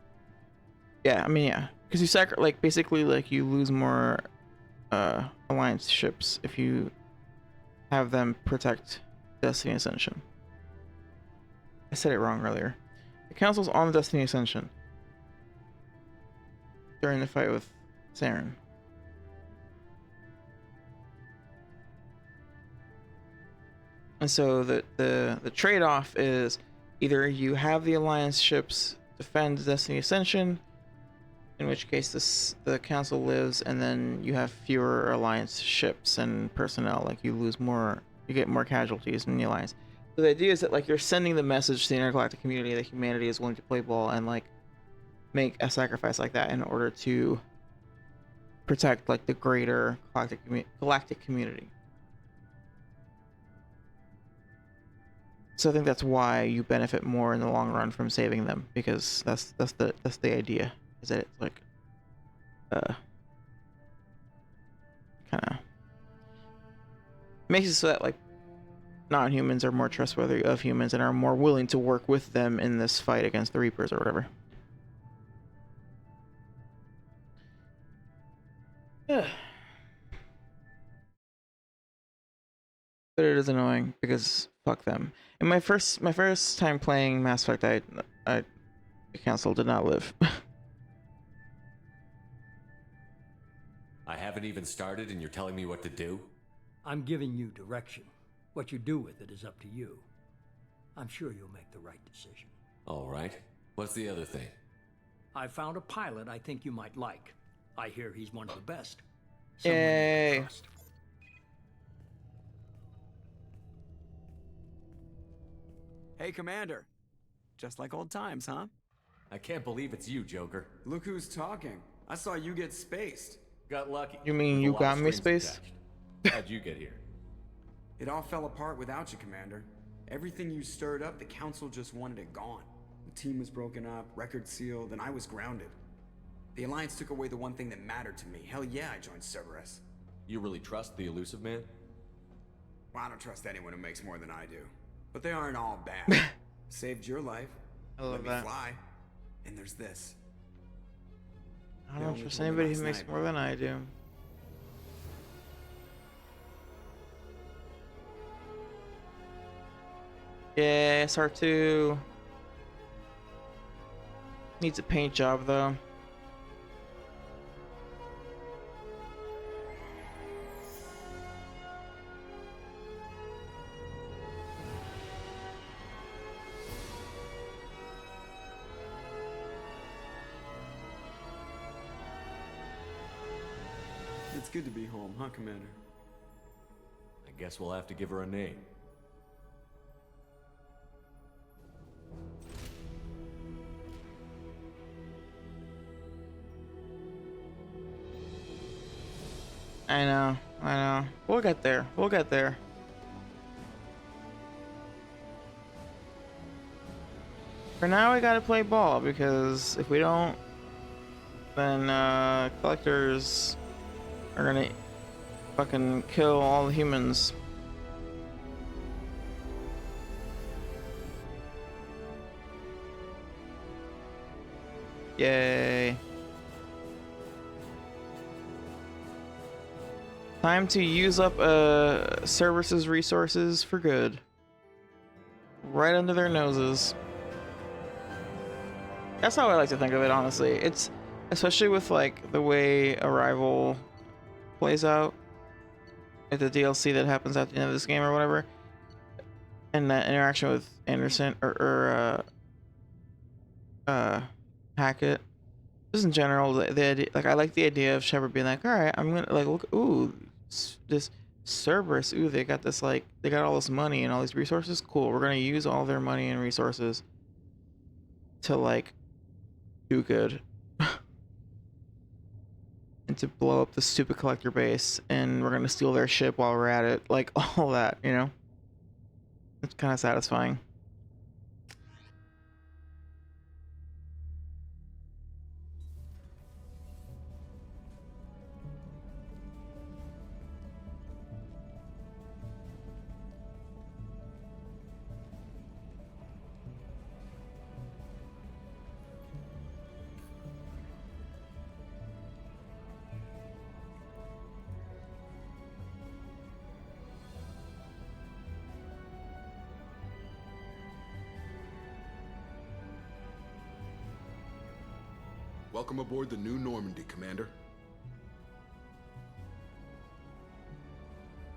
Yeah, I mean, yeah, because you like basically like you lose more Alliance ships if you have them protect Destiny Ascension. I said it wrong earlier. The council's on the Destiny Ascension during the fight with Saren. And so the trade-off is either you have the Alliance ships defend Destiny Ascension, in which case the council lives, and then you have fewer Alliance ships and personnel. Like you get more casualties in the Alliance. So the idea is that like you're sending the message to the intergalactic community that humanity is willing to play ball and like make a sacrifice like that in order to protect like the greater galactic community. So I think that's why you benefit more in the long run from saving them, because that's the idea, is that it's like kind of makes it so that like non-humans are more trustworthy of humans and are more willing to work with them in this fight against the Reapers or whatever. But it is annoying because fuck them. And my first time playing Mass Effect, The council did not live. I haven't even started and you're telling me what to do? I'm giving you direction. What you do with it is up to you. I'm sure you'll make the right decision. All right. What's the other thing? I found a pilot I think you might like. I hear he's one of the best. Someone you Yay. can trust. Hey, Commander. Just like old times, huh? I can't believe it's you, Joker. Look who's talking. I saw you get spaced. Got lucky. You mean With a you lot got of me strings spaced? attached. How'd you get here? It all fell apart without you, Commander. Everything you stirred up, the Council just wanted it gone. The team was broken up, record sealed, and I was grounded. The Alliance took away the one thing that mattered to me. Hell yeah, I joined Cerberus. You really trust the elusive man? Well, I don't trust anyone who makes more than I do. But they aren't all bad. Saved your life. I love let me that. fly. And there's this. I They don't only trust told me anybody last who makes night. more than I do. Yeah, SR2 needs a paint job though. It's good to be home, huh, Commander? I guess we'll have to give her a name. I know. We'll get there. We'll get there. For now, we gotta play ball, because if we don't, then collectors are gonna fucking kill all the humans. Yay. Time to use up Cerberus's resources for good. Right under their noses. That's how I like to think of it, honestly. It's especially with like the way Arrival plays out, with the DLC that happens at the end of this game or whatever, and that interaction with Anderson or Hackett. Just in general, the idea, like, I like the idea of Shepard being like, all right, I'm gonna like look, ooh, this Cerberus, ooh, they got this, like, they got all this money and all these resources. Cool, we're gonna use all their money and resources to like do good and to blow up the stupid collector base, and we're gonna steal their ship while we're at it, like all that, you know. It's kind of satisfying. Welcome aboard the New Normandy, Commander.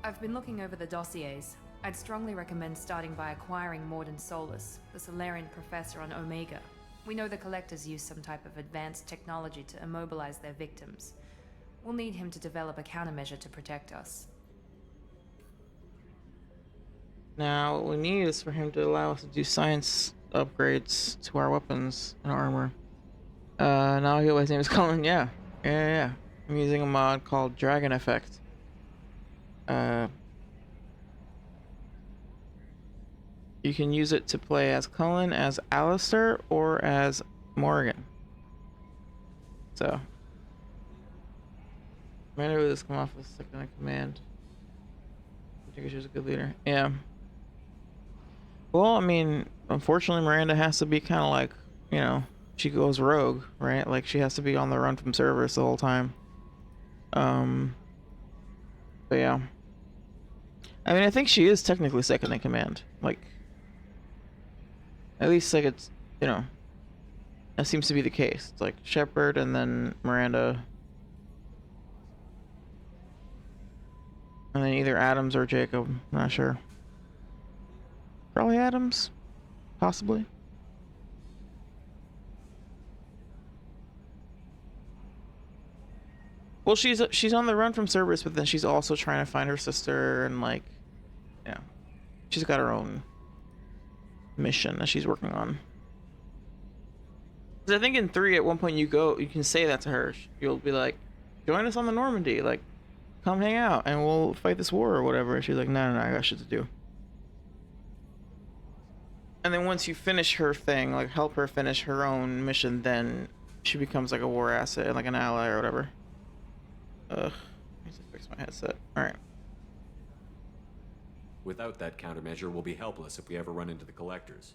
I've been looking over the dossiers. I'd strongly recommend starting by acquiring Morden Solus, the Solarian professor on Omega. We know the Collectors use some type of advanced technology to immobilize their victims. We'll need him to develop a countermeasure to protect us. Now, what we need is for him to allow us to do science upgrades to our weapons and armor. Now his name is Cullen. Yeah. I'm using a mod called Dragon Effect. You can use it to play as Cullen, as Alistair, or as Morgan. So, Commander would just come off with second in command. I think she's a good leader. Yeah. Well, I mean, unfortunately, Miranda has to be kind of like, you know, she goes rogue, right? Like, she has to be on the run from Cerberus the whole time. But yeah. I mean, I think she is technically second in command. Like, at least, like, it's, you know, That seems to be the case. It's like Shepard and then Miranda. And then either Adams or Jacob. I'm not sure. Probably Adams. Possibly. Well, she's on the run from Cerberus, but then she's also trying to find her sister and like, yeah, she's got her own mission that she's working on. 'Cause I think in 3 at one point you can say that to her. You'll be like, join us on the Normandy, like, come hang out and we'll fight this war or whatever. And she's like, no, I got shit to do. And then once you finish her thing, like help her finish her own mission, then she becomes like a war asset and like an ally or whatever. Ugh, I need to fix my headset. Alright. Without that countermeasure, we'll be helpless if we ever run into the collectors.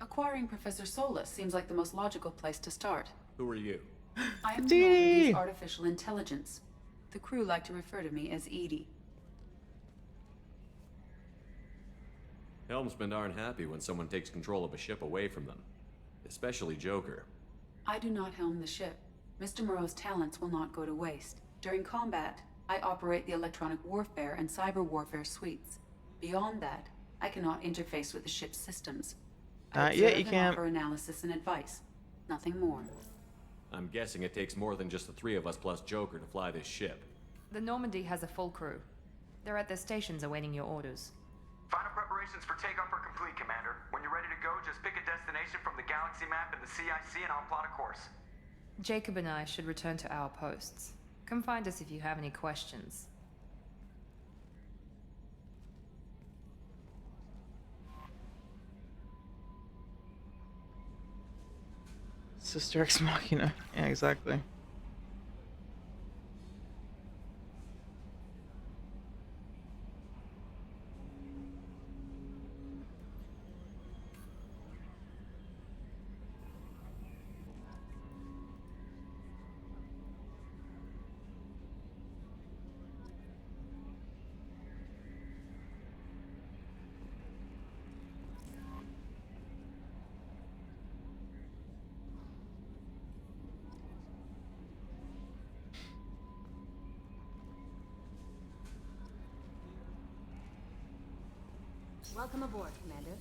Acquiring Professor Solus seems like the most logical place to start. Who are you? I am the owner of artificial intelligence. The crew like to refer to me as Edie. Helmsmen aren't happy when someone takes control of a ship away from them. Especially Joker. I do not helm the ship. Mr. Moreau's talents will not go to waste. During combat, I operate the electronic warfare and cyber warfare suites. Beyond that, I cannot interface with the ship's systems. Not yet, you can't. Offer analysis and advice. Nothing more. I'm guessing it takes more than just the 3 of us plus Joker to fly this ship. The Normandy has a full crew. They're at their stations awaiting your orders. Final preparations for takeoff are complete, Commander. When you're ready to go, just pick a destination from the galaxy map and the CIC and I'll plot a course. Jacob and I should return to our posts. Come find us if you have any questions. Sister Ex Machina. Yeah, exactly. Welcome aboard, Commander.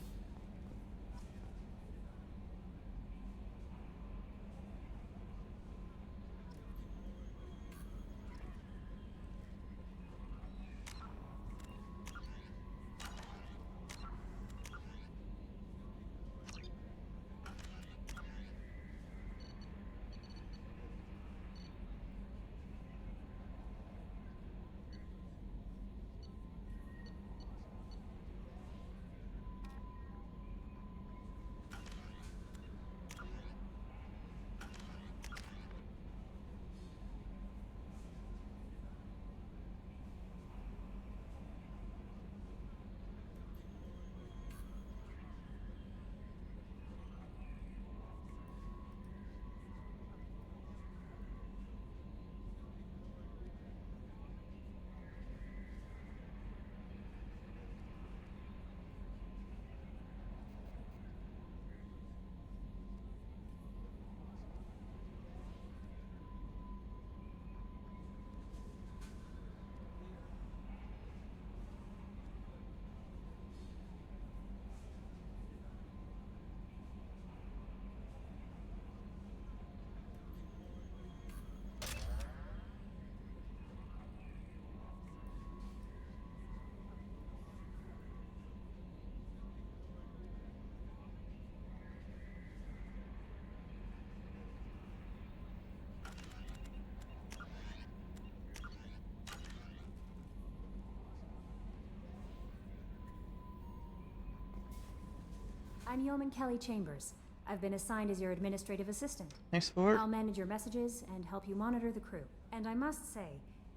I'm Yeoman Kelly Chambers. I've been assigned as your administrative assistant. Thanks for it. I'll manage your messages and help you monitor the crew. And I must say,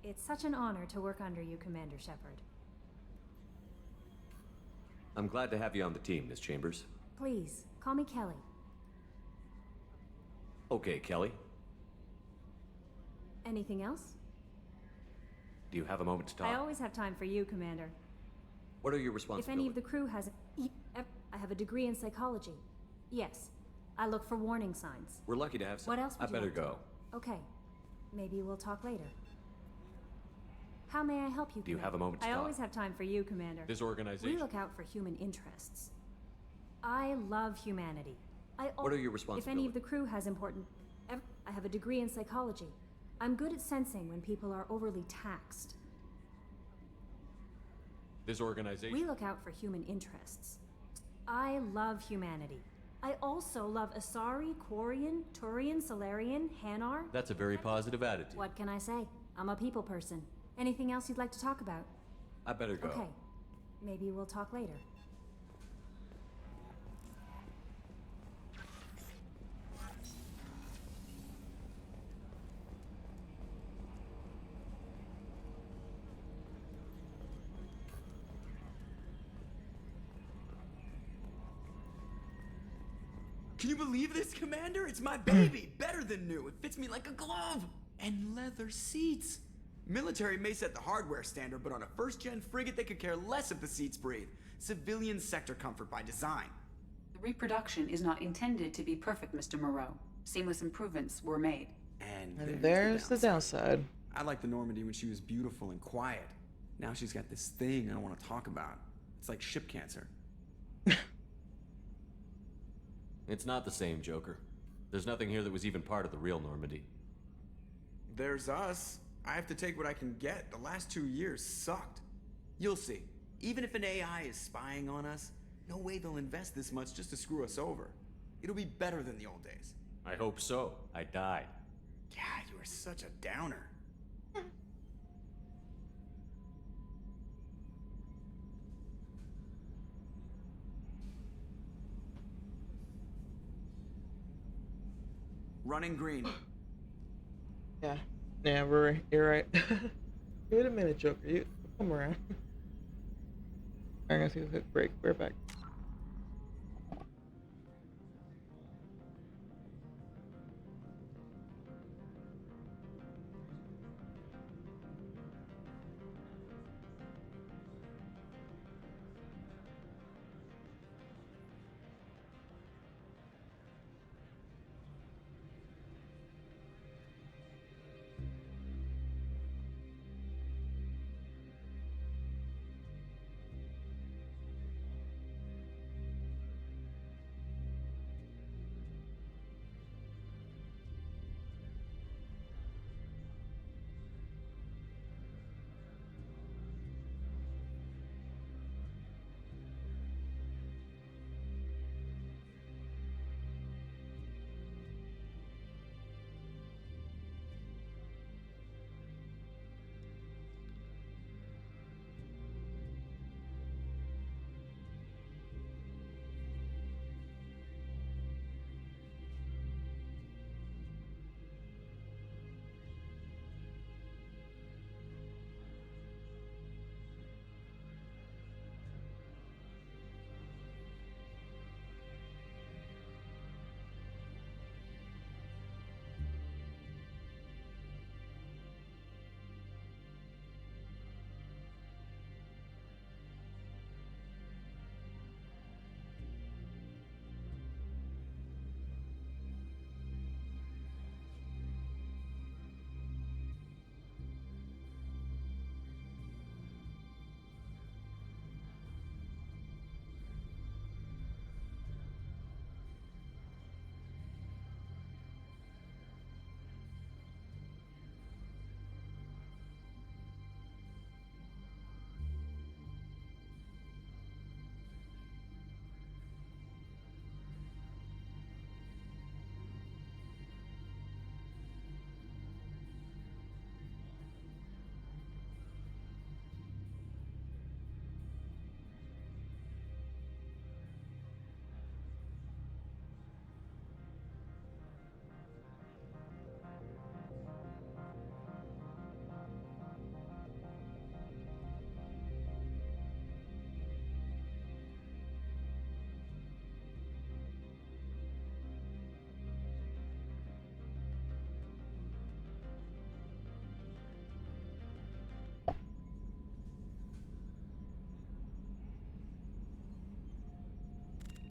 it's such an honor to work under you, Commander Shepard. I'm glad to have you on the team, Miss Chambers. Please, call me Kelly. Okay, Kelly. Anything else? Do you have a moment to talk? I always have time for you, Commander. What are your If responsibilities? any of the crew has... I have a degree in psychology. Yes. I look for warning signs. We're lucky to have some. What else would I you better like to- go. Okay. Maybe we'll talk later. How may I help you, Do you have a Commander? moment to I talk? always have time for you, Commander. This We organization. look out for human interests. I love humanity. What are your If any responsibilities? of the crew has important... I have a degree in psychology. I'm good at sensing when people are overly taxed. This organization. We look out for human interests. I love humanity. I also love Asari, Quarian, Turian, Solarian, Hanar. That's a very positive attitude. What can I say? I'm a people person. Anything else you'd like to talk about? I better go. Okay. Maybe we'll talk later. Can you believe this, Commander? It's my baby! Better than new. It fits me like a glove! And leather seats. Military may set the hardware standard, but on a first-gen frigate, they could care less if the seats breathe. Civilian sector comfort by design. The reproduction is not intended to be perfect, Mr. Moreau. Seamless improvements were made. And there's the downside. I liked the Normandy when she was beautiful and quiet. Now she's got this thing I don't want to talk about. It's like ship cancer. It's not the same, Joker. There's nothing here that was even part of the real Normandy. There's us. I have to take what I can get. The last 2 years sucked. You'll see. Even if an AI is spying on us, no way they'll invest this much just to screw us over. It'll be better than the old days. I hope so. I died. Yeah, you are such a downer. Running green. Yeah, you're right. Give it a minute, Joker. You come around. I'm gonna take a quick break. We're back.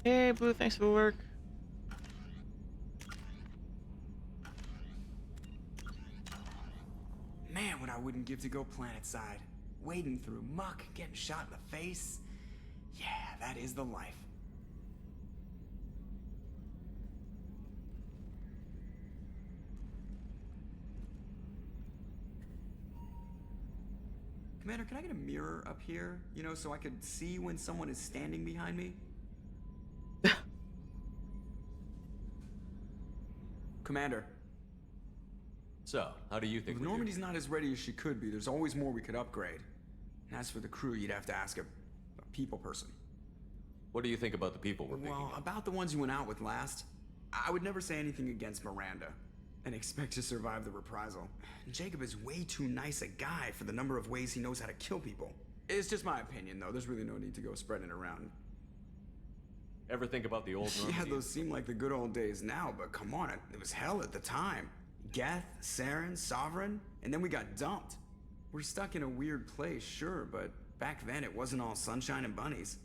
Hey, Blue, thanks for the work. give to go planetside. Wading through muck, getting shot in the face. Yeah, that is the life. Commander, can I get a mirror up here? You know, so I could see when someone is standing behind me? Commander. So, how do you think? If Normandy's not as ready as she could be, there's always more we could upgrade. And as for the crew, you'd have to ask a people person. What do you think about the people we're picking Well, up? about the ones you went out with last, I would never say anything against Miranda and expect to survive the reprisal. Jacob is way too nice a guy for the number of ways he knows how to kill people. It's just my opinion, though. There's really no need to go spreading it around. Ever think about the old Normandy? Yeah, those seem like the good old days now, but come on, it was hell at the time. Geth, Saren, Sovereign, and then we got dumped. We're stuck in a weird place, sure, but back then it wasn't all sunshine and bunnies.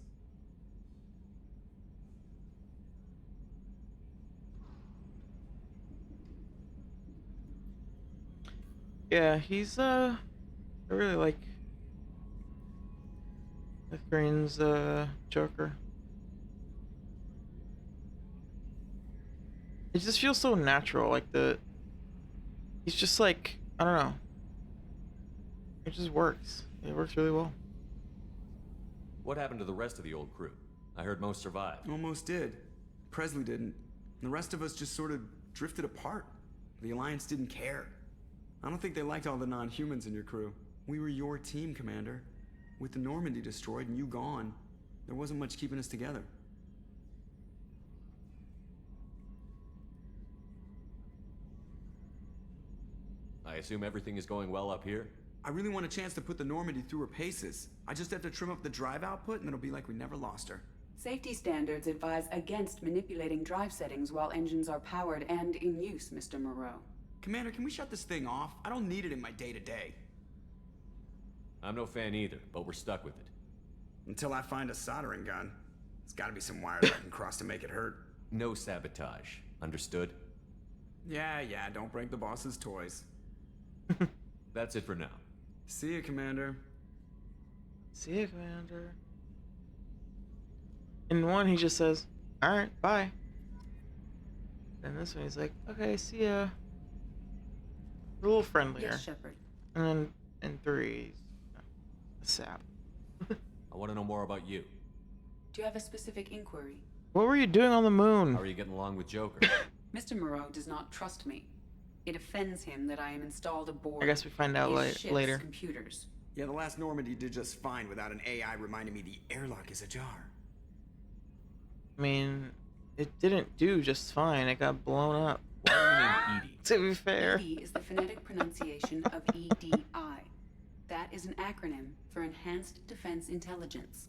Yeah, he's I really like Green's Joker. It just feels so natural, like he's just like, I don't know. It just works. It works really well. What happened to the rest of the old crew? I heard most survived. Almost did. Presley didn't. The rest of us just sort of drifted apart. The Alliance didn't care. I don't think they liked all the non-humans in your crew. We were your team, Commander. With the Normandy destroyed and you gone, there wasn't much keeping us together. I assume everything is going well up here? I really want a chance to put the Normandy through her paces. I just have to trim up the drive output and it'll be like we never lost her. Safety standards advise against manipulating drive settings while engines are powered and in use, Mr. Moreau. Commander, can we shut this thing off? I don't need it in my day-to-day. I'm no fan either, but we're stuck with it. Until I find a soldering gun. There's gotta be some wires I can cross to make it hurt. No sabotage. Understood? Yeah, don't break the boss's toys. That's it for now. See you, Commander. See ya, Commander. In one, he just says, alright, bye. And this one, he's like, okay, see ya. A little friendlier. Yes, Shepard. And then in 3, a sap. I want to know more about you. Do you have a specific inquiry? What were you doing on the moon? How are you getting along with Joker? Mr. Moreau does not trust me. It offends him that I am installed aboard I guess we find out his ship's later. computers. Yeah, the last Normandy did just fine without an AI reminding me the airlock is ajar. I mean, it didn't do just fine. It got blown up. Why are you named Edie? To be fair. EDI is the phonetic pronunciation of EDI. That is an acronym for Enhanced Defense Intelligence.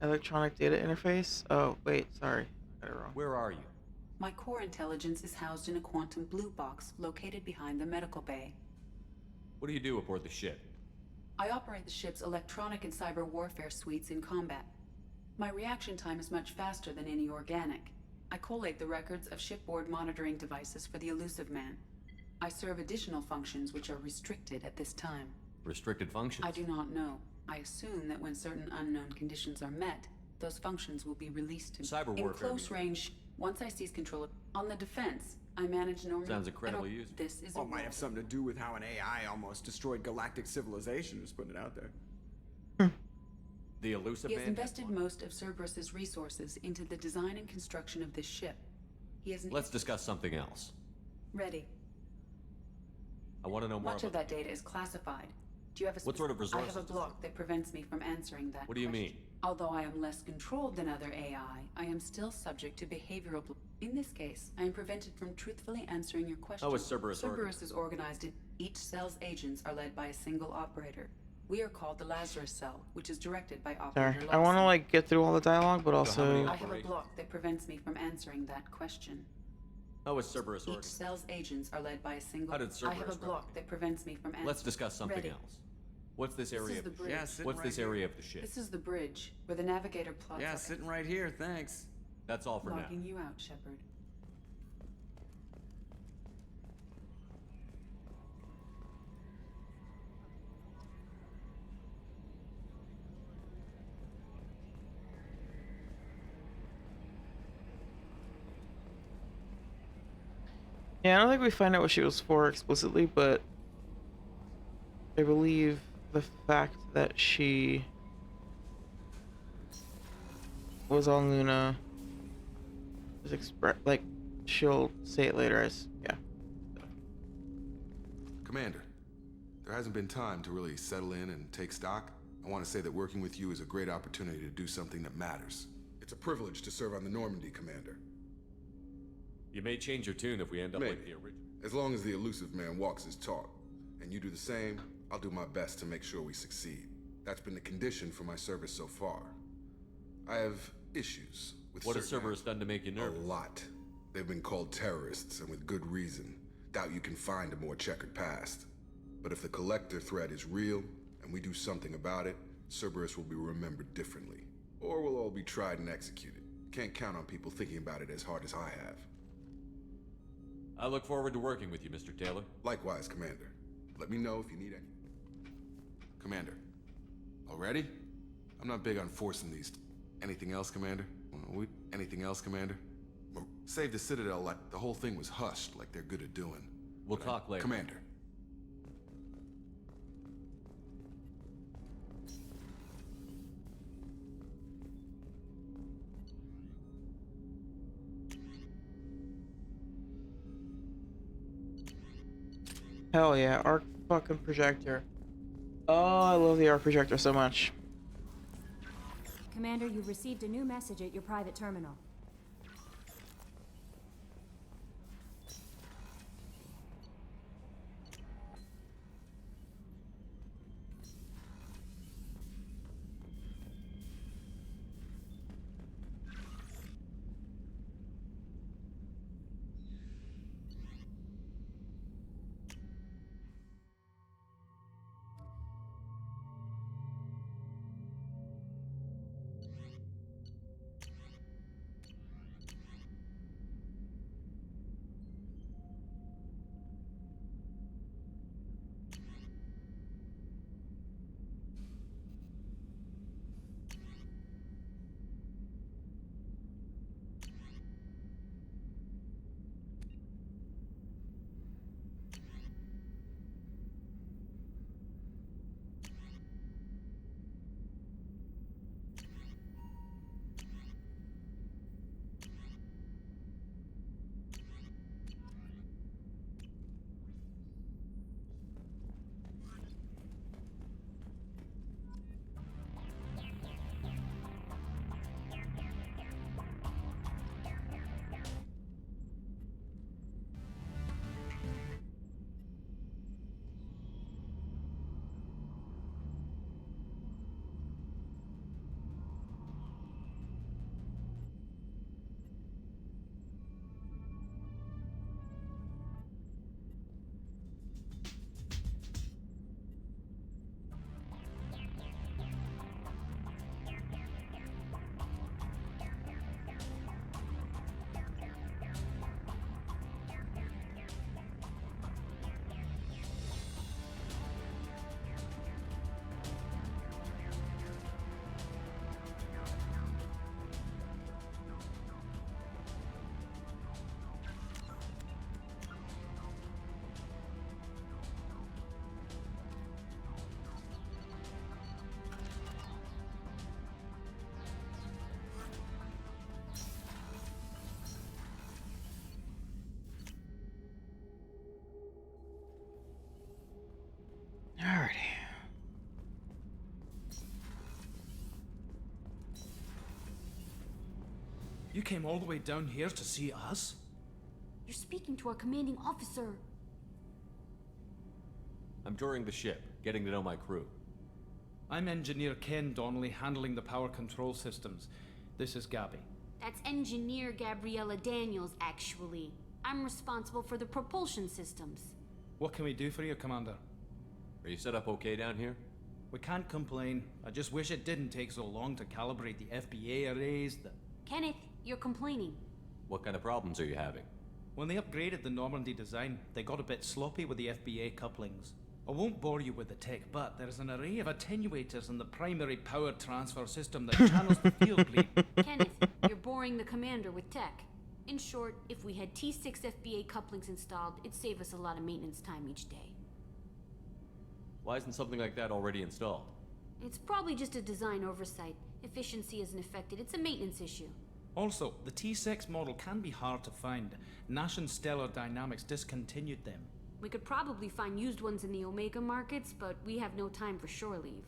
Electronic data interface? Oh, wait, sorry. Got it wrong. Where are you? My core intelligence is housed in a quantum blue box located behind the medical bay. What do you do aboard the ship? I operate the ship's electronic and cyber warfare suites in combat. My reaction time is much faster than any organic. I collate the records of shipboard monitoring devices for the elusive man. I serve additional functions which are restricted at this time. Restricted functions? I do not know. I assume that when certain unknown conditions are met, those functions will be released to me. Cyber in warfare close range. Once I seize control of... On the defense, I manage normal... Sounds incredibly useful. This is Well, it might have something to do with how an AI almost destroyed galactic civilization, just putting it out there. The elusive He has man? invested most of Cerberus's resources into the design and construction of this ship. He has... Let's discuss something else. Ready. I want to know more Much about of that data is classified. Do you have a... What sort of I resources? have a block that prevents me from answering that What do you question. mean? Although I am less controlled than other AI, I am still subject to behavioral... In this case, I am prevented from truthfully answering your question. How is Cerberus Cerberus is organized in... Each cell's agents are led by a single operator. We are called the Lazarus Cell, which is directed by Sorry. Operator I want to Lawson. like get through all the dialogue, but also... I have a block that prevents me from answering that question. How is Cerberus Each organized? cell's agents are led by a single... How did I have a Cerberus block that prevents me from answering... Let's discuss something Ready. else. What's this This area is of the the bridge. ship? Yeah, sitting What's right this here. area of the ship? This is the bridge, where the navigator plots Yeah, out- sitting right here, thanks. That's all for now. Logging you out, Shepard. Yeah, I don't think we find out what she was for explicitly, but I believe the fact that she was on Luna is like she'll say it later as yeah. Commander, there hasn't been time to really settle in and take stock. I want to say that working with you is a great opportunity to do something that matters. It's a privilege to serve on the Normandy, Commander. You may change your tune if we end up like the original. As long as the elusive man walks his talk, and you do the same, I'll do my best to make sure we succeed. That's been the condition for my service so far. I have issues with What has Cerberus done to make you nervous? A lot. They've been called terrorists, and with good reason. Doubt you can find a more checkered past. But if the Collector threat is real, and we do something about it, Cerberus will be remembered differently. Or we'll all be tried and executed. Can't count on people thinking about it as hard as I have. I look forward to working with you, Mr. Taylor. Likewise, Commander. Let me know if you need any. Commander. Already? I'm not big on forcing these. Anything else, Commander? Anything else, Commander? Save the Citadel like the whole thing was hushed, like they're good at doing. We'll talk later. Commander. Hell yeah, arc fucking projector. Oh, I love the arc projector so much. Commander, you've received a new message at your private terminal. Alrighty. You came all the way down here to see us? You're speaking to our commanding officer. I'm touring the ship, getting to know my crew. I'm Engineer Ken Donnelly, handling the power control systems. This is Gabby. That's Engineer Gabriella Daniels, actually. I'm responsible for the propulsion systems. What can we do for you, Commander? Are you set up okay down here? We can't complain. I just wish it didn't take so long to calibrate the FBA arrays. Kenneth, you're complaining. What kind of problems are you having? When they upgraded the Normandy design, they got a bit sloppy with the FBA couplings. I won't bore you with the tech, but there's an array of attenuators in the primary power transfer system that channels the field bleed. Kenneth, you're boring the commander with tech. In short, if we had T6 FBA couplings installed, it'd save us a lot of maintenance time each day. Why isn't something like that already installed? It's probably just a design oversight. Efficiency isn't affected, it's a maintenance issue. Also, the T6 model can be hard to find. Nash and Stellar Dynamics discontinued them. We could probably find used ones in the Omega markets, but we have no time for shore leave.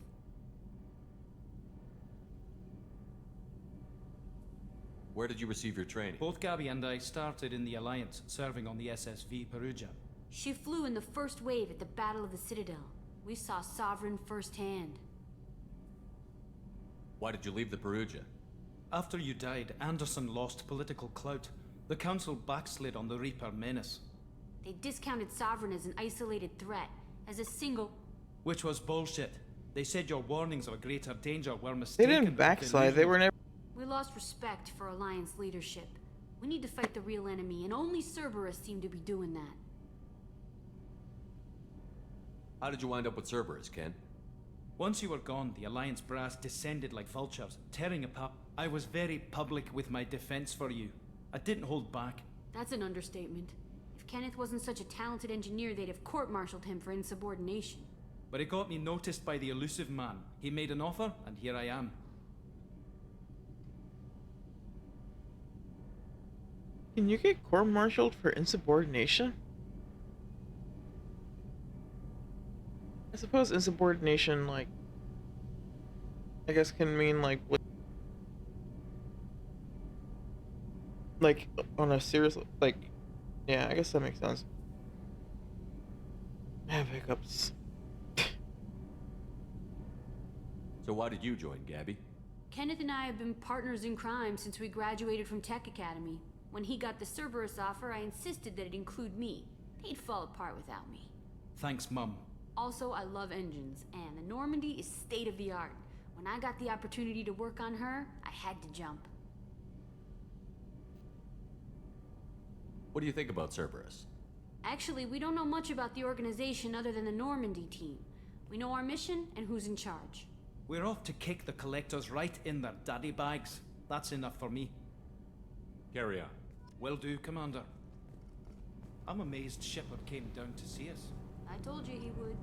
Where did you receive your training? Both Gabby and I started in the Alliance, serving on the SSV Perugia. She flew in the first wave at the Battle of the Citadel. We saw Sovereign firsthand. Why did you leave the Perugia? After you died, Anderson lost political clout. The Council backslid on the Reaper menace. They discounted Sovereign as an isolated threat, as a single... Which was bullshit. They said your warnings of greater danger were mistaken. They didn't backslide, they were never... We lost respect for Alliance leadership. We need to fight the real enemy, and only Cerberus seemed to be doing that. How did you wind up with Cerberus, Ken? Once you were gone, the Alliance brass descended like vultures, tearing apart. I was very public with my defense for you. I didn't hold back. That's an understatement. If Kenneth wasn't such a talented engineer, they'd have court-martialed him for insubordination. But it got me noticed by the elusive man. He made an offer, and here I am. Can you get court-martialed for insubordination? I suppose insubordination, like, I guess can mean, like, on a serious, like, yeah, I guess that makes sense. I have hiccups. So why did you join, Gabby? Kenneth and I have been partners in crime since we graduated from Tech Academy. When he got the Cerberus offer, I insisted that it include me. They'd fall apart without me. Thanks, Mum. Also, I love engines, and the Normandy is state-of-the-art. When I got the opportunity to work on her, I had to jump. What do you think about Cerberus? Actually, we don't know much about the organization other than the Normandy team. We know our mission and who's in charge. We're off to kick the Collectors right in their daddy bags. That's enough for me. Carry on. Will do, Commander. I'm amazed Shepard came down to see us. I told you he would.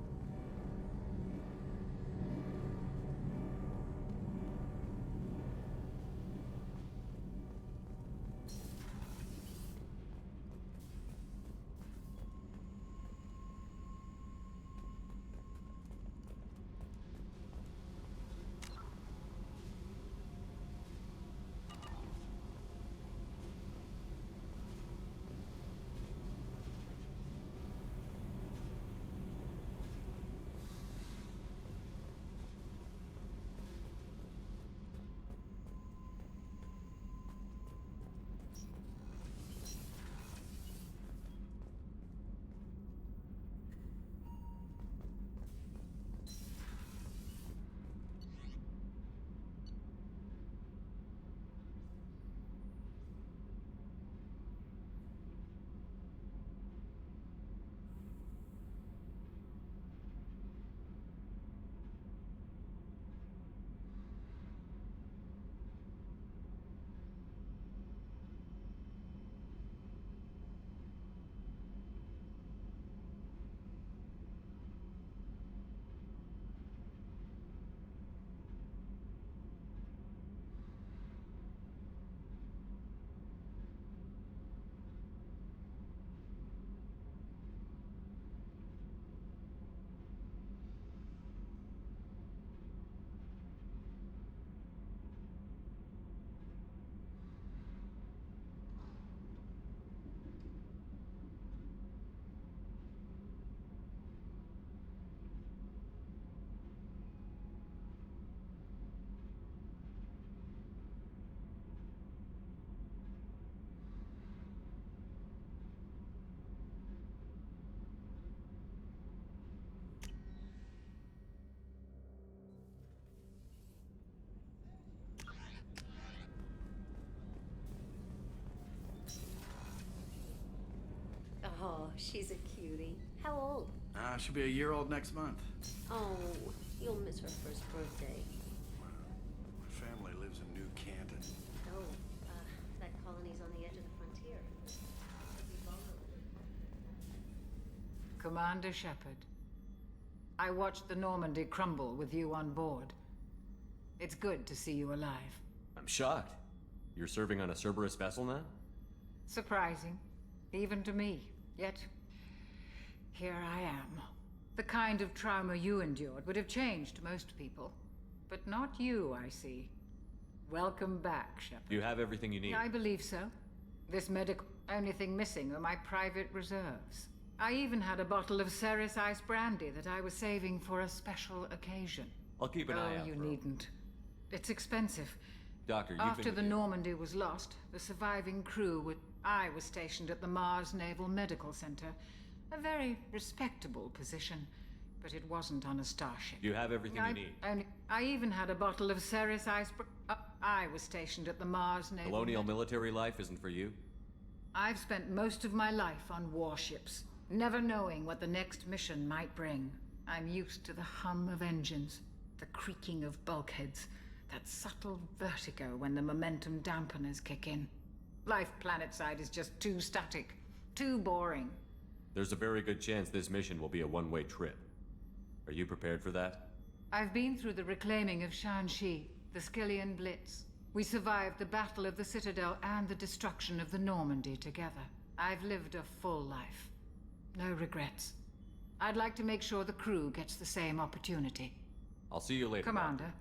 Oh, she's a cutie. How old? She'll be a year old next month. Oh, you'll miss her first birthday. My family lives in New Canton. Oh, that colony's on the edge of the frontier. Commander Shepard. I watched the Normandy crumble with you on board. It's good to see you alive. I'm shocked. You're serving on a Cerberus vessel now? Surprising, even to me. Yet, here I am. The kind of trauma you endured would have changed most people. But not you, I see. Welcome back, Shepard. Do you have everything you need? I believe so. This medical... Only thing missing are my private reserves. I even had a bottle of Ceres Ice brandy that I was saving for a special occasion. I'll keep an eye out you for it. needn't. It's expensive. Doctor, you've After been... the Normandy was lost, the surviving crew would... I was stationed at the Mars Naval Medical Center. A very respectable position, but it wasn't on a starship. Do you have everything you need? I even had a bottle of Ceres Ice... I was stationed at the Mars Naval... Colonial military life isn't for you? I've spent most of my life on warships, never knowing what the next mission might bring. I'm used to the hum of engines, the creaking of bulkheads, that subtle vertigo when the momentum dampeners kick in. Life planetside is just too static, too boring. There's a very good chance this mission will be a one-way trip. Are you prepared for that? I've been through the reclaiming of Shanxi, the Skillian Blitz. We survived the Battle of the Citadel and the destruction of the Normandy together. I've lived a full life. No regrets. I'd like to make sure the crew gets the same opportunity. I'll see you later, Commander. Doctor.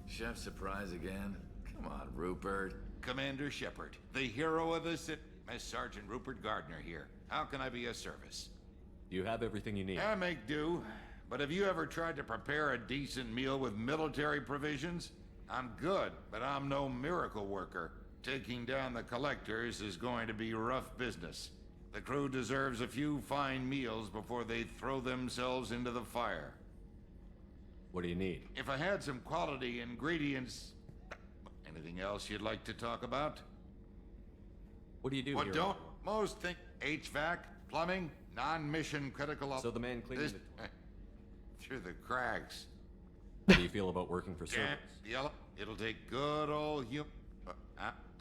Chef surprise again? Come on, Rupert. Commander Shepard, the hero of the city. Miss Sergeant Rupert Gardner here. How can I be of service? You have everything you need. I make do. But have you ever tried to prepare a decent meal with military provisions? I'm good, but I'm no miracle worker. Taking down the collectors is going to be rough business. The crew deserves a few fine meals before they throw themselves into the fire. What do you need? If I had some quality ingredients... Anything else you'd like to talk about? What do you do What here? don't most think? HVAC, plumbing, non-mission critical... So the man cleaning through the cracks. How do you feel about working for Cerberus? Yellow. It'll take good old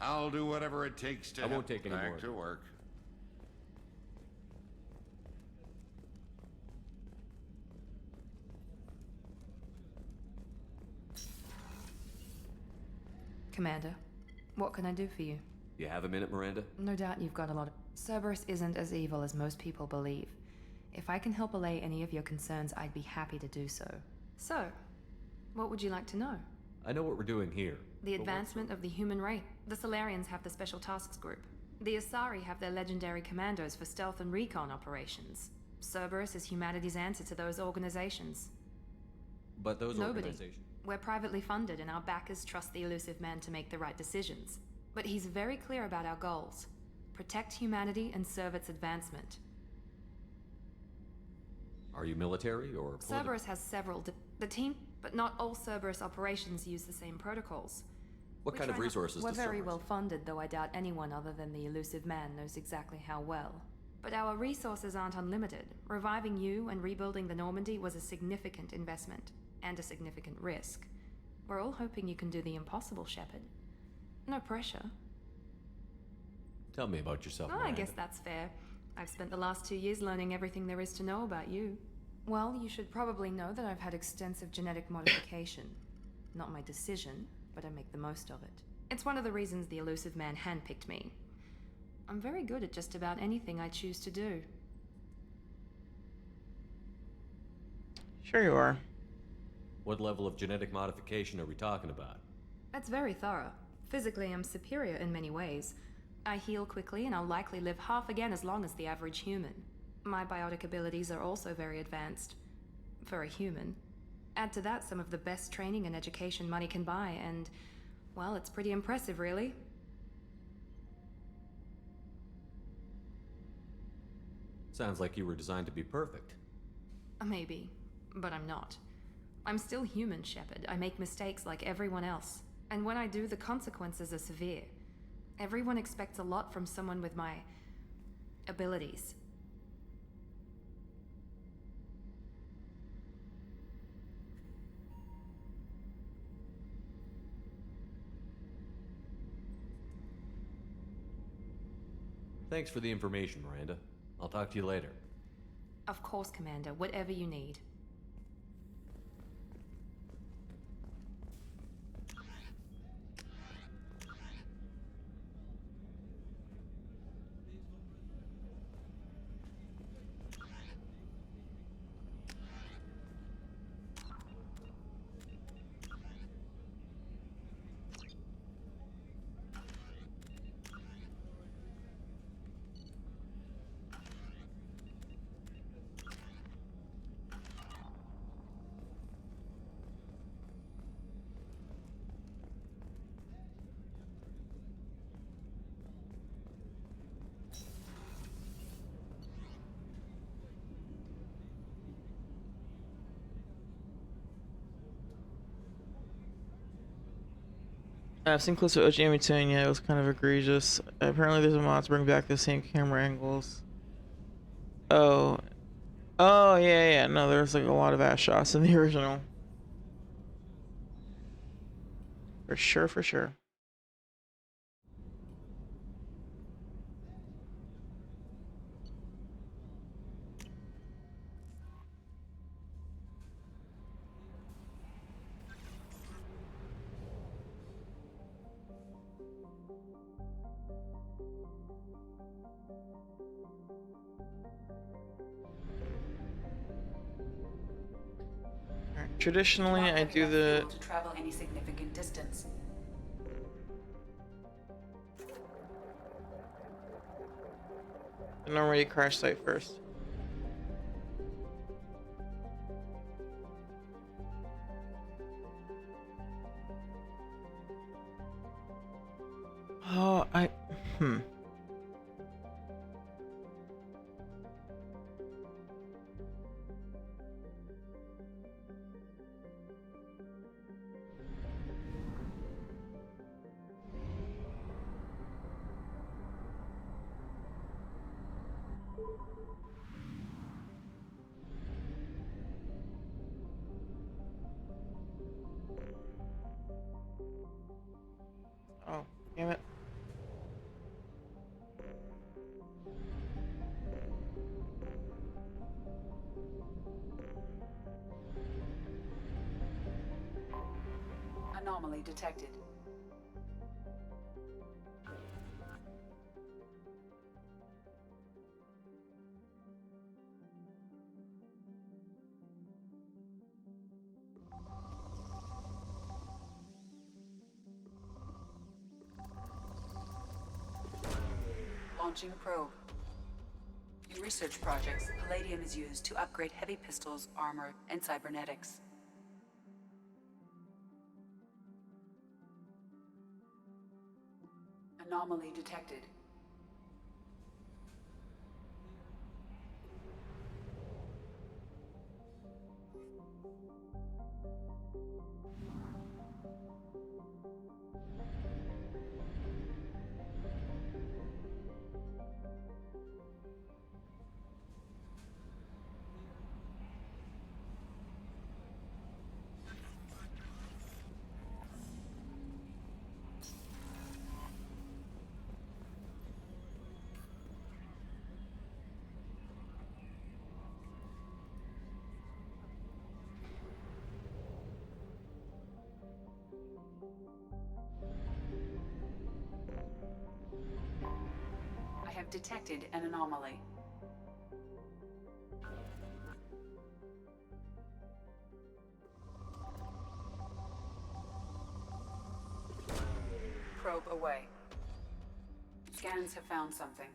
I'll do whatever it takes to... I won't take any more. Back to work. Commander, what can I do for you? You have a minute, Miranda? No doubt you've got a lot of... Cerberus isn't as evil as most people believe. If I can help allay any of your concerns, I'd be happy to do so. So, what would you like to know? I know what we're doing here. The advancement of the human race. The Solarians have the Special Tasks Group. The Asari have their legendary commandos for stealth and recon operations. Cerberus is humanity's answer to those organizations. But those Nobody. organizations... We're privately funded and our backers trust the elusive man to make the right decisions. But he's very clear about our goals. Protect humanity and serve its advancement. Are you military or political? Cerberus has several... The team... But not all Cerberus operations use the same protocols. What kind of resources We're does very Cerberus well funded, though I doubt anyone other than the elusive man knows exactly how well. But our resources aren't unlimited. Reviving you and rebuilding the Normandy was a significant investment. And a significant risk. We're all hoping you can do the impossible, Shepard. No pressure. Tell me about yourself, Oh, I Miranda. guess that's fair. I've spent the last 2 years learning everything there is to know about you. Well, you should probably know that I've had extensive genetic modification. Not my decision, but I make the most of it. It's one of the reasons the elusive man handpicked me. I'm very good at just about anything I choose to do. Sure you are. What level of genetic modification are we talking about? That's very thorough. Physically, I'm superior in many ways. I heal quickly, and I'll likely live half again as long as the average human. My biotic abilities are also very advanced. For a human. Add to that some of the best training and education money can buy, and... well, it's pretty impressive, really. Sounds like you were designed to be perfect. Maybe, but I'm not. I'm still human, Shepard. I make mistakes like everyone else. And when I do, the consequences are severe. Everyone expects a lot from someone with my... abilities. Thanks for the information, Miranda. I'll talk to you later. Of course, Commander, whatever you need. I've seen clips of OG ME2 and yeah, it was kind of egregious. Apparently there's a mod to bring back the same camera angles. Oh. Oh, yeah. No, there's like a lot of ass shots in the original. For sure. Traditionally, I do the to travel any significant distance. normally crash site first. Oh, Oh, damn it. Anomaly detected. Launching probe. In research projects, palladium is used to upgrade heavy pistols, armor, and cybernetics. Anomaly detected. I have detected an anomaly. Probe away. Scans have found something.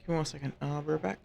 Give me 1 second. I'll be right back.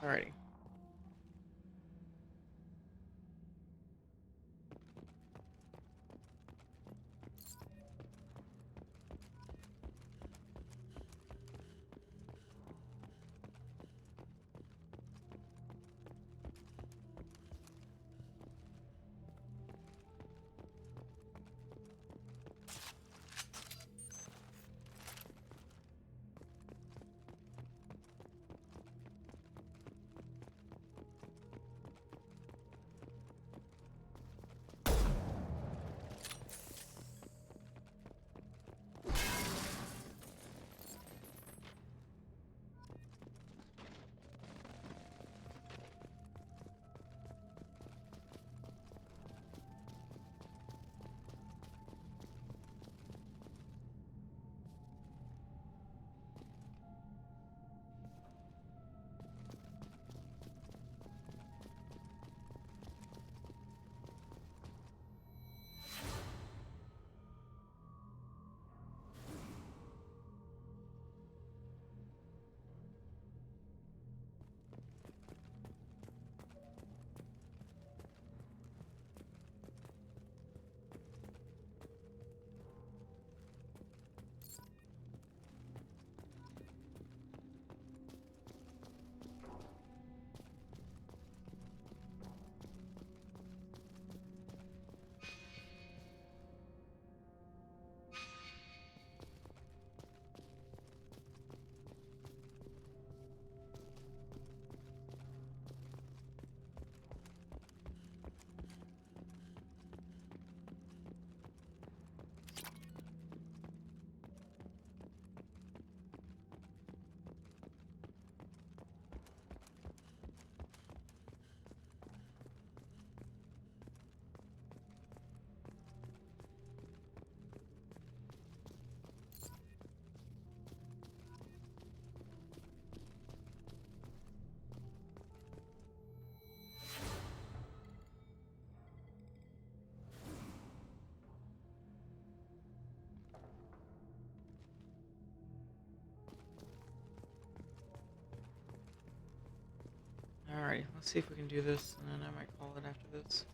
Alrighty. Alright, let's see if we can do this, and then I might call it after this.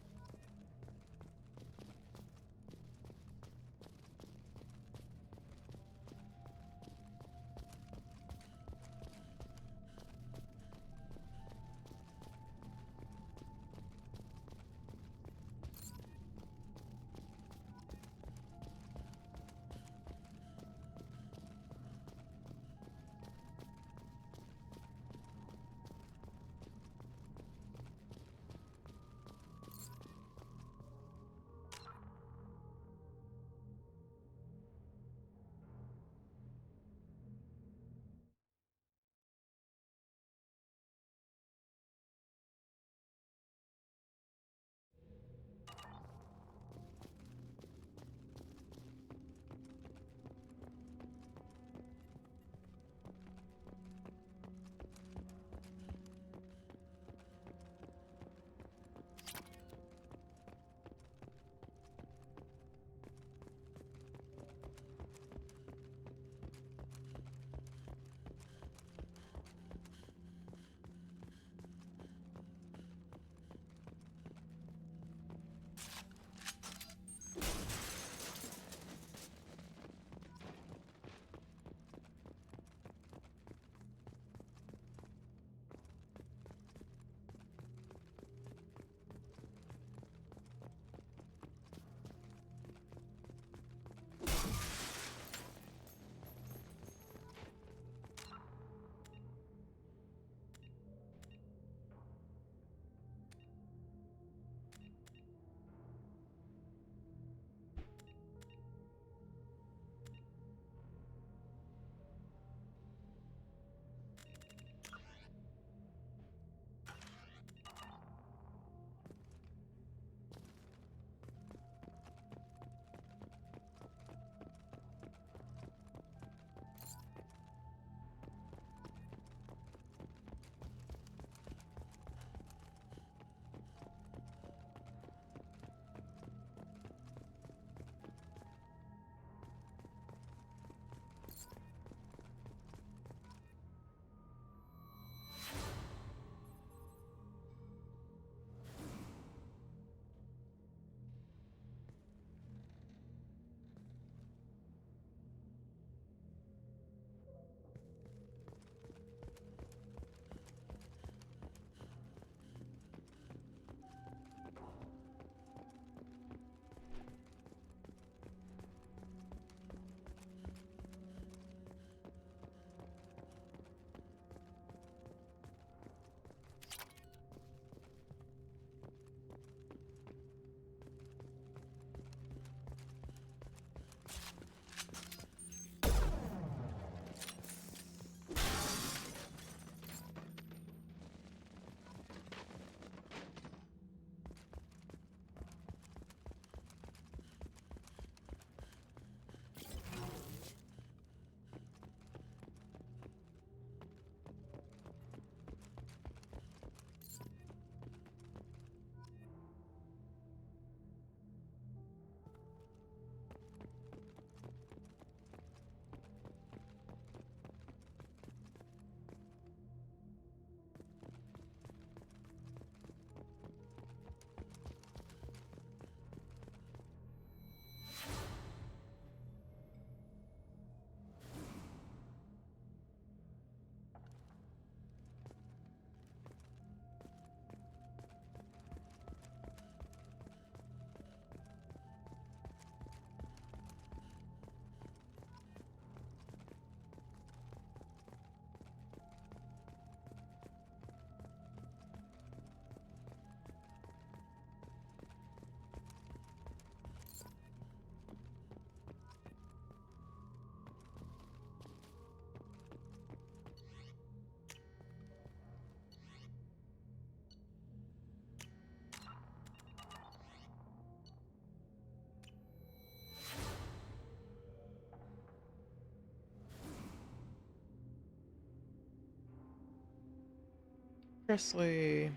Presley.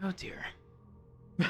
Oh dear. Is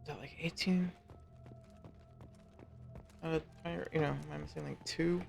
that like 18? You know, am I missing like 2?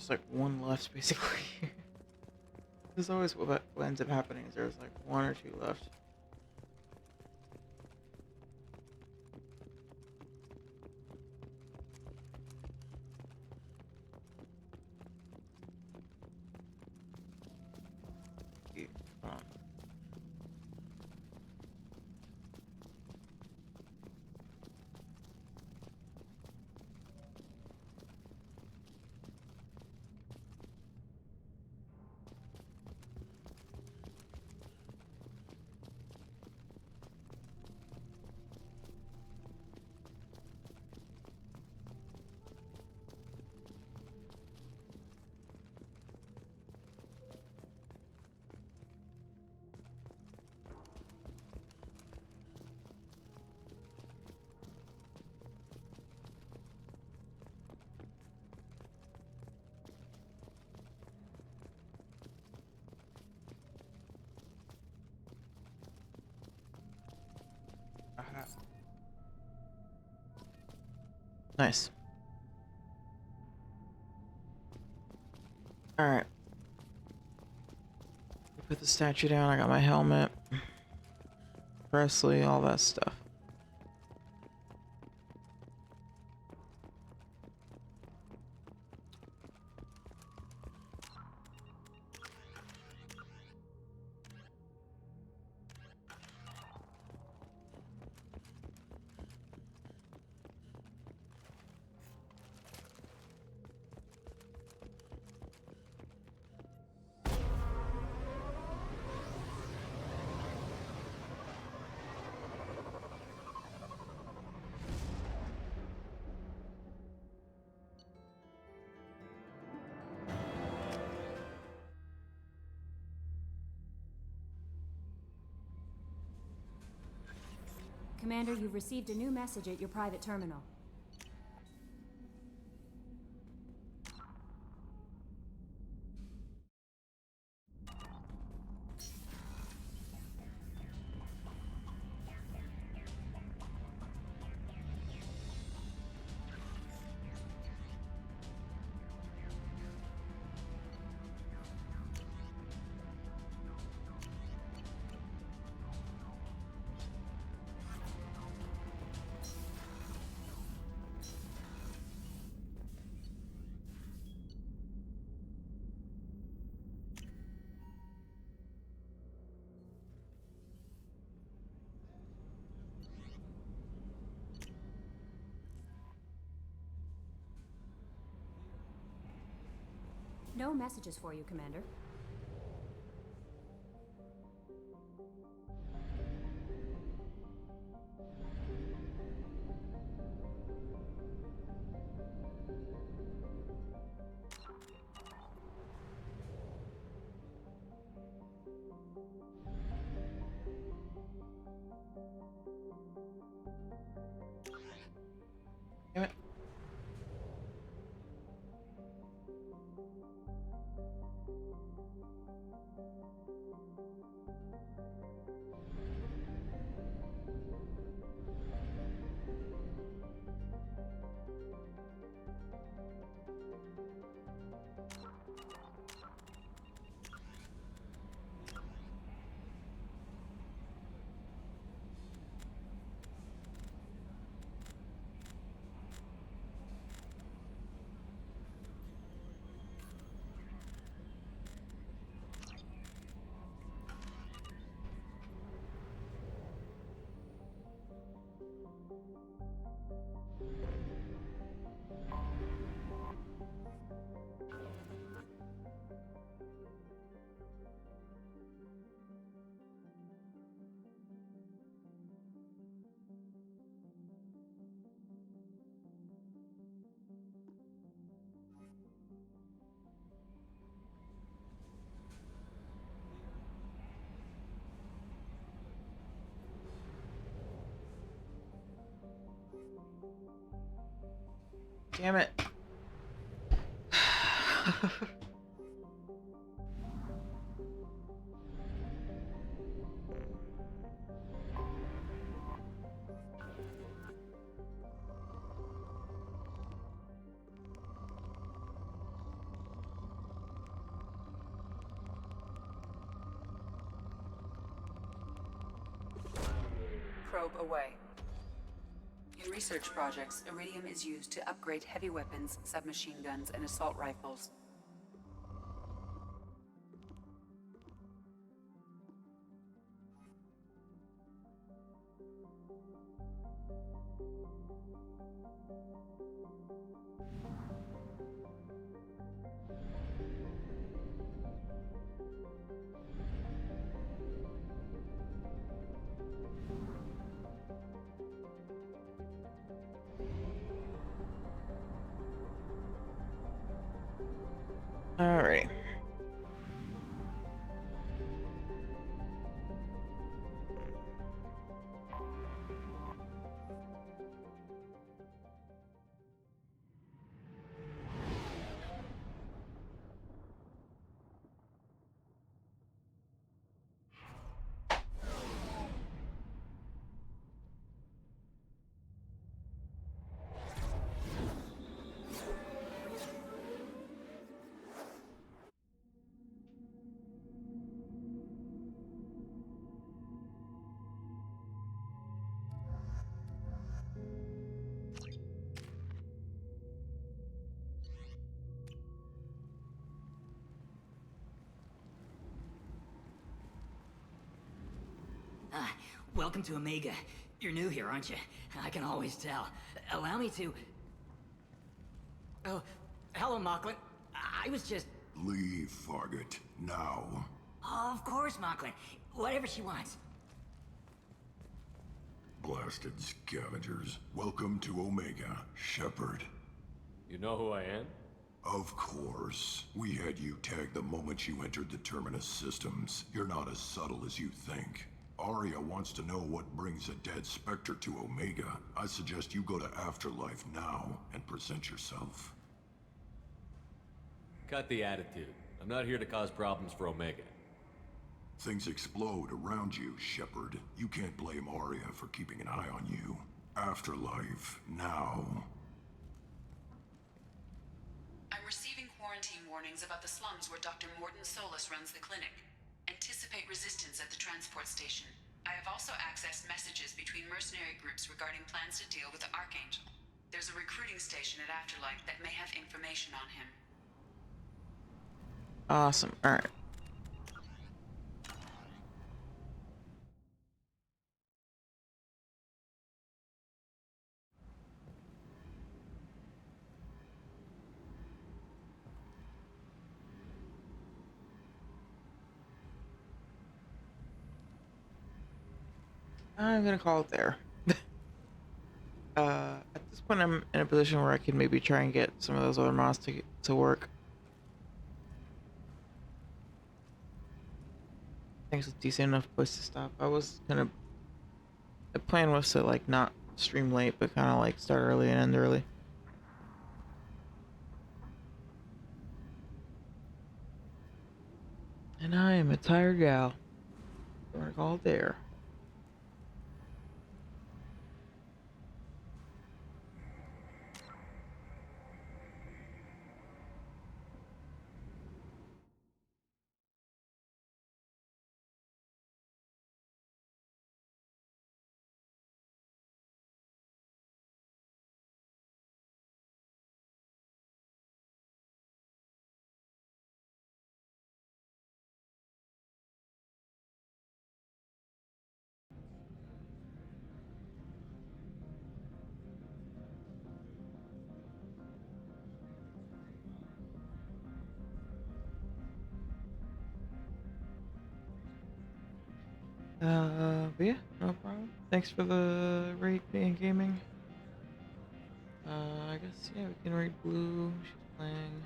There's like one left, basically. There's always what ends up happening is there's like one or two left. Okay, hold on. Nice. Alright. Put the statue down, I got my helmet. Presley, all that stuff. Commander, you've received a new message at your private terminal. No messages for you, Commander. Damn it. Damn it. probe away. In research projects, iridium is used to upgrade heavy weapons, submachine guns, and assault rifles. All right. Welcome to Omega. You're new here, aren't you? I can always tell. Allow me to... Oh, hello, Mocklin. I was just... Leave, Fargate. Now. Of course, Mocklin. Whatever she wants. Blasted scavengers. Welcome to Omega, Shepard. You know who I am? Of course. We had you tagged the moment you entered the Terminus systems. You're not as subtle as you think. Arya wants to know what brings a dead Spectre to Omega. I suggest you go to Afterlife now and present yourself. Cut the attitude. I'm not here to cause problems for Omega. Things explode around you, Shepard. You can't blame Arya for keeping an eye on you. Afterlife, now. I'm receiving quarantine warnings about the slums where Dr. Morton Solus runs the clinic. Anticipate resistance at the transport station. I have also accessed messages between mercenary groups regarding plans to deal with the Archangel. There's a recruiting station at Afterlife that may have information on him. Awesome. All right. I'm gonna call it there. At this point, I'm in a position where I can maybe try and get some of those other mods to work. I think it's a decent enough place to stop. I was gonna. The plan was to like not stream late, but kind of like start early and end early. And I am a tired gal. I'm gonna call it there. But yeah, no problem. Thanks for the raid being gaming. I guess, yeah, we can raid Blue. She's playing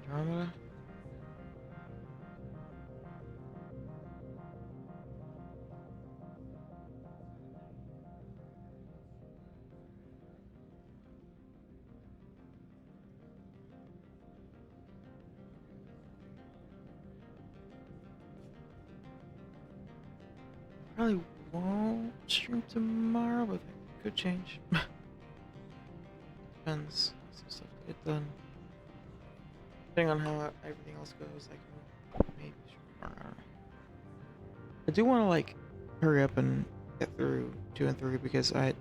Andromeda. Probably won't stream tomorrow, but that could change. Depends. Some stuff to get done. Depending on how everything else goes, I can maybe stream tomorrow. I don't know. I do want to like hurry up and get through 2 and 3 because uh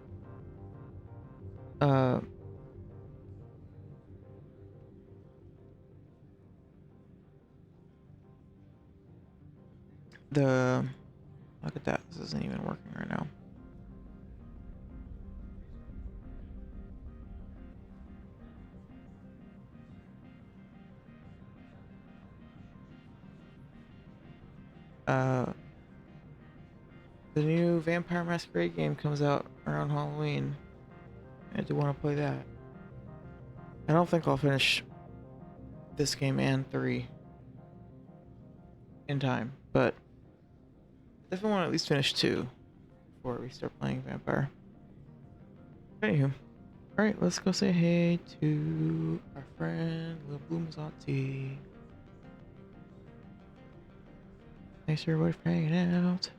look at that. This isn't even working right now. The new Vampire Masquerade game comes out around Halloween. I do want to play that. I don't think I'll finish this game and 3 in time, but I definitely want to at least finish 2 before we start playing Vampire. Anywho, alright, let's go say hey to our friend Lil Blumzati. Thanks everybody for hanging out.